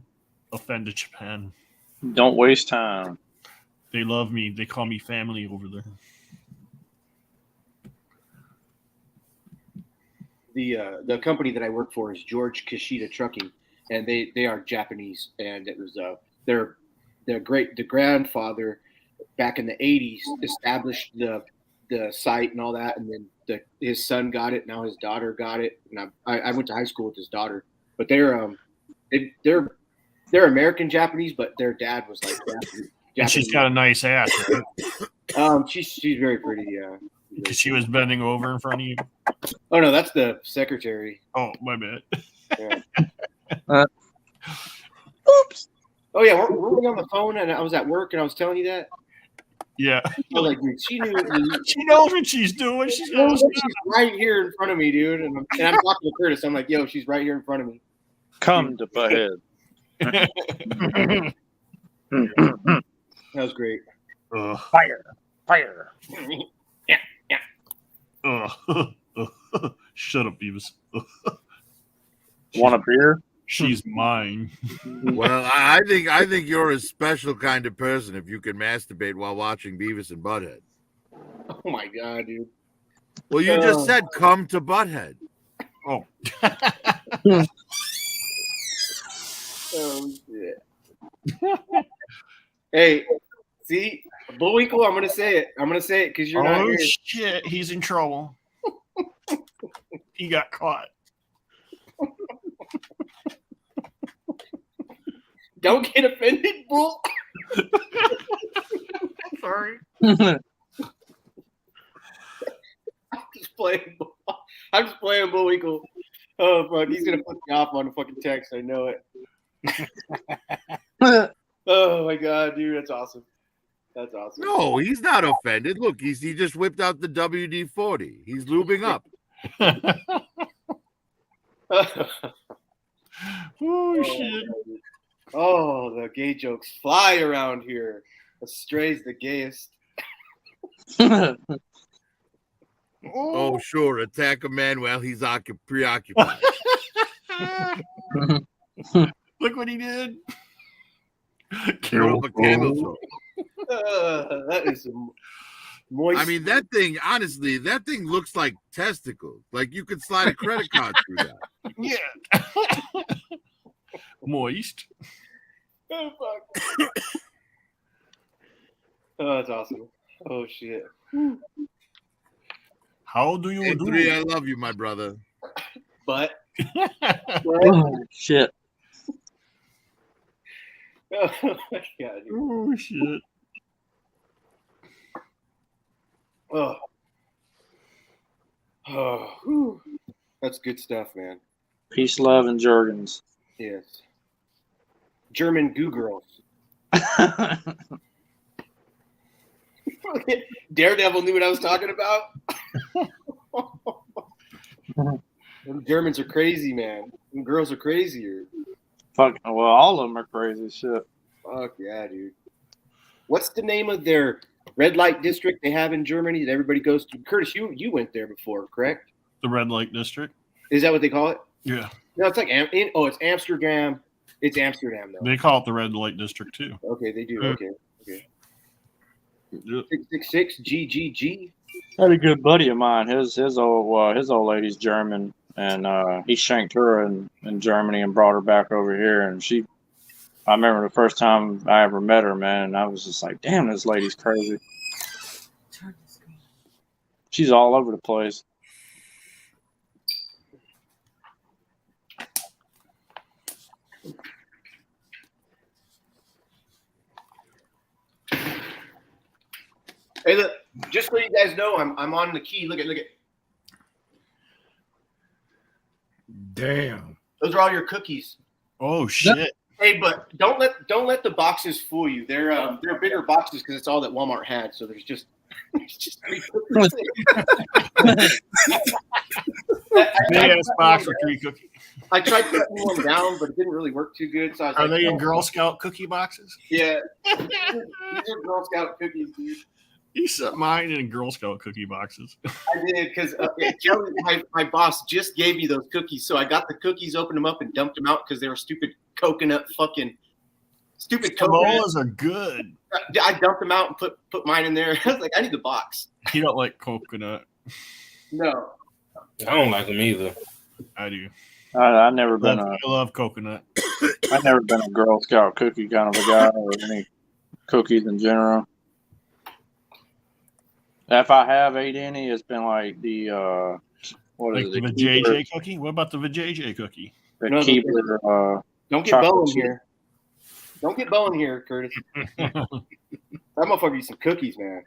offended Japan. Don't waste time. They love me. They call me family over there. The company that I work for is George Kishida Trucking, and they are Japanese, and it was their grandfather back in the 80s established the site and all that, and then his son got it. Now his daughter got it, and I went to high school with his daughter, but they're American Japanese, but their dad was like Japanese. And she's got a nice ass, right? She's very pretty, yeah. Because she was bending over in front of you. Oh no, that's the secretary. Oh, my bad. Yeah. Oops. Oh yeah, we're on the phone, and I was at work, and I was telling you that. Yeah. I was like, dude, she knew. She knows what she's doing. She's right here in front of me, dude. And I'm talking to Curtis. I'm like, yo, she's right here in front of me. Come to Butthead. That was great. Fire. Shut up, Beavis. Want a beer? She's mine. Well, I think you're a special kind of person if you can masturbate while watching Beavis and Butthead. Oh my god, dude. Well, you just said come to Butthead. Oh. Oh shit. Hey, see, Bullwinkle, I'm gonna say it because you're not here. Shit, he's in trouble. He got caught. Don't get offended, Bull. Sorry. I'm just playing Bullwinkle. Oh fuck, he's gonna put me off on the fucking text. I know it. Oh my god, dude, that's awesome. That's awesome. No, he's not offended. Look, he just whipped out the WD-40. He's lubing up. Oh shit. Oh, the gay jokes fly around here. Astray's the gayest. Oh, sure. Attack a man while he's preoccupied. Look what he did. Carol. Camel That is some moist. I mean, that thing, honestly, that thing looks like testicles. Like you could slide a credit card through that. Yeah. Moist. Oh, fuck. Oh, that's awesome. Oh, shit. How do you Hey, do? Three, I love you, my brother. But. Oh, shit. Oh, my God. Dude. Oh shit. Oh. Oh. Whew. That's good stuff, man. Peace, love, and Jergens. Yes. German goo girls. Daredevil knew what I was talking about. Them Germans are crazy, man. Them girls are crazier. Fuck. Well, all of them are crazy. Shit. Fuck yeah, dude. What's the name of their red light district they have in Germany that everybody goes to? Curtis, you went there before, correct? The red light district. Is that what they call it? Yeah. No, it's like it's Amsterdam. It's Amsterdam though. They call it the red light district too. Okay, they do. Yeah. Okay. Yep. 666 GGG. I had a good buddy of mine. His old lady's German, and he shanked her in Germany and brought her back over here. And I remember the first time I ever met her, man, and I was just like, damn, this lady's crazy. She's all over the place. Hey, look, just so you guys know, I'm on the key. Look at. Damn. Those are all your cookies. Oh shit. Hey, but don't let the boxes fool you. They're bigger boxes because it's all that Walmart had. So there's just 3 cookies. Big ass box for 3 cookies. I tried cutting one down, but it didn't really work too good. So I was Are like, they in oh. Girl Scout cookie boxes? Yeah. These are Girl Scout cookies, dude. You set mine in Girl Scout cookie boxes. I did because Kelly, my boss, just gave me those cookies. So I got the cookies, opened them up, and dumped them out because they were stupid coconut. Samoas are good. I dumped them out and put mine in there. I was like, I need the box. You don't like coconut. No. I don't like them either. I do. I never been I love coconut. I've never been a Girl Scout cookie kind of a guy, or any cookies in general. If I have ate any, it's been like the what is Like it? the JJ cookie? What about the JJ cookie? The No, Keebler, Don't get chocolate Bo in chip. here. Don't get Bo in here, Curtis. That motherfucker eats some cookies, man.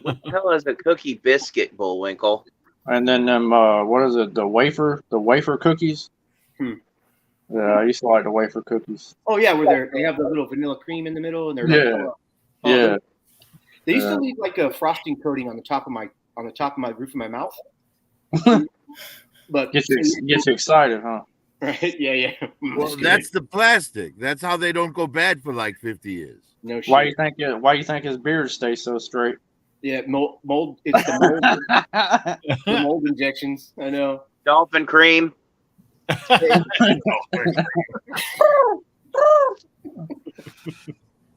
What the hell is a cookie biscuit, Bullwinkle? And then them what is it? The wafer cookies. Yeah, I used to like the wafer cookies. Oh yeah, where they have the little vanilla cream in the middle, and they're like, Yeah. oh, Yeah. They used to leave like a frosting coating on the top of my roof of my mouth. But Gets you excited, huh? right? Yeah. Well, that's the plastic. That's how they don't go bad for like 50 years. No shit. Why you think his beard stays so straight? Yeah, mold. It's the mold injections. I know. Dolphin cream.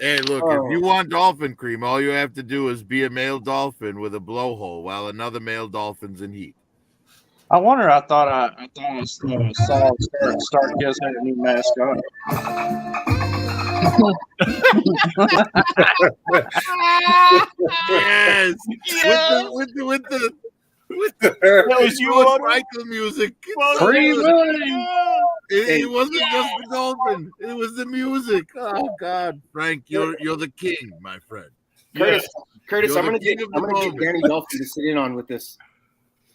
Hey, look, if you want dolphin cream, all you have to do is be a male dolphin with a blowhole while another male dolphin's in heat. I wonder. I thought I saw Start Kiss had a new mascot. Yes, with the That was you, Otis? Michael music. Free Willy. It wasn't just the dolphin; it was the music. Oh God, Frank, you're the king, my friend. Curtis, You're I'm the gonna king get of the moment. Danny Dolphin to sit in on with this.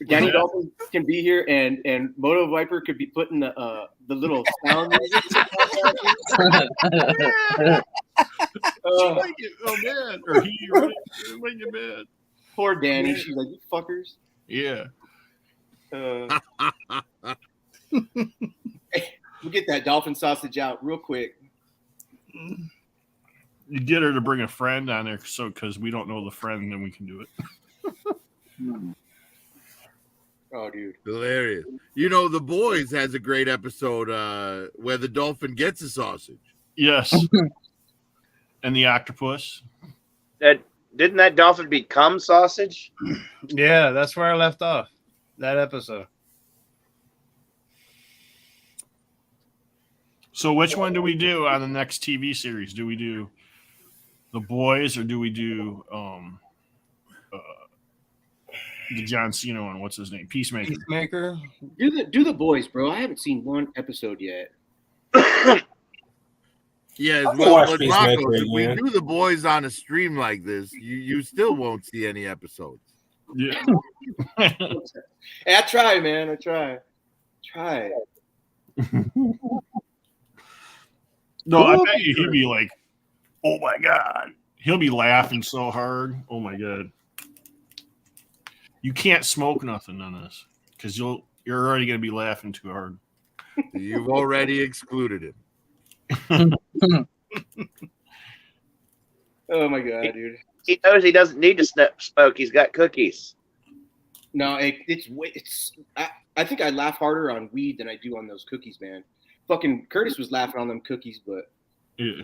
Danny Dolphin can be here, and Moto Viper could be putting the little sound music. Oh man, or he right? Make it bad. Poor Danny. She's like, you fuckers. Yeah. We'll get that dolphin sausage out real quick. You get her to bring a friend on there, so because we don't know the friend, then we can do it. Oh, dude. Hilarious. You know, The Boys has a great episode where the dolphin gets a sausage. Yes. And the octopus. Didn't that dolphin become sausage? Yeah, that's where I left off. That episode. So which one do we do on the next TV series? Do we do The Boys or do we do the John Cena one? What's his name? Peacemaker. Peacemaker. Do the boys, bro. I haven't seen one episode yet. Yeah, I can well, watch but Peacemaker Rocco, if we again. do the boys on a stream like this, you still won't see any episodes. Yeah. Hey, I try, man. I try. Try. No, I bet you he'd be like, "Oh my god!" He'll be laughing so hard. Oh my god! You can't smoke nothing on this because you're already gonna be laughing too hard. You've already excluded him. Oh my god, dude. He knows he doesn't need to smoke. He's got cookies. No, it's I think I laugh harder on weed than I do on those cookies, man. Fucking Curtis was laughing on them cookies, but Yeah.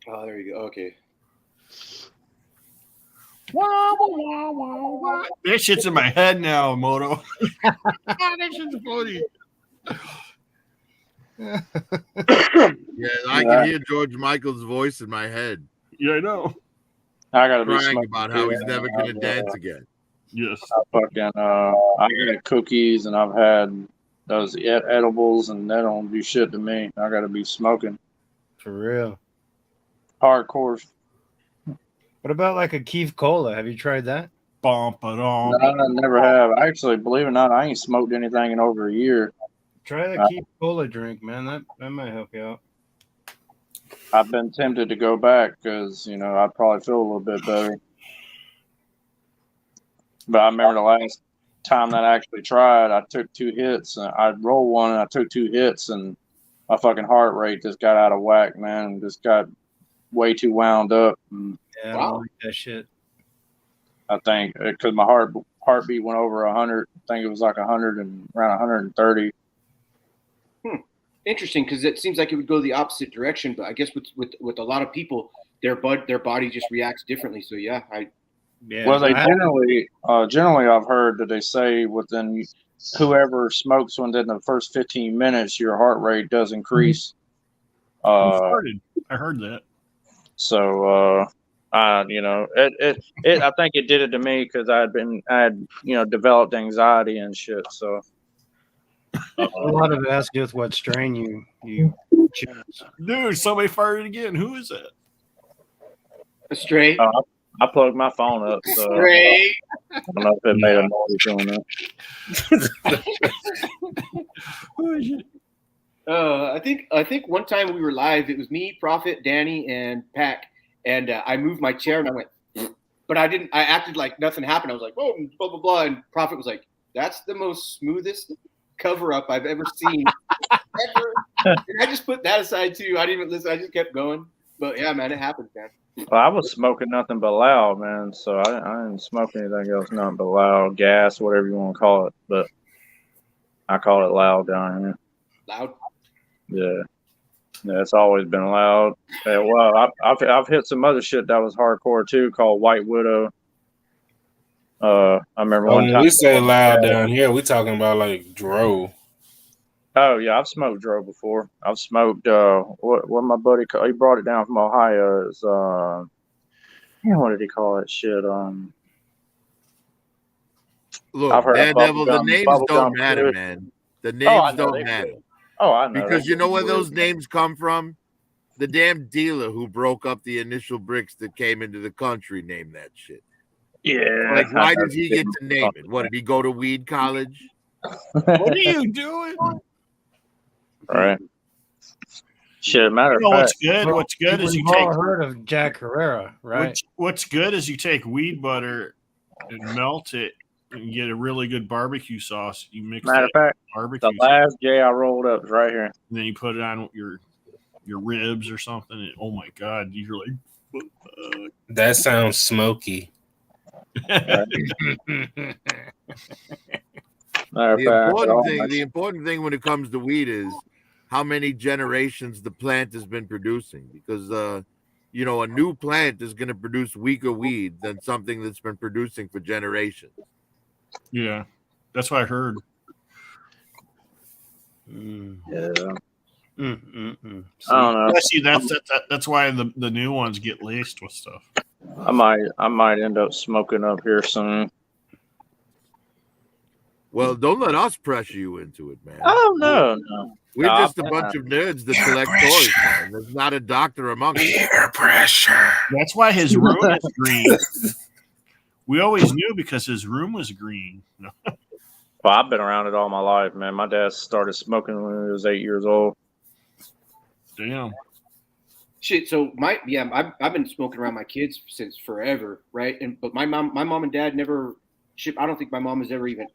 oh, there you go. Okay. That shit's in my head now, Moto. That shit's funny. Yeah, I can hear George Michael's voice in my head, Yeah, I know. I gotta be crying smoking about how he's too. never going to I've, dance again. Yes. I've had cookies and I've had those edibles, and they don't do shit to me. I gotta be smoking For real. hardcore. What about like a Keith Cola? Have you tried that? Bump it on. No, I never have. Actually, believe it or not, I ain't smoked anything in over a year. Try the Keith Cola drink, man. That might help you out. I've been tempted to go back because, you know, I'd probably feel a little bit better. But I remember the last time that I actually tried, I took 2 hits. And I'd roll one and I took 2 hits, and my fucking heart rate just got out of whack, man. Just got way too wound up. And Yeah, I don't like that shit. I think because my heartbeat went over 100. I think it was like 100 and around 130. Interesting, because it seems like it would go the opposite direction, but I guess with a lot of people, their body just reacts differently. So yeah, Well, they generally I've heard that they say within whoever smokes within the first 15 minutes, your heart rate does increase. I heard that. So, you know, it I think it did it to me because I had developed anxiety and shit. So a lot of it has to do with what strain you choose. Dude, somebody fired again. Who is that? A stray. I plugged my phone up, so Stray. I don't know if it made a noise doing that. I think one time we were live. It was me, Prophet, Danny, and Pac, and I moved my chair and I went, but I didn't. I acted like nothing happened. I was like, oh, blah blah blah, and Prophet was like, "That's the most smoothest cover up I've ever seen." Ever. And I just put that aside too. I didn't even listen. I just kept going. But yeah, man, it happened, man. Well, I was smoking nothing but loud, man. So I didn't smoke anything else, nothing but loud, gas, whatever you want to call it. But I call it loud down here. Loud. Yeah, it's always been loud. Yeah, well, I've hit some other shit that was hardcore too, called White Widow. I remember one When time we say loud down here, we talking about like dro. Oh yeah, I've smoked dro before. I've smoked what my buddy called, he brought it down from Ohio. Is what did he call it? Shit. Look, I've heard of Daredevil, the bubblegum- names bubblegum don't matter, food. man. The I names know don't they matter. do. Oh, I know. Because they you know do. where those names come from? The damn dealer who broke up the initial bricks that came into the country named that shit. Yeah. Like, why did he get to name it? What, did he go to weed college? What are you doing? Right. Shit, matter You know of what's fact. good? What's good is you We've take all heard of Jack Herrera, right? what's good is you take weed butter and melt it and you get a really good barbecue sauce. You mix Matter of that fact, barbecue the last J I rolled up is right here. and then you put it on your ribs or something. And, oh my god, you're like, what the That sounds smoky. Matter of The fact, important thing when it comes to weed is how many generations the plant has been producing, because a new plant is going to produce weaker weed than something that's been producing for generations. Yeah, that's what I heard. Yeah. See, I don't know. Yeah, see, that's why the new ones get laced with stuff. I might end up smoking up here soon. Well, don't let us pressure you into it, man. Oh no. We're No, just a bunch of nerds that collect toys, man. There's not a doctor among us. Peer pressure. That's why his room is green. We always knew because his room was green. No. Well, I've been around it all my life, man. My dad started smoking when he was 8 years old. Damn. Shit. So I've been smoking around my kids since forever, right? But my mom and dad never. I don't think my mom has ever even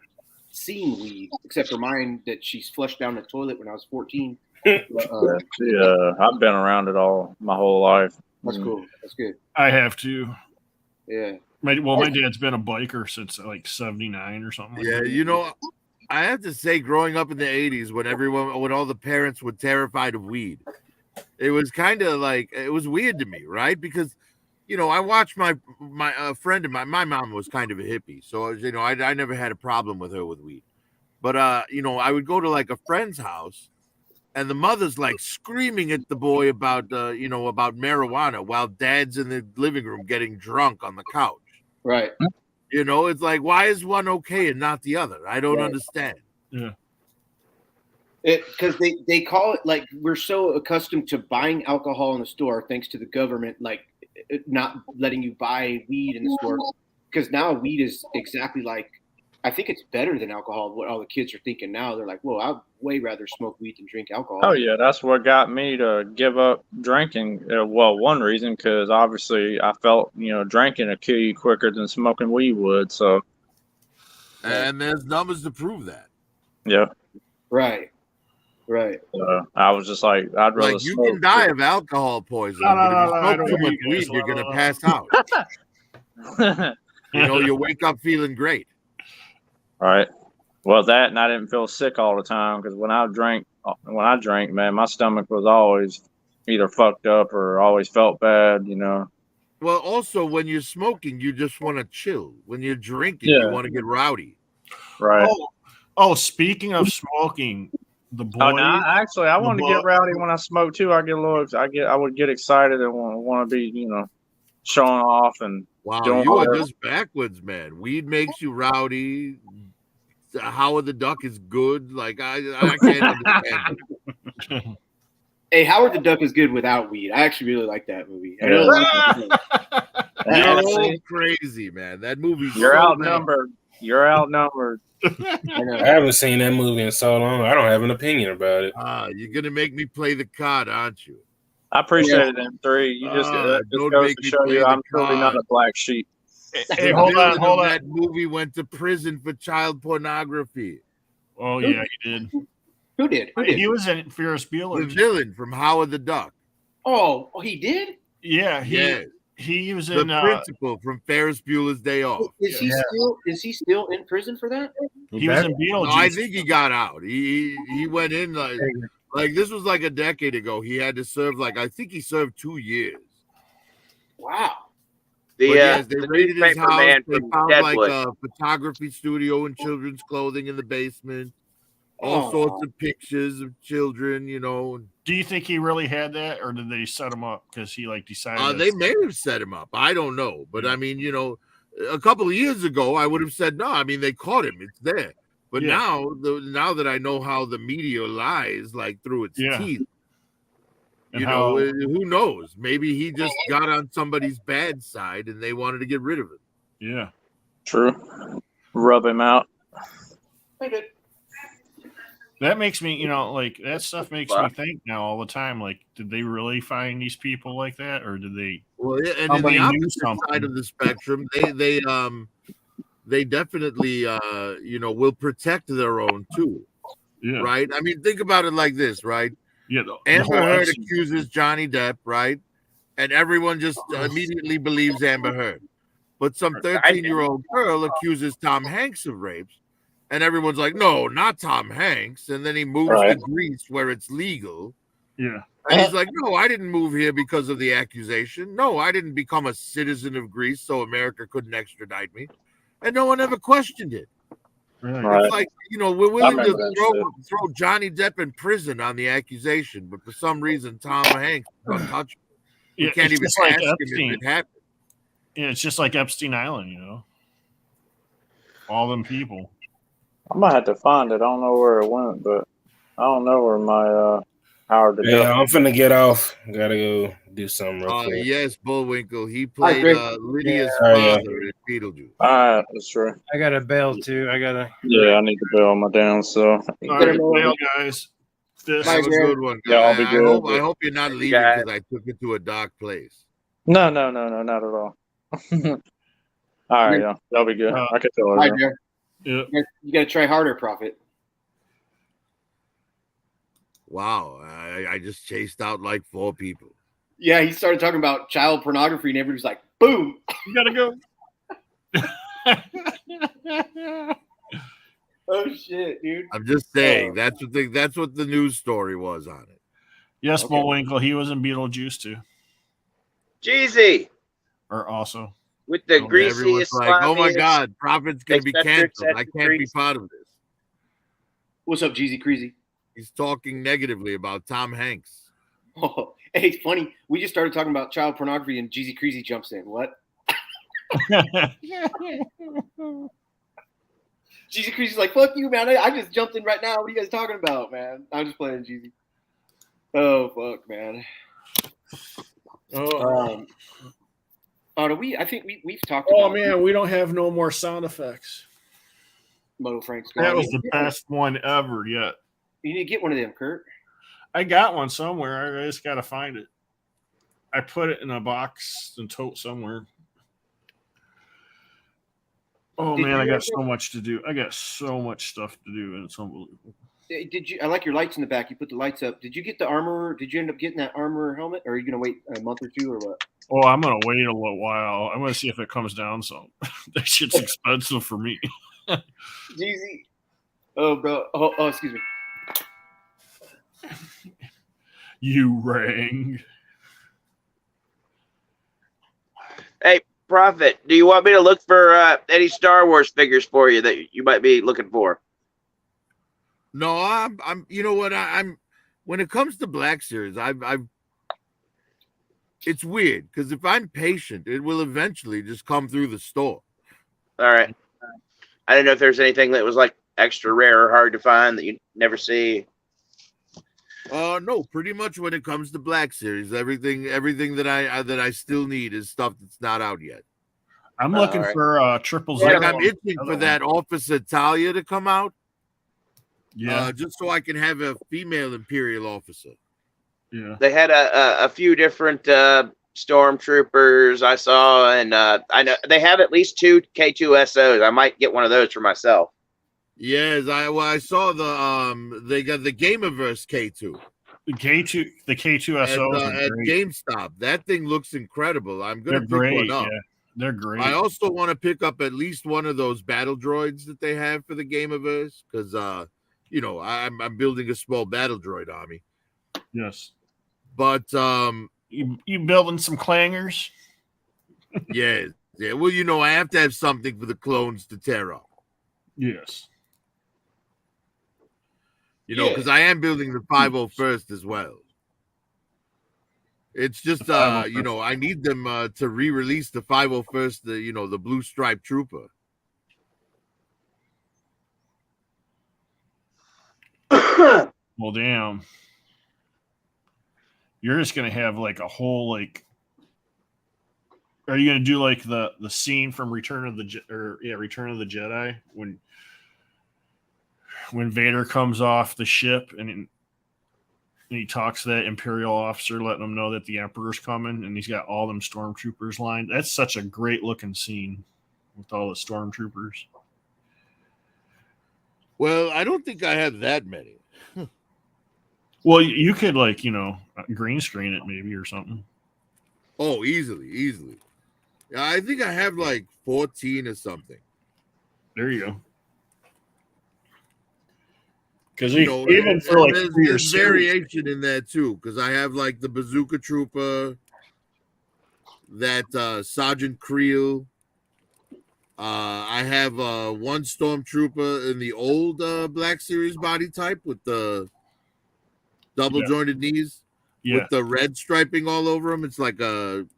seen weed, except for mine that she's flushed down the toilet when I was 14. I've been around it all my whole life. That's cool. That's good. I have to. Yeah. My dad's been a biker since like 79 or something. Yeah, I have to say, growing up in the 80s, when all the parents were terrified of weed, it was kind of like, it was weird to me, right? Because, I watched my friend of my mom was kind of a hippie. So, I never had a problem with her with weed. But, I would go to like a friend's house and the mother's like screaming at the boy about, about marijuana while dad's in the living room getting drunk on the couch. Right. It's like, why is one okay and not the other? I don't understand. Yeah. Because they call it, like, we're so accustomed to buying alcohol in the store thanks to the government, like, not letting you buy weed in the store. Because now weed is exactly like, I think it's better than alcohol. What all the kids are thinking now, they're like, "Whoa, I'd way rather smoke weed than drink alcohol." Oh yeah, that's what got me to give up drinking. Well, one reason, because obviously I felt drinking would kill you quicker than smoking weed would. So, and there's numbers to prove that. Yeah. Right. I was just like, I'd rather. Like, you can die of alcohol poisoning, but if you smoke too much weed, you're gonna pass out. You wake up feeling great. All right. Well, that, and I didn't feel sick all the time, because when I drank, man, my stomach was always either fucked up or always felt bad. Well, also when you're smoking, you just want to chill. When you're drinking, you want to get rowdy. Right. Oh, speaking of smoking, the boys. Oh, no, I want to get rowdy when I smoke too. I would get excited and want to be, showing off and. Wow, you are just backwards, man. Weed makes you rowdy. Howard the Duck is good. Like, I can't understand it. Hey, Howard the Duck is good without weed. I actually really like that movie. You're all crazy, man. That movie. You're outnumbered. You're outnumbered. I haven't seen that movie in so long. I don't have an opinion about it. You're gonna make me play the card, aren't you? I appreciate it, M3. You just goes to show you I'm truly not a black sheep. Hey, hold on. That movie went to prison for child pornography. Oh yeah, he did. Who did? He was in Ferris Bueller. The villain from Howard the Duck. Oh, he did? Yeah, he was in the principal from Ferris Bueller's Day Off. Is he still in prison for that? He was in Beetlejuice. No, I think he got out. He went in like this was like a decade ago. He had to serve I think he served 2 years. Wow. They raided his house. They found like a photography studio and children's clothing in the basement. All sorts of pictures of children, Do you think he really had that, or did they set him up because he decided? They may have set him up. I don't know, but I mean, a couple of years ago, I would have said no. I mean, they caught him; it's there. But now that I know how the media lies, through its teeth, who knows? Maybe he just got on somebody's bad side, and they wanted to get rid of him. Yeah, true. Rub him out. That makes me, that stuff makes me think now all the time. Like, did they really find these people like that, or did they? Well, and in the opposite side of the spectrum, they definitely, will protect their own too. Yeah. Right. I mean, think about it like this, right? Yeah. Amber Heard accuses Johnny Depp, right? And everyone just immediately believes Amber Heard. But some 13-year-old girl accuses Tom Hanks of rapes, And everyone's like, no, not Tom Hanks. And then he moves to Right. Greece where it's legal. Yeah. And he's like, no, I didn't move here because of the accusation. No, I didn't become a citizen of Greece so America couldn't extradite me. And no one ever questioned it. Right. Right. It's like, we're willing to remember that throw Johnny Depp in prison on the accusation, but for some reason, Tom Hanks is untouchable. We Yeah, can't it's even just like ask him Epstein. if it happened. Yeah, it's just like Epstein Island, all them people. I might have to find it. I don't know where it went, but I don't know where my Howard the Yeah, Duck. I'm finna get off. Gotta go do something real quick. Yes, Bullwinkle. He Hi, played Greg. Lydia's Oh, yeah. father in Beetlejuice. All right, that's true. I got a bail too. Yeah, I need to bail my down. So All right, bail, guys. Fist. Have a good one, Yeah, I'll guy. be good. I hope you're not leaving guys. because I took you to a dark place. no, not at all. All right, y'all be good. I can tell Hi, her. Jared. Yeah. You got to try harder, Prophet. Wow, I just chased out like 4 people. Yeah, he started talking about child pornography, and everybody's like, boom. You gotta go. Oh, shit, dude. I'm just saying that's what the news story was on it. Yes, Okay. Bullwinkle. He was in Beetlejuice too, Jeezy or also. with the Oh, greasiest Everyone's like, "Oh my sloppiest- God, Prophet's gonna be et cetera, et canceled. I cetera, can't be grease." part of this." What's up, Jeezy Creasy? He's talking negatively about Tom Hanks. Oh, hey, it's funny. We just started talking about child pornography, and Jeezy Creasy jumps in. What? Jeezy Creasy's like, fuck you, man. I just jumped in right now. What are you guys talking about, man? I'm just playing Jeezy. Oh, fuck, man. Oh, Do we? I think we've talked oh about man, we don't have no more sound effects. Moto Frank's That gone. was the best one ever yet. You need to get one of them, Kurt. I got one somewhere. I just gotta find it. I put it in a box and tote somewhere. Oh Did man, you I got ever- so much to do. I got so much stuff to do, and it's unbelievable. Did you? I like your lights in the back. You put the lights up. Did you get the armor? Did you end up getting that armor helmet, or are you gonna wait a month or two, or what? Oh, I'm gonna wait a little while. I'm gonna see if it comes down some. That shit's expensive for me. Jeezy. Oh, bro. Oh, excuse me. You rang. Hey, Prophet, do you want me to look for any Star Wars figures for you that you might be looking for? No, I'm. You know what? I'm. When it comes to Black Series, I've. It's weird because if I'm patient, it will eventually just come through the store. All right. I didn't know if there's anything that was like extra rare or hard to find that you never see. No, pretty much when it comes to Black Series, everything that I still need is stuff that's not out yet. I'm looking all right. for triple Like zero. I'm itching for that Officer Talia to come out. Yeah, Just so I can have a female Imperial officer. yeah. They had a few different stormtroopers I saw, and I know they have at least 2 K2SOs. I might get one of those for myself. Yes, I saw the they got the Gamerverse K2 The K2SO at GameStop. That thing looks incredible. I'm They're gonna pick great. one up. Yeah, they're great. I also want to pick up at least one of those battle droids that they have for the Gamerverse because I'm building a small battle droid army. Yes. But You building some clangers? yeah. Well, I have to have something for the clones to tear up. Yes. Because I am building the 501st as well. It's just The 501st. I need them to re-release the 501st, the blue striped trooper. Well, damn. You're just gonna have like a whole like. Are you gonna do like the scene from Return of the Jedi when Vader comes off the ship and he talks to that Imperial officer, letting him know that the Emperor's coming, and he's got all them stormtroopers lined. That's such a great looking scene with all the stormtroopers. Well, I don't think I have that many. Well, you could green screen it maybe or something. Oh, easily. Yeah, I think I have like 14 or something. There you go. Because You know, even for like there's, 3 or there's 6, variation in that too. Because I have like the Bazooka Trooper, that Sergeant Creel. I have one Stormtrooper in the old Black Series body type with the double jointed knees yeah, with the red striping all over them. It's like some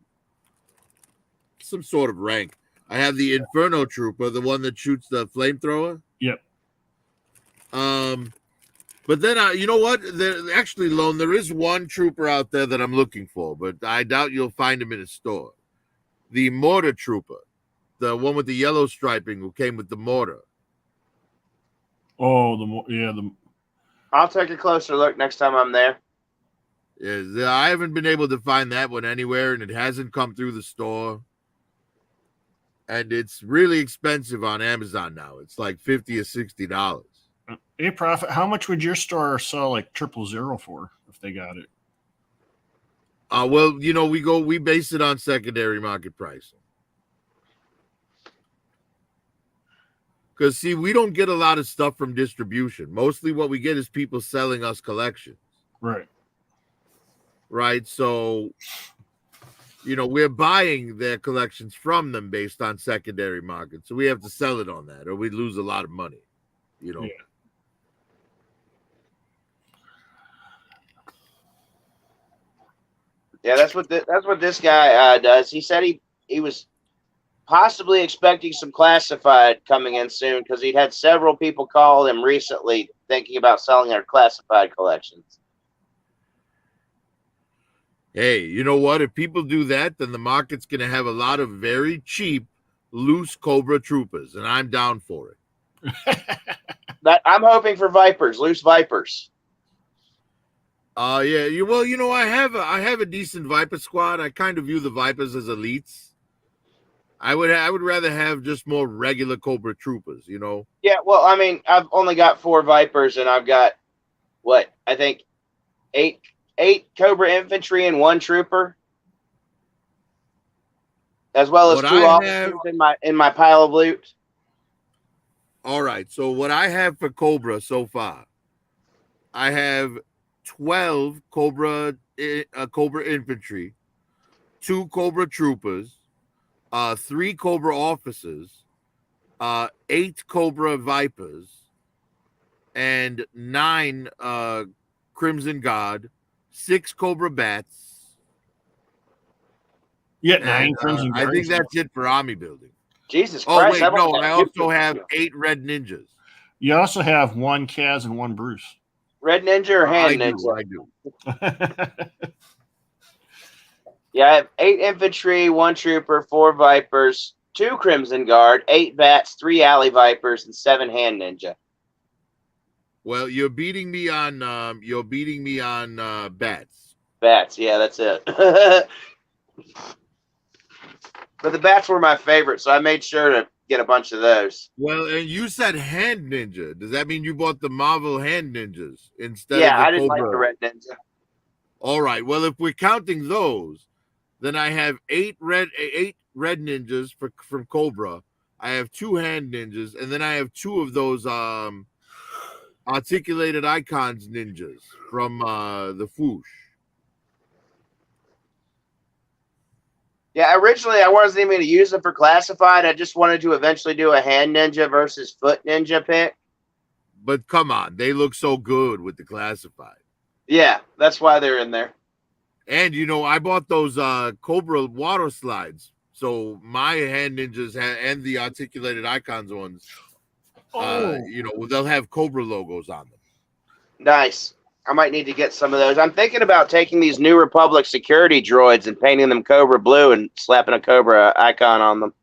sort of rank. I have the Inferno Trooper, the one that shoots the flamethrower. yep. But then you know what? Actually, Lone, there is one trooper out there that I'm looking for, but I doubt you'll find him in a store. The Mortar Trooper, the one with the yellow striping who came with the mortar. Oh, I'll take a closer look next time I'm there. Yeah, I haven't been able to find that one anywhere, and it hasn't come through the store. And it's really expensive on Amazon now. It's like $50 or $60. Hey, Prophet, how much would your store sell like 000 for if they got it? Well, you know, we base it on secondary market pricing. Because see, we don't get a lot of stuff from distribution. Mostly what we get is people selling us collections. Right. Right. So, you know, we're buying their collections from them based on secondary market. So we have to sell it on that or we lose a lot of money. You know. Yeah. Yeah, that's what this guy does. He said he was possibly expecting some classified coming in soon because he'd had several people call him recently thinking about selling their classified collections. Hey, you know what? If people do that, then the market's going to have a lot of very cheap, loose Cobra troopers, and I'm down for it. I'm hoping for Vipers, loose Vipers. Yeah. Well, you know, I have a decent Viper squad. I kind of view the Vipers as elites. I would rather have just more regular Cobra troopers, you know. Yeah, well, I mean, I've only got 4 Vipers, and I've got I think eight Cobra infantry and 1 trooper, as well as 2 officers in my pile of loot. All right. So what I have for Cobra so far, I have 12 Cobra infantry, 2 Cobra troopers, 3 Cobra officers, 8 Cobra Vipers, and 9 Crimson Guard, 6 Cobra Bats. Yeah, 9 Crimson Guards. I think that's it for army building. Jesus Oh, Christ. wait, no, I also have 8 Red Ninjas. You also have 1 Kaz and 1 Bruce. Red Ninja or Hand Ninja? I do. Yeah, I have 8 infantry, 1 trooper, 4 Vipers, 2 Crimson Guard, 8 Bats, 3 Alley Vipers, and 7 Hand Ninja. Well, you're beating me on Bats. Bats, yeah, that's it. But the Bats were my favorite, so I made sure to get a bunch of those. Well, and you said Hand Ninja. Does that mean you bought the Marvel Hand Ninjas instead of the I didn't Cobra? like the Red Ninja. All right. Well, if we're counting those, then I have 8 red ninjas from Cobra. I have 2 Hand Ninjas, and then I have 2 of those articulated icons ninjas from the Foosh. Yeah, originally I wasn't even going to use them for classified. I just wanted to eventually do a Hand Ninja versus Foot Ninja pick. But come on, they look so good with the classified. Yeah, that's why they're in there. And, you know, I bought those Cobra water slides. So my Hand Ninjas and the articulated icons ones, you know, they'll have Cobra logos on them. Nice. I might need to get some of those. I'm thinking about taking these New Republic security droids and painting them Cobra blue and slapping a Cobra icon on them.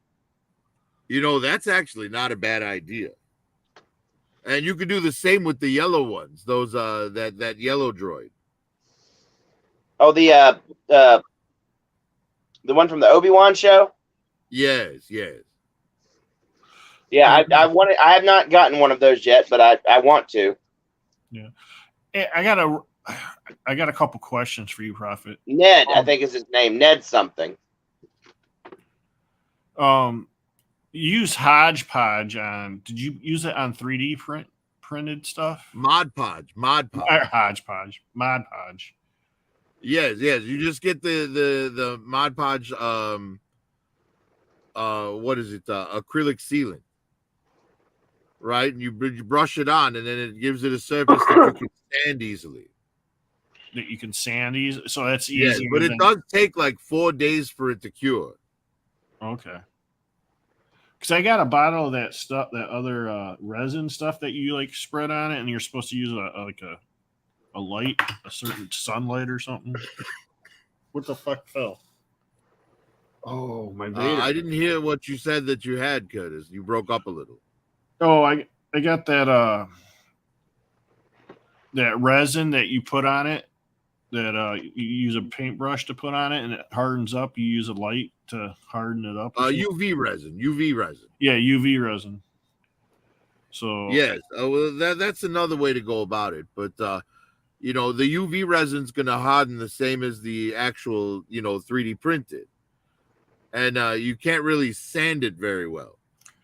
You know, that's actually not a bad idea. And you could do the same with the yellow ones, those that yellow droid. Oh, the one from the Obi-Wan show? Yes. Yeah, I have not gotten one of those yet, but I want to. Yeah. Hey, I got a couple questions for you, Prophet. Ned, I think is his name. Ned something. You use Hodgepodge on. Did you use it on 3D printed stuff? Mod Podge. Hodgepodge. Mod Podge. Yes. You just get the Mod Podge. What is it? Acrylic sealant. Right, and you brush it on, and then it gives it a surface that you can sand easily. That you can sand easy. So that's easy. Yes, but it does take like 4 days for it to cure. Okay. Because I got a bottle of that stuff, that other resin stuff that you like spread on it, and you're supposed to use a light, a certain sunlight or something. What the fuck fell? Oh, my I didn't hear what you said that you had, Curtis. You broke up a little. Oh, I got that that resin that you put on it. That you use a paintbrush to put on it, and it hardens up. You use a light to harden it up. UV resin. Yeah, UV resin. So yes, well, that's another way to go about it. But the UV resin's gonna harden the same as the actual 3D printed, and you can't really sand it very well.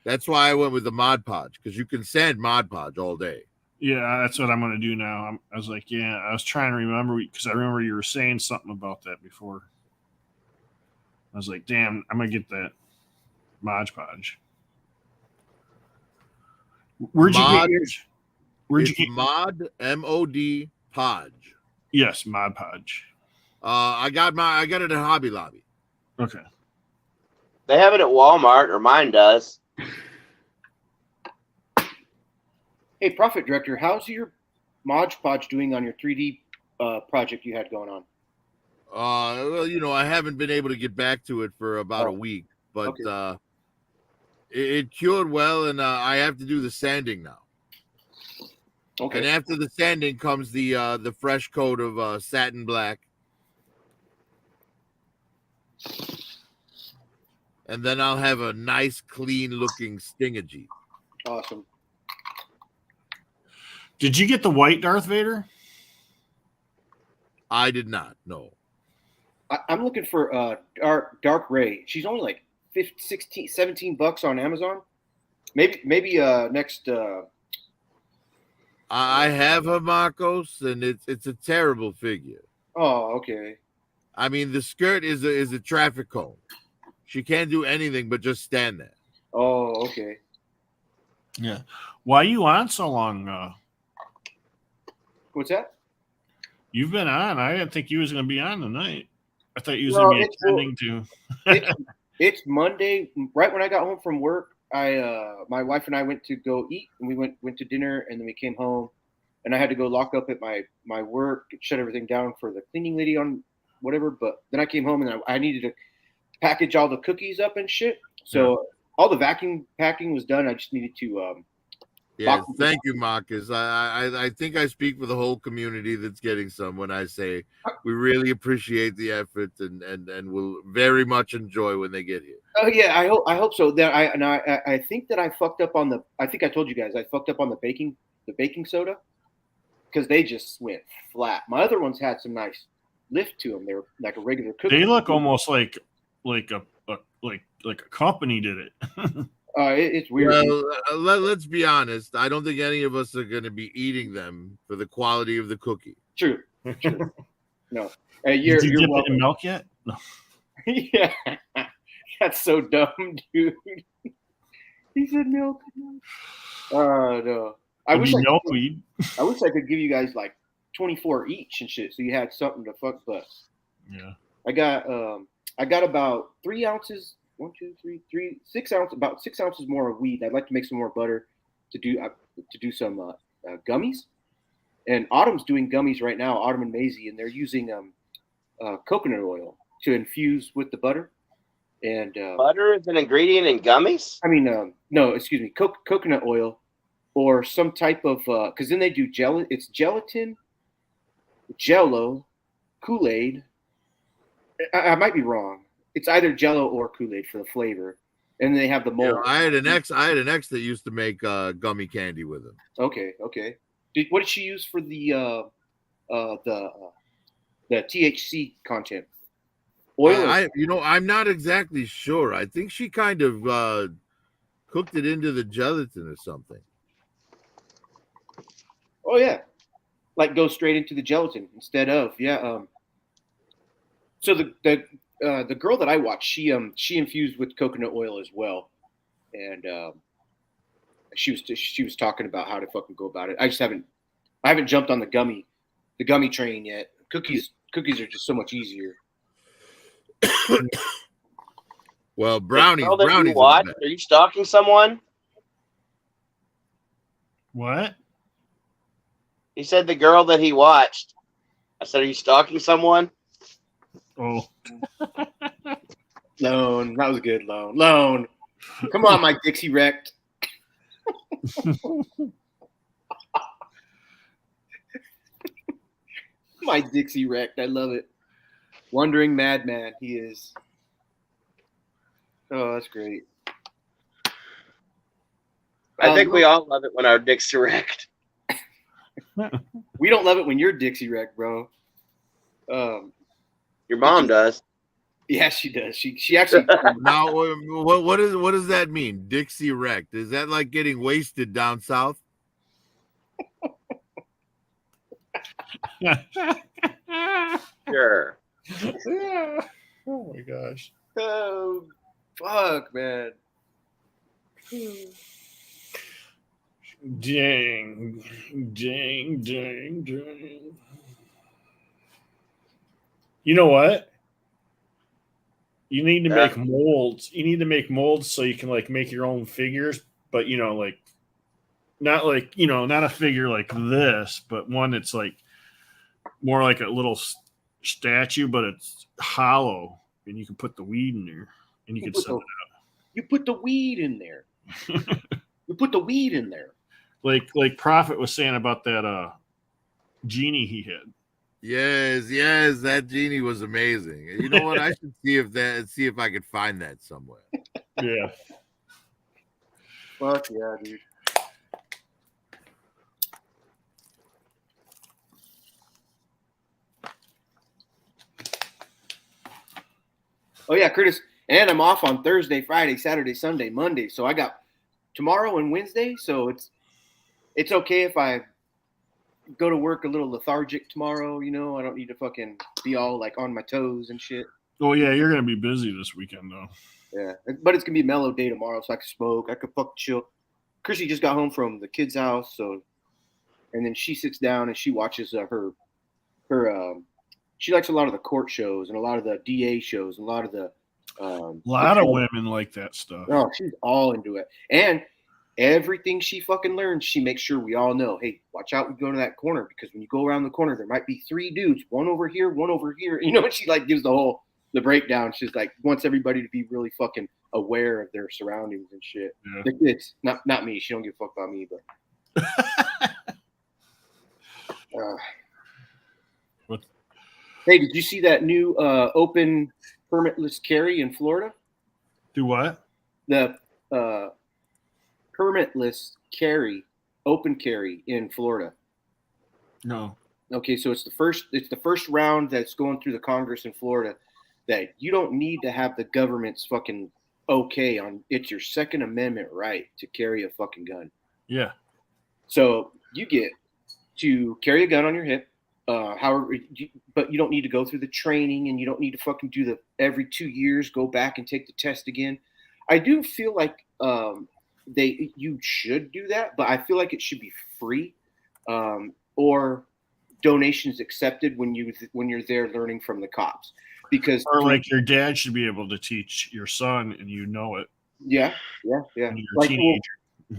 That's why I went with the Mod Podge, because you can sand Mod Podge all day. Yeah, that's what I'm going to do now. I was like, yeah, I was trying to remember because I remember you were saying something about that before. I was like, damn, I'm going to get that Mod Podge. Where'd you get yours? Where'd you get Mod MOD Podge? Yes, Mod Podge. I got it at Hobby Lobby. Okay. They have it at Walmart, or mine does. Hey, Profit Director, how's your Mod Podge doing on your 3D project you had going on? Well, I haven't been able to get back to it for about a week, but Okay. it cured well, and I have to do the sanding now. Okay. And after the sanding comes the fresh coat of satin black. And then I'll have a nice, clean-looking Stingy. Awesome. Did you get the white Darth Vader? I did not. No. I'm looking for Dark Ray. She's only like $17 on Amazon. Maybe next. I have her, Marcos, and it's a terrible figure. Oh, okay. I mean, the skirt is a traffic cone. She can't do anything but just stand there. Oh, okay. Yeah. Why you on so long? What's that? You've been on. I didn't think you was going to be on tonight. I thought you was going to be attending to. It's Monday. Right when I got home from work, my wife and I went to go eat, and we went to dinner, and then we came home, and I had to go lock up at my work, shut everything down for the cleaning lady on whatever. But then I came home, and I needed to package all the cookies up and shit. So all the vacuum packing was done. I just needed to. Yes, thank you, Marcus. I think I speak for the whole community that's getting some when I say we really appreciate the effort and will very much enjoy when they get here. Oh yeah, I hope so. That I think that I fucked up on the. I think I told you guys I fucked up on the baking soda because they just went flat. My other ones had some nice lift to them. They were like a regular cookie. They look almost like a company did it. It's weird. Well, let's be honest. I don't think any of us are going to be eating them for the quality of the cookie. True. No. Did you dip it in milk yet? No. Yeah. That's so dumb, dude. He said milk. No. I wish I could give you guys like 24 each and shit, so you had something to fuck. But yeah, I got about 3 ounces. 1, 2, 3, 6 ounces. About 6 ounces more of weed. I'd like to make some more butter to do some gummies. And Autumn's doing gummies right now. Autumn and Maisie, and they're using coconut oil to infuse with the butter. And butter is an ingredient in gummies? I mean, no, excuse me, coconut oil or some type of because then they do gel. It's gelatin, Jello, Kool-Aid. I might be wrong. It's either Jello or Kool-Aid for the flavor, and they have the mold. I had an ex that used to make gummy candy with them. Okay. What did she use for the THC content? Oil? I'm not exactly sure. I think she kind of cooked it into the gelatin or something. Oh yeah, like go straight into the gelatin instead of So the girl that I watched, she infused with coconut oil as well, and she was talking about how to fucking go about it. I haven't jumped on the gummy train yet. Cookies are just so much easier. Well, brownies. Girl that Brownies. you watch? Are you stalking someone? What? He said the girl that he watched. I said, are you stalking someone? Oh, Lone, that was good. Lone. Come on, my Dixie wrecked. My Dixie wrecked. I love it. Wandering madman, he is. Oh, that's great. I think we all love it when our dicks are wrecked. We don't love it when you're Dixie wrecked, bro. Your mom does. Yeah, she does. She actually. Now, what does that mean? Dixie wrecked. Is that like getting wasted down south? Sure. oh my gosh. Oh, fuck, man. Dang. You know what? You need to make molds. You need to make molds so you can like make your own figures, but like not like, not a figure like this, but one that's like more like a little statue, but it's hollow, and you can put the weed in there, and you can set it up. You put the weed in there. You put the weed in there. Like Prophet was saying about that genie he had. Yes, that genie was amazing. You know what? I should see if I could find that somewhere. Yeah. Fuck yeah, dude. Oh yeah, Curtis. And I'm off on Thursday, Friday, Saturday, Sunday, Monday. So I got tomorrow and Wednesday. So it's okay if I go to work a little lethargic tomorrow. I don't need to fucking be all like on my toes and shit. Oh yeah, you're gonna be busy this weekend though. Yeah, but it's gonna be a mellow day tomorrow, so I can smoke. I could fucking chill. Chrissy just got home from the kids' house, and then she sits down and she watches her. She likes a lot of the court shows and a lot of the DA shows, and a lot of the. A lot of women like that stuff. Oh, she's all into it, and everything she fucking learns, she makes sure we all know. Hey, watch out! We go to that corner because when you go around the corner, there might be 3 dudes, one over here, one over here. She like gives the breakdown. She's like wants everybody to be really fucking aware of their surroundings and shit. Yeah. The kids, not me. She don't give a fuck about me, but. Hey, did you see that new open permitless carry in Florida? Do what? The permitless carry, open carry in Florida. No. Okay, so it's the first round that's going through the Congress in Florida that you don't need to have the government's fucking okay on. It's your Second Amendment right to carry a fucking gun. Yeah. So you get to carry a gun on your hip. But you don't need to go through the training, and you don't need to fucking do the every 2 years go back and take the test again. I do feel like you should do that, but I feel like it should be free, or donations accepted when you're there learning from the cops, because or like your dad should be able to teach your son, and it. Yeah. When you're Like, a teenager.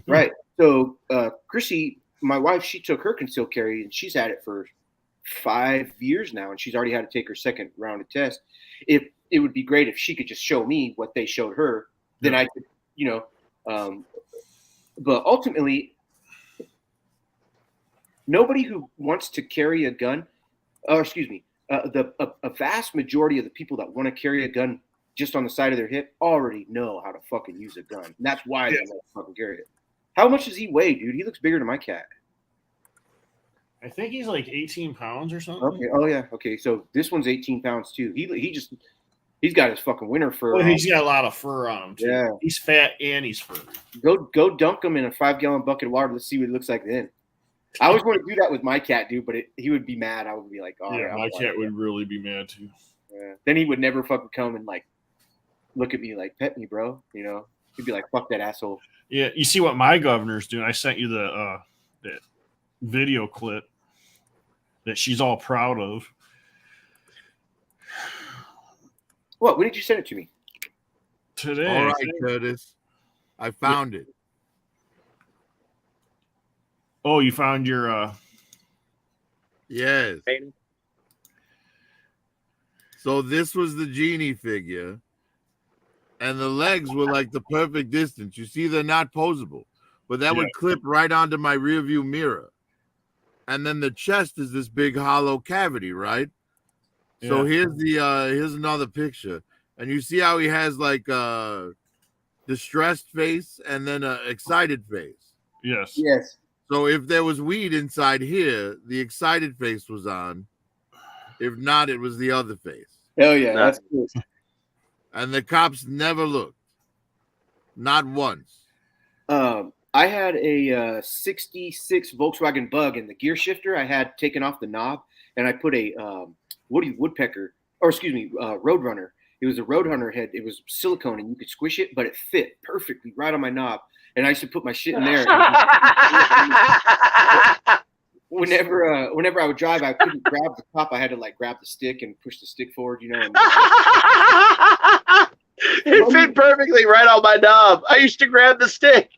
Right. So Chrissy, my wife, she took her concealed carry, and she's had it for 5 years now, and she's already had to take her second round of test. It would be great if she could just show me what they showed her, then I could, but ultimately nobody who wants to carry a gun, a vast majority of the people that want to carry a gun just on the side of their hip already know how to fucking use a gun. And that's why they want to fucking carry it. How much does he weigh, dude? He looks bigger than my cat. I think he's like 18 pounds or something. Okay. Oh yeah. Okay. So this one's 18 pounds too. He's got his fucking winter fur. Well, he's got a lot of fur on him too. Yeah. He's fat and he's furry. Go dunk him in a 5-gallon bucket of water. Let's see what it looks like then. I always want to do that with my cat, dude, but he would be mad. I would be like, oh, Yeah, I my don't cat like would really be mad too. it. Yeah. Then he would never fucking come and like look at me like, pet me, bro. You know, he'd be like, fuck that asshole. Yeah, you see what my governor's doing. I sent you the that video clip that she's all proud of. What? When did you send it to me? Today. All right, Curtis. I found it. Oh, you found your Yes. So this was the genie figure, and the legs were like the perfect distance. You see, they're not posable, but that would clip right onto my rear view mirror. And then the chest is this big hollow cavity, right? So here's another picture, and you see how he has like a distressed face and then a excited face. Yes. Yes. So if there was weed inside here, the excited face was on. If not, it was the other face. Hell yeah, that's cool. And the cops never looked. Not once. I had a 66 Volkswagen Bug, and the gear shifter I had taken off the knob, and I put a Roadrunner. It was a Roadrunner head. It was silicone, and you could squish it, but it fit perfectly right on my knob. And I used to put my shit in there. Whenever I would drive, I couldn't grab the top. I had to like grab the stick and push the stick forward, you know. And, it fit perfectly right on my knob. I used to grab the stick.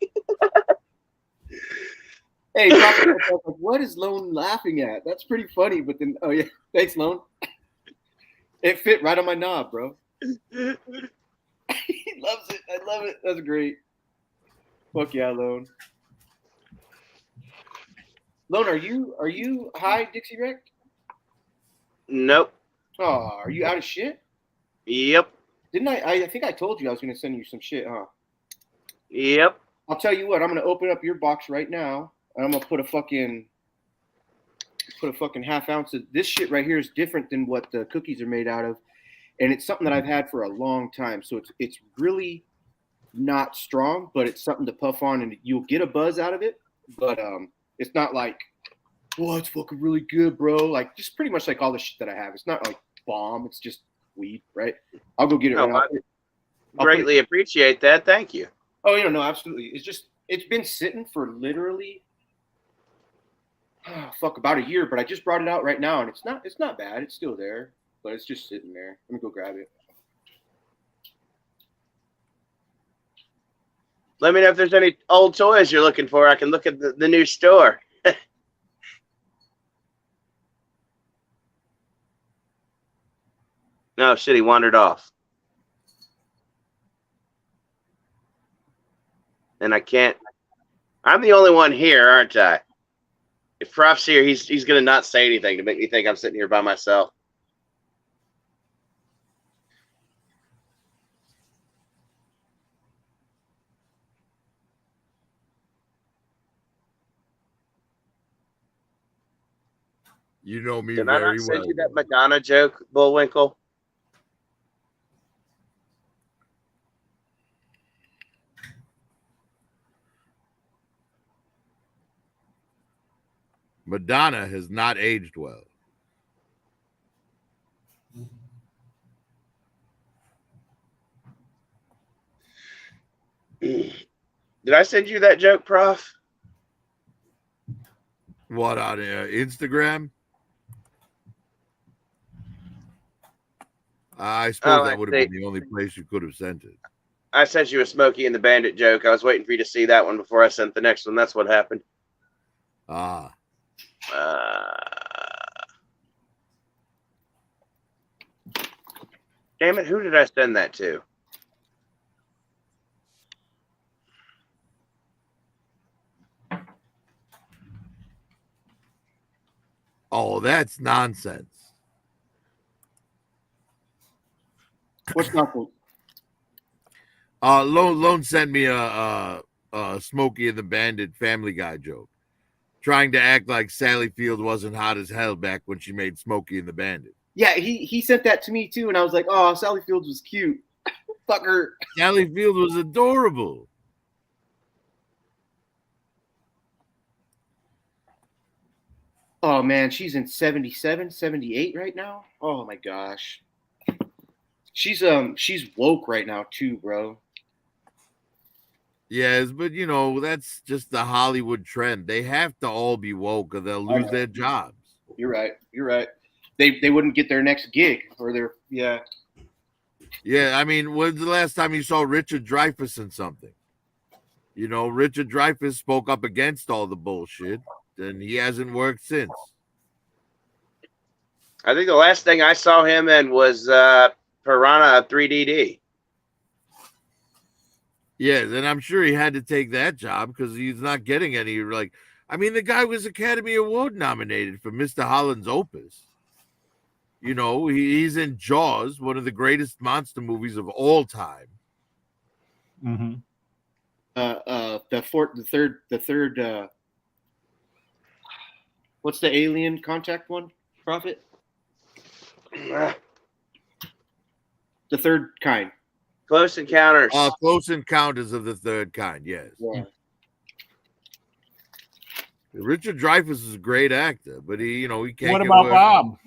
Hey, like, what is Lone laughing at? That's pretty funny. But then, oh yeah, thanks, Lone. It fit right on my knob, bro. He loves it. I love it. That's great. Fuck yeah, Lone. Lone, are you high, Dixie Wreck? Nope. Oh, are you out of shit? Yep. Didn't I think I told you I was gonna send you some shit, huh? Yep. I'll tell you what, I'm gonna open up your box right now, and I'm gonna put a fucking half ounce of this shit right here is different than what the cookies are made out of. And it's something that I've had for a long time. So it's really not strong, but it's something to puff on and you'll get a buzz out of it. But it's not like, oh, it's fucking really good, bro. Like just pretty much like all the shit that I have. It's not like bomb, it's just weed, right? I'll go get it right now. Greatly appreciate that. Thank you. Oh, yeah, no, absolutely. It's been sitting for literally about a year, but I just brought it out right now and it's not bad. It's still there, but it's just sitting there. Let me go grab it. Let me know if there's any old toys you're looking for. I can look at the new store. No, shit, he wandered off. And I can't. I'm the only one here, aren't I? If Prof's here, he's gonna not say anything to make me think I'm sitting here by myself. You know me Did I very not send well. you that Madonna joke, Bullwinkle? Madonna has not aged well. Did I send you that joke, Prof? What, on Instagram? I suppose that would have been the only place you could have sent it. I sent you a Smokey and the Bandit joke. I was waiting for you to see that one before I sent the next one. That's what happened. Ah. Damn it, who did I send that to? Oh, that's nonsense. What's nonsense? Lone sent me a Smokey and the Bandit Family Guy joke, trying to act like Sally Field wasn't hot as hell back when she made Smokey and the Bandit. Yeah, he sent that to me too, and I was like, oh, Sally Fields was cute. Fuck her. Sally Field was adorable. Oh man, she's in 77, 78 right now. Oh my gosh. She's woke right now too, bro. Yes, but you know, that's just the Hollywood trend. They have to all be woke or they'll lose their jobs. You're right. You're right. They wouldn't get their next gig or their Yeah, I mean, when's the last time you saw Richard Dreyfuss in something? You know, Richard Dreyfuss spoke up against all the bullshit, and he hasn't worked since. I think the last thing I saw him in was Piranha 3DD. Yes, and I'm sure he had to take that job because he's not getting any. Like, I mean, the guy was Academy Award nominated for Mr. Holland's Opus. You know, he's in Jaws, one of the greatest monster movies of all time. Mm-hmm. The third what's the Alien Contact one? Prophet? The third kind. Close Encounters. Close Encounters of the Third Kind, yes. Yeah. Richard Dreyfuss is a great actor, but he can't. What get about work. Bob?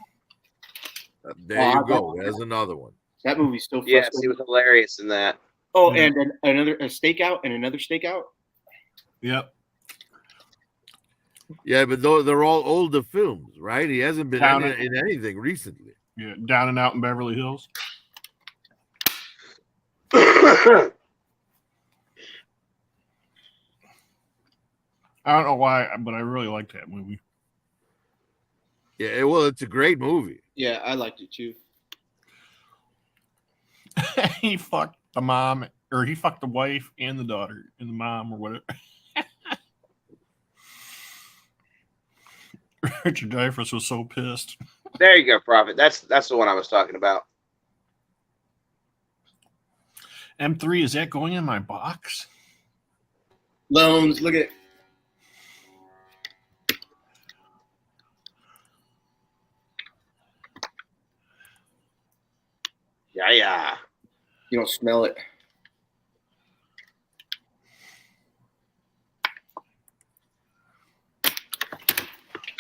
There you go. There's another one. That movie's still Yes, he was hilarious in that. Oh, Yeah. and another stakeout and another stakeout. Yep. Yeah, but they're all older films, right? He hasn't been Down in anything recently. Yeah. Down and Out in Beverly Hills. I don't know why, but I really liked that movie. Yeah, well, it's a great movie. Yeah, I liked it too. He fucked the mom, or he fucked the wife and the daughter and the mom, or whatever. Richard Dreyfuss was so pissed. There you go, Prophet. That's the one I was talking about. M3, is that going in my box? Loans, look at it. Yeah. You don't smell it.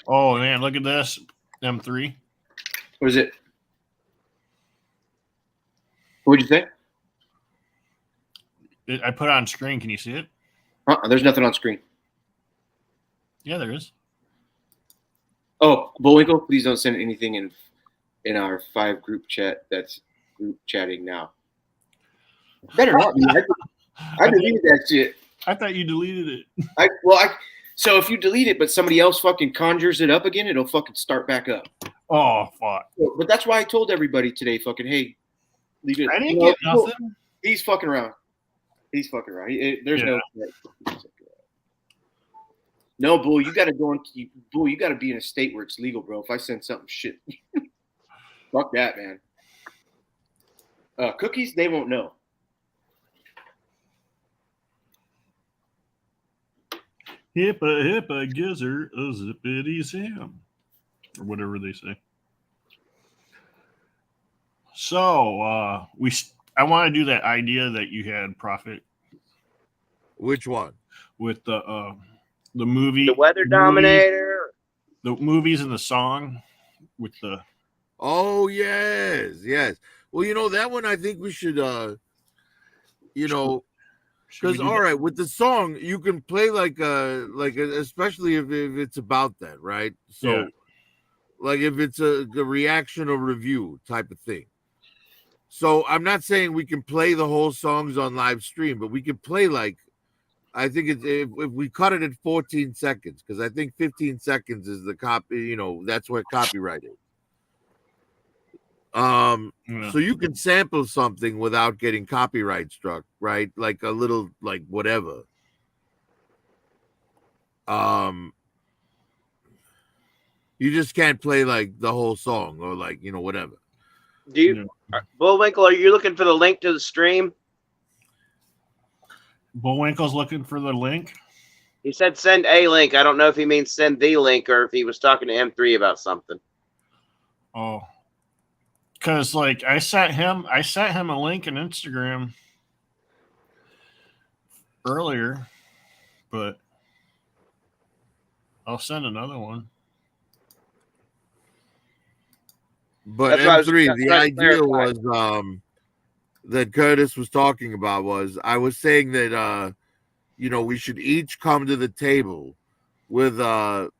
Oh man, look at this. M3. What is it? What'd you say? I put it on screen. Can you see it? There's nothing on screen. Yeah, there is. Oh, Bullwinkle, please don't send anything in our 5 group chat that's group chatting now. Better not be. I deleted that shit. I thought you deleted it. So if you delete it, but somebody else fucking conjures it up again, it'll fucking start back up. Oh fuck! But that's why I told everybody today, fucking, hey, leave it. I didn't get nothing. He's fucking around. There's no Bull. You got to go Bull. You got to be in a state where it's legal, bro. If I send something shit, fuck that, man. Cookies, they won't know. Hippa gizzard a zippity Sam, or whatever they say. So I want to do that idea that you had, Prophet. Which one? With the movie, The Weather Dominator. the movies and the song with the. Oh yes. Well, that one I think we should because all right, with the song you can play especially if it's about that, right? So Yeah. like if it's a reaction or review type of thing. So I'm not saying we can play the whole songs on live stream, but we can play I think if we cut it at 14 seconds, because I think 15 seconds is the copy, that's where copyright is. So you can sample something without getting copyright struck, right? Like a little, like whatever. You just can't play like the whole song or whatever. Do you, Bullwinkle? Are you looking for the link to the stream? Bullwinkle's looking for the link. He said send a link. I don't know if he means send the link or if he was talking to M3 about something. Oh, because I sent him a link on Instagram earlier, but I'll send another one. But That's why I was M3, trying the to idea clarify. was that Curtis was talking about was I was saying that we should each come to the table with 5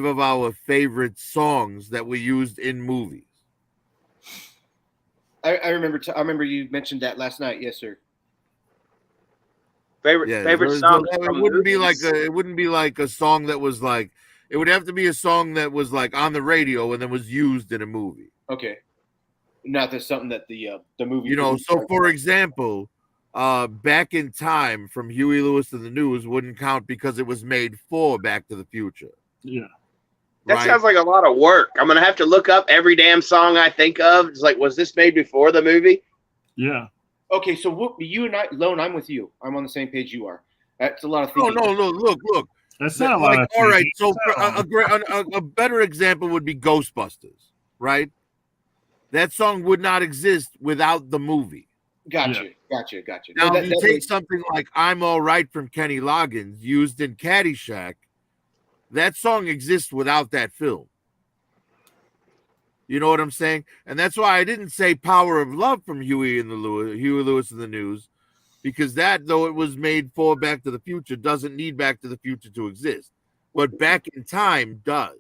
of our favorite songs that we used in movies. I remember. I remember you mentioned that last night. Yes, sir. Favorite so songs it from wouldn't be like movies? it wouldn't be like a song that was like it would have to be a song that was like on the radio and then was used in a movie. Okay. Not that something that the movie. So for example, Back in Time from Huey Lewis and the News wouldn't count because it was made for Back to the Future. Yeah. That sounds like a lot of work. I'm gonna have to look up every damn song I think of. It's like, was this made before the movie? Yeah. Okay, so you and I, Lone, I'm with you. I'm on the same page you are. That's a lot of No, thinking. look. That's not a lot of all right. thinking. So It's not a better example would be Ghostbusters, right? That song would not exist without the movie. Gotcha. Now, No, if you take something like "I'm All Right" from Kenny Loggins, used in Caddyshack, that song exists without that film. You know what I'm saying? And that's why I didn't say "Power of Love" from Huey Lewis and the News, because that, though it was made for Back to the Future, doesn't need Back to the Future to exist. But Back in Time does.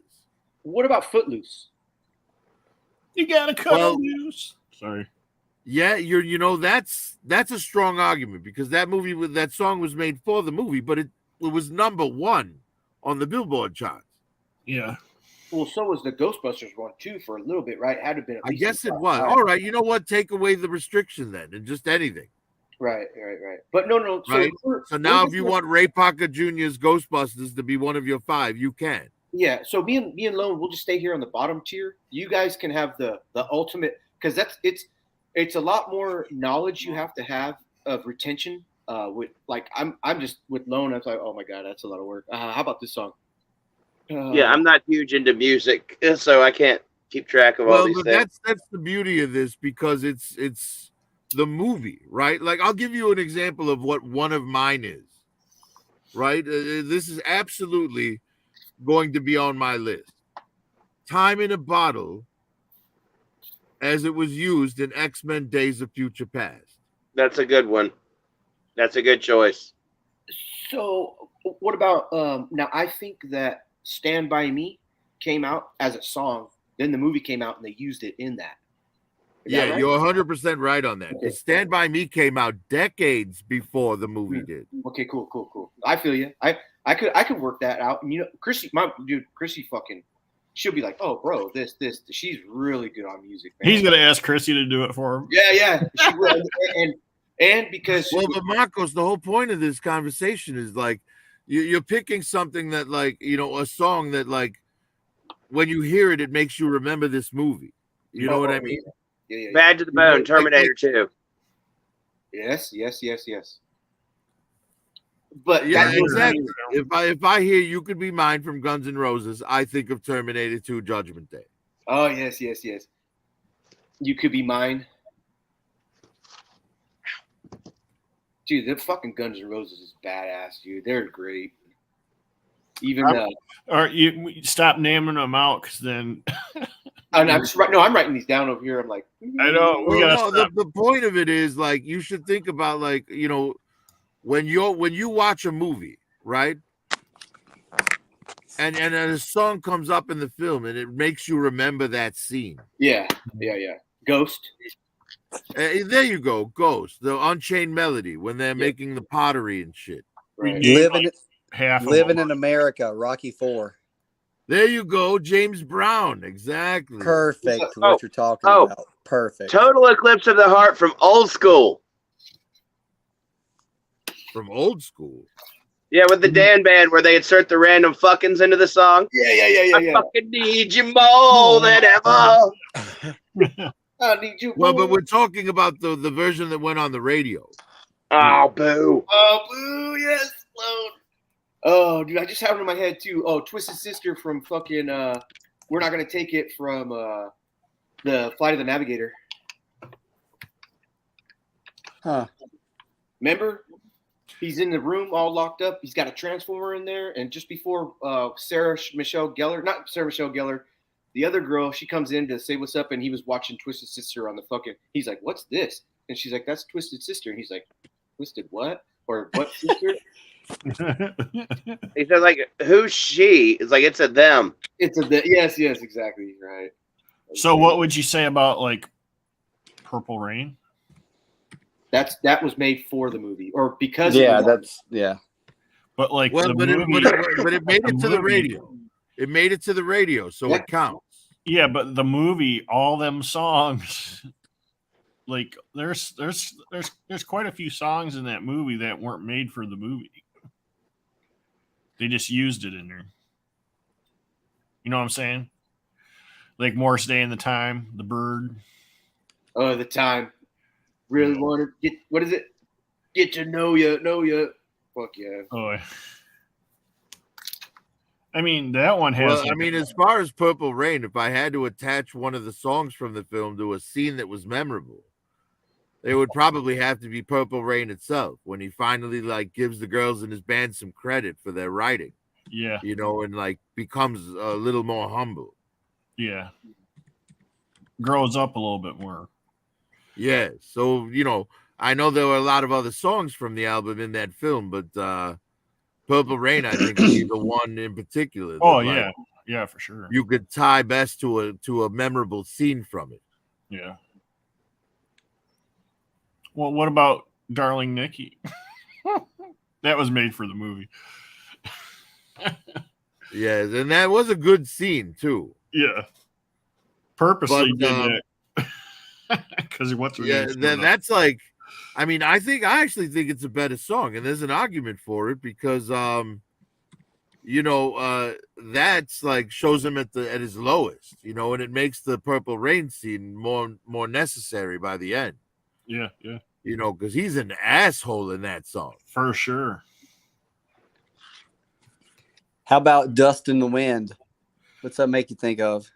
What about Footloose? You gotta cut loose. Sorry. Yeah, that's a strong argument because that song was made for the movie, but it was number 1 on the Billboard charts. Yeah. Well, so was the Ghostbusters one too for a little bit, right? Had to have been. I guess it was. All right, you know what? Take away the restriction then, and just anything. Right. But no. Right. So now, if you want Ray Parker Jr.'s Ghostbusters to be one of your 5, you can. Yeah. So me and Lone, we'll just stay here on the bottom tier. You guys can have the ultimate, because it's a lot more knowledge you have to have of retention. With like I'm just with Lone. I was like, oh my god, that's a lot of work. How about this song? Yeah, I'm not huge into music, so I can't keep track of all these things. That's the beauty of this because it's the movie, right? Like I'll give you an example of what one of mine is. Right, this is absolutely going to be on my list. Time in a Bottle, as it was used in X-Men: Days of Future Past. That's a good one. That's a good choice. So what about now? I think that Stand By Me came out as a song. Then the movie came out and they used it in that. Is that right? You're 100% right on that. Okay. Stand By Me came out decades before the movie did. Okay, cool. I feel you. I could work that out. And Chrissy, Chrissy fucking, she'll be like, oh, bro, this. She's really good on music, man. He's gonna ask Chrissy to do it for him. Yeah. She will. and because but Marcos, the whole point of this conversation is like you're picking something that like a song that like when you hear it, it makes you remember this movie. You know what I mean? Yeah. Bad to the Bone, Terminator 2. Yes. But yeah, exactly. If I hear "You Could Be Mine" from Guns N' Roses, I think of Terminator 2: Judgment Day. Oh yes. You Could Be Mine. Dude, the fucking Guns N' Roses is badass, dude. They're great. Even or you stop naming them out because then I'm writing these down over here. I'm like, I know the point of it is like you should think about like when you watch a movie, right? And a song comes up in the film and it makes you remember that scene. Yeah. Ghost. There you go, Ghost, the Unchained Melody when they're making the pottery and shit. Right. Living in America, Rocky 4. There you go, James Brown. Exactly. Perfect. What you're talking about. Perfect. Total Eclipse of the Heart from Old School. From Old School. Yeah, with the Dan Band where they insert the random fuckings into the song. Yeah. I fucking need you more than ever. I need you. Well, but we're talking about the version that went on the radio. Oh, boo. Yes, Lone. Oh, dude, I just have it in my head too. Oh, Twisted Sister from fucking We're Not Gonna Take It from the Flight of the Navigator. Huh. Remember? He's in the room all locked up. He's got a transformer in there, and just before Sarah Michelle Gellar, The other girl, she comes in to say what's up, and he was watching Twisted Sister on the fucking. He's like, "What's this?" And she's like, "That's Twisted Sister." And he's like, "Twisted what? Or what sister?" He said, like, who's she? It's like, it's a them. It's a yes, exactly right. So what would you say about like Purple Rain? That was made for the movie, or because But like Well, the but movie, it made it to the movie- radio. It made it to the radio, so it counts. Yeah, but the movie, all them songs, like there's quite a few songs in that movie that weren't made for the movie. They just used it in there. You know what I'm saying? Like Morris Day and the Time, The Bird. Oh, the time. Really want to get, what is it? Get to know ya. Fuck yeah. Oh, I mean that one has. Well, I mean, as far as Purple Rain, if I had to attach one of the songs from the film to a scene that was memorable, it would probably have to be Purple Rain itself, when he finally like gives the girls in his band some credit for their writing. Yeah. You know, and like becomes a little more humble. Yeah. Grows up a little bit more. Yeah. So, you know, I know there were a lot of other songs from the album in that film, but Purple Rain, I think, would be the one in particular. Oh that, like, yeah. Yeah, for sure. you could tie best to a memorable scene from it. Yeah. Well, what about Darling Nikki? That was made for the movie. Yeah, and that was a good scene too. Yeah. Purposely But, did that. Because what's her Yeah, name's that's like, I mean, I actually think it's a better song, and there's an argument for it because, you know, that's like shows him at his lowest, you know, and it makes the Purple Rain scene more necessary by the end. Yeah, yeah, you know, because he's an asshole in that song for sure. How about Dust in the Wind? What's that make you think of?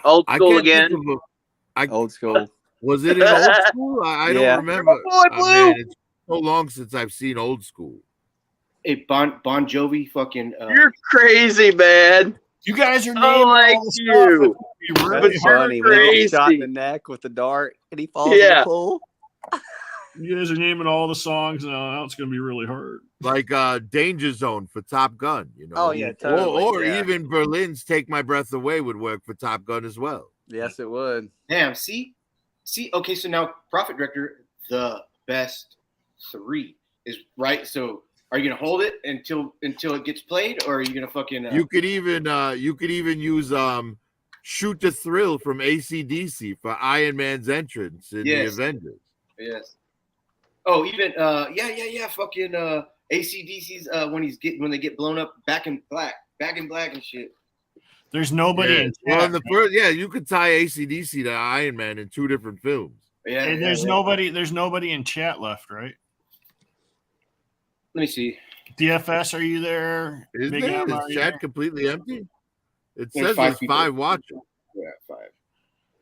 Old I school can't again. think of Old school. Was it in old school? I Yeah. don't remember. Boy Blue! Man, it's so long since I've seen old school. Hey, Bon Jovi fucking. You're crazy, man. You guys are I naming like all the you. stuff. It'd be really That's hard. funny. When he gets shot in crazy. the neck with the dart and he falls in Yeah. the pool. You guys are naming all the songs now. It's going to be really hard. Like Danger Zone for Top Gun, you know. Oh, yeah, totally, Or yeah. even Berlin's Take My Breath Away would work for Top Gun as well. Yes, it would. Damn, see, okay, so now Prophet Director, the best three is right. So are you gonna hold it until it gets played, or are you gonna fucking You could even use Shoot the Thrill from AC/DC for Iron Man's entrance in Yes. the Avengers. Yes. Oh, even fucking AC/DC's when they get blown up back in black and shit. There's nobody Yeah. in Well, chat. in the first, you could tie AC/DC to Iron Man in two different films. Yeah. Hey, there's nobody in chat left, right? Let me see. DFS, are you there? Is Big there? M, are Is you chat there? completely empty? It There's says five there's people. 5 watching. Yeah, 5.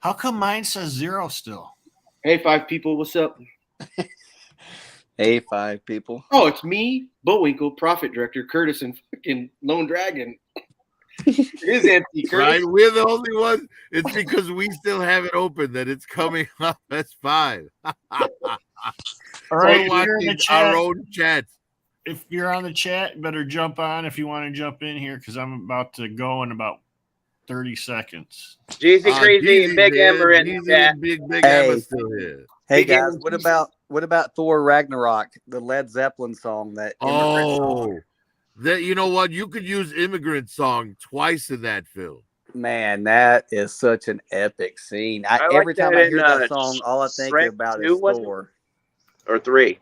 How come mine says 0 still? Hey, 5 people, what's up? Hey, 5 people. Oh, it's me, Bullwinkle, Prophet Director, Curtis, and fucking Lone Dragon. It is empty, Curtis. Right? We're the only one. It's because we still have it open that it's coming up as 5. All right, We're if you're in the watching chat, our own chat. if you're on the chat, better jump on if you want to jump in here because I'm about to go in about 30 seconds. Jeezy Crazy and Big Ember in Jeezy chat. and Big Hey. Emma still here. Hey Big guys, Emma what about Thor Ragnarok, the Led Zeppelin song that immigrant song? That, you know what? You could use Immigrant Song twice in that film. Man, that is such an epic scene. I like Every time that I in, hear that song, all I think Shrek about 2, is was it? Thor. Or 3.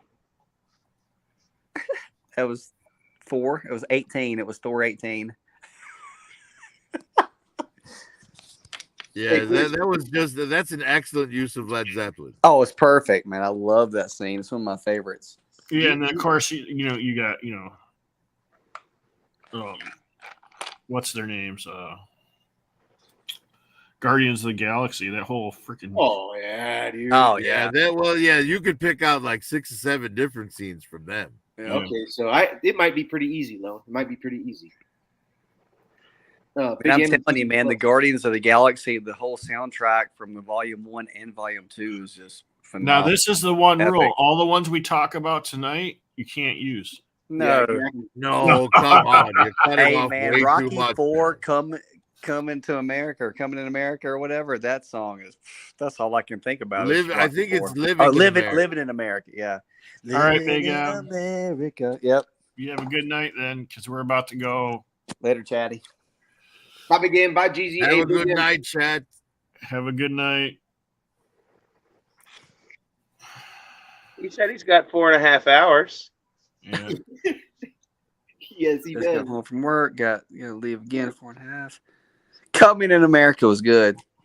That was 4. It was 18. It was Thor 18. Yeah, Hey, Chris. that was that's an excellent use of Led Zeppelin. Oh, it's perfect, man. I love that scene. It's one of my favorites. Yeah, and of course, you got, what's their names? Guardians of the Galaxy, that whole freaking. Oh, yeah, dude. Oh Yeah, you could pick out like 6 or 7 different scenes from them. Okay, so it might be pretty easy, Lone. It might be pretty easy. And Big I'm M- telling you, man, the Guardians of the Galaxy, the whole soundtrack from the Volume 1 and Volume 2 is just Now, phenomenal. this is the one Epic. rule. All the ones we talk about tonight, you can't use. No. No, come on. You're cutting Hey, off man, way too Rocky much. 4 coming to America or coming in America or whatever. That song is, that's all I can think about. Live, is I Rocky think 4. it's living. Oh, in living, America. living in America. Yeah. All right, Living Big in M. America. Yep. You have a good night then, because we're about to go. Later, Chatty. Bye, Big M. Bye, GZ. Have Hey, a good Big M. night, chat. Have a good night. He said he's got 4.5 hours. Yeah. Yes, he Just does. got home from work. Got leave again at 4.5. Coming in America was good.